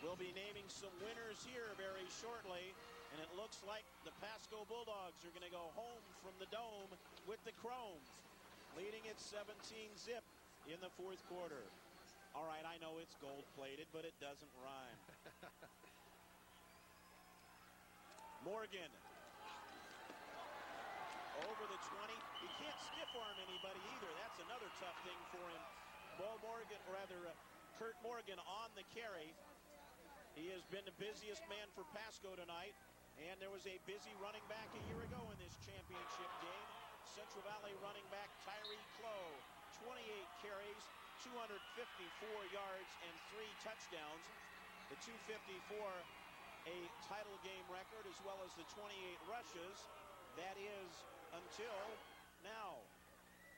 We'll be naming some winners here very shortly. And it looks like the Pasco Bulldogs are going to go home from the Dome with the Chromes, leading at 17-zip in the fourth quarter. All right, I know it's gold-plated, but it doesn't rhyme. Morgan. Over the 20. He can't stiff-arm anybody either. That's another tough thing for him. Kurt Morgan on the carry. He has been the busiest man for Pasco tonight. And there was a busy running back a year ago in this championship game. Central Valley running back Tyree Clough, 28 carries, 254 yards, and 3 touchdowns. The 254, a title game record, as well as the 28 rushes. That is until now,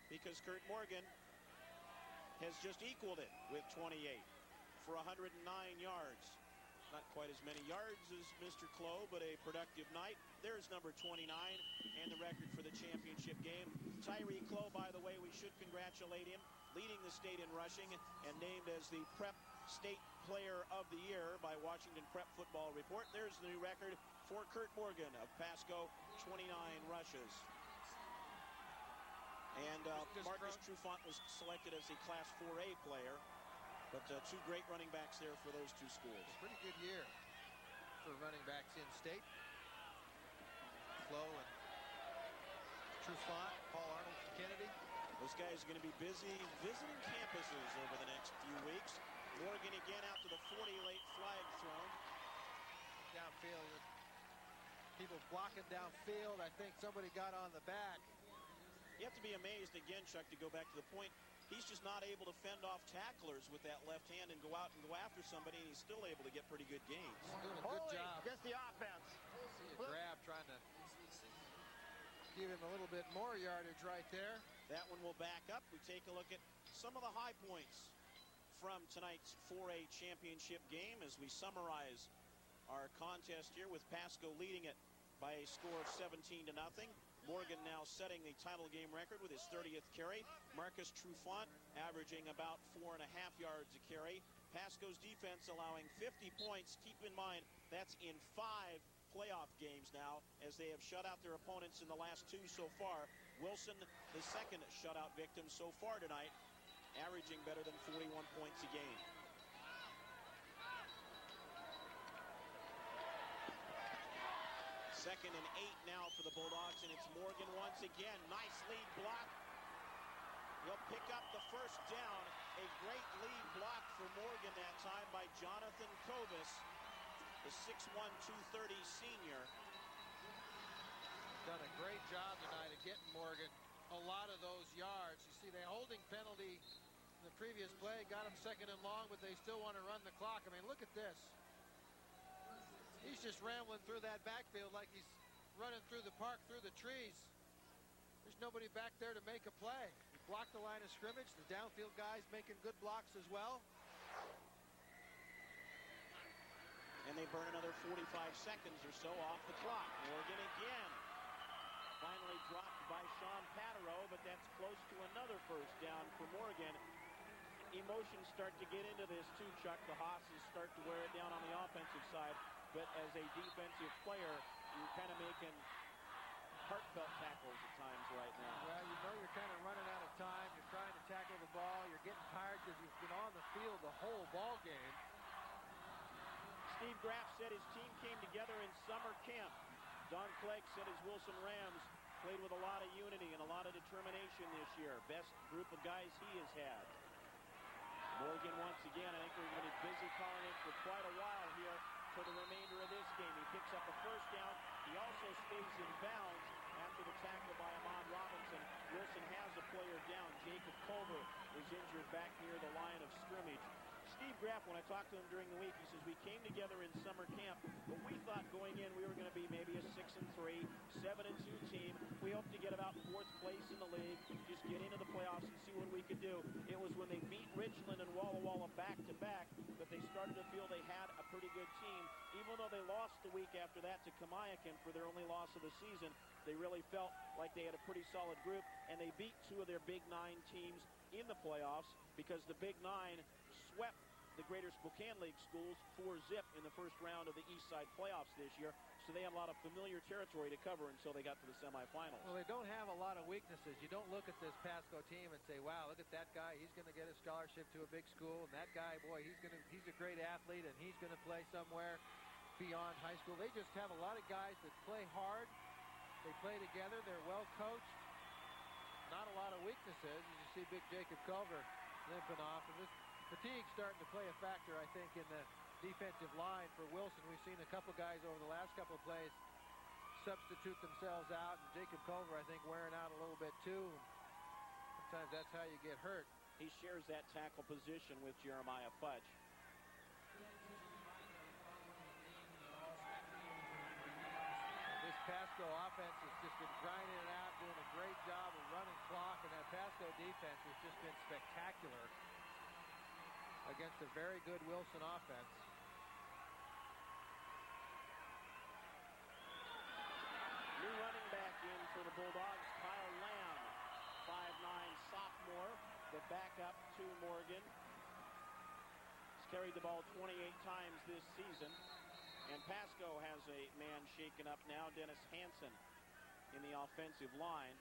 because Kurt Morgan has just equaled it with 28 for 109 yards. Not quite as many yards as Mr. Clough, but a productive night. There's number 29 and the record for the championship game. Tyree Clough, by the way, we should congratulate him, leading the state in rushing and named as the Prep State Player of the Year by Washington Prep Football Report. There's the new record for Kurt Morgan of Pasco, 29 rushes. And Marcus Trufant was selected as a Class 4A player. But 2 great running backs there for those 2 schools. Pretty good year for running backs in state. Clough and Trufant, Paul Arnold from Kennedy. Those guys are going to be busy visiting campuses over the next few weeks. Morgan again out to the 40, late flag thrown. Downfield. People blocking downfield. I think somebody got on the back. You have to be amazed again, Chuck, to go back to the point. He's just not able to fend off tacklers with that left hand and go out and go after somebody, and he's still able to get pretty good gains. He's doing a good job. Gets the offense. See a grab trying to give him a little bit more yardage right there. That one will back up. We take a look at some of the high points from tonight's 4A championship game as we summarize our contest here with Pasco leading it by a score of 17-0. Morgan now setting the title game record with his 30th carry. Marcus Trufant averaging about 4.5 yards a carry. Pasco's defense allowing 50 points. Keep in mind, that's in 5 playoff games now, as they have shut out their opponents in the last 2 so far. Wilson, the second shutout victim so far tonight, averaging better than 41 points a game. Second and 8 now for the Bulldogs, and it's Morgan once again. Nice lead block. He'll pick up the first down. A great lead block for Morgan that time by Jonathan Kovas, the 6'1", 230 senior. Done a great job tonight of getting Morgan a lot of those yards. You see, the holding penalty in the previous play got him second and long, but they still want to run the clock. I mean, look at this. He's just rambling through that backfield like he's running through the park, through the trees. There's nobody back there to make a play. He blocked the line of scrimmage. The downfield guys making good blocks as well. And they burn another 45 seconds or so off the clock. Morgan again. Finally dropped by Sean Patereau, but that's close to another first down for Morgan. Emotions start to get into this too, Chuck. The Hosses start to wear it down on the offensive side. But as a defensive player, you're kind of making heartfelt tackles at times right now. Well, you know you're kind of running out of time. You're trying to tackle the ball. You're getting tired because you've been on the field the whole ball game. Steve Graff said his team came together in summer camp. Don Clegg said his Wilson Rams played with a lot of unity and a lot of determination this year. Best group of guys he has had. Morgan once again, I think we're going to be busy calling it for quite a while here for the remainder of this game. He picks up a first down. He also stays in bounds after the tackle by Ahmad Robinson. Wilson has a player down. Jacob Culver is injured back near the line of scrimmage. Steve Graff, when I talked to him during the week, he says, we came together in summer camp, but we thought going in we were going to be maybe a 6-3, 7-2 team. We hoped to get about 4th place in the league, just get into the playoffs and see what we could do. It was when they beat Richland and Walla Walla back-to-back that they started to feel they had a pretty good team. Even though they lost the week after that to Kamiakin for their only loss of the season, they really felt like they had a pretty solid group, and they beat 2 of their Big 9 teams in the playoffs because the Big 9 swept the Greater Spokane League schools 4-0 in the first round of the East Side playoffs this year. So they had a lot of familiar territory to cover until they got to the semifinals. Well, they don't have a lot of weaknesses. You don't look at this Pasco team and say, wow, look at that guy. He's going to get a scholarship to a big school. And that guy, boy, he's a great athlete and he's going to play somewhere beyond high school. They just have a lot of guys that play hard. They play together. They're well coached. Not a lot of weaknesses. As you see big Jacob Culver limping off. And this fatigue's starting to play a factor, I think, in the defensive line for Wilson. We've seen a couple guys over the last couple of plays substitute themselves out, and Jacob Culver, I think, wearing out a little bit too. Sometimes that's how you get hurt. He shares that tackle position with Jeremiah Fudge. This Pasco offense has just been grinding it out, doing a great job of running clock, and that Pasco defense has just been spectacular against a very good Wilson offense. New running back in for the Bulldogs, Kyle Lamb, 5'9" sophomore, the backup to Morgan. He's carried the ball 28 times this season. And Pasco has a man shaken up now, Dennis Hansen, in the offensive line.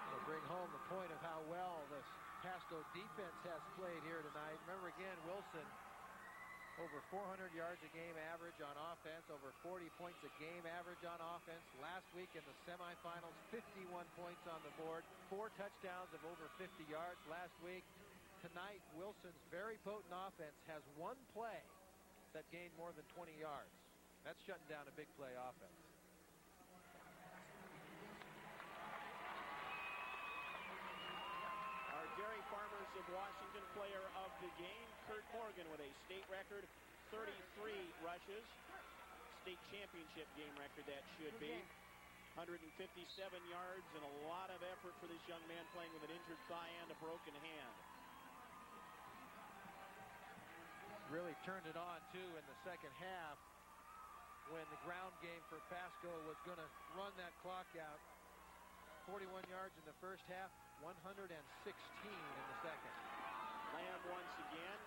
It'll bring home the point of how well this Pasco defense has played here tonight. Remember again, Wilson over 400 yards a game average on offense, over 40 points a game average on offense. Last week in the semifinals, 51 points on the board, 4 touchdowns of over 50 yards last week. Tonight, Wilson's very potent offense has one play that gained more than 20 yards. That's shutting down a big play offense. Our Dairy Farmers of Washington player of the game, Kurt Morgan, with a state record 33 rushes. State championship game record that should be. 157 yards and a lot of effort for this young man playing with an injured thigh and a broken hand. Really turned it on, too, in the second half when the ground game for Pasco was going to run that clock out. 41 yards in the first half, 116 in the second. Lamb once again.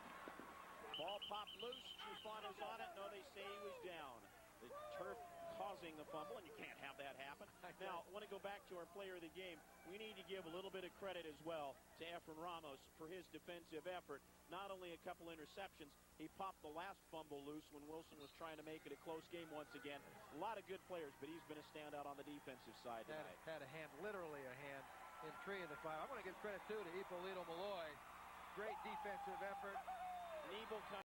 Ball popped loose. Trufant is on it. No, they say he was down. The turf causing the fumble, and you can't have that happen. Now, I want to go back to our player of the game. We need to give a little bit of credit as well to Efren Ramos for his defensive effort. Not only a couple interceptions, he popped the last fumble loose when Wilson was trying to make it a close game once again. A lot of good players, but he's been a standout on the defensive side tonight. Had a hand, literally a hand, in 3 of the 5. I want to give credit, too, to Ippolito Malloy. Great defensive effort. Nebel comes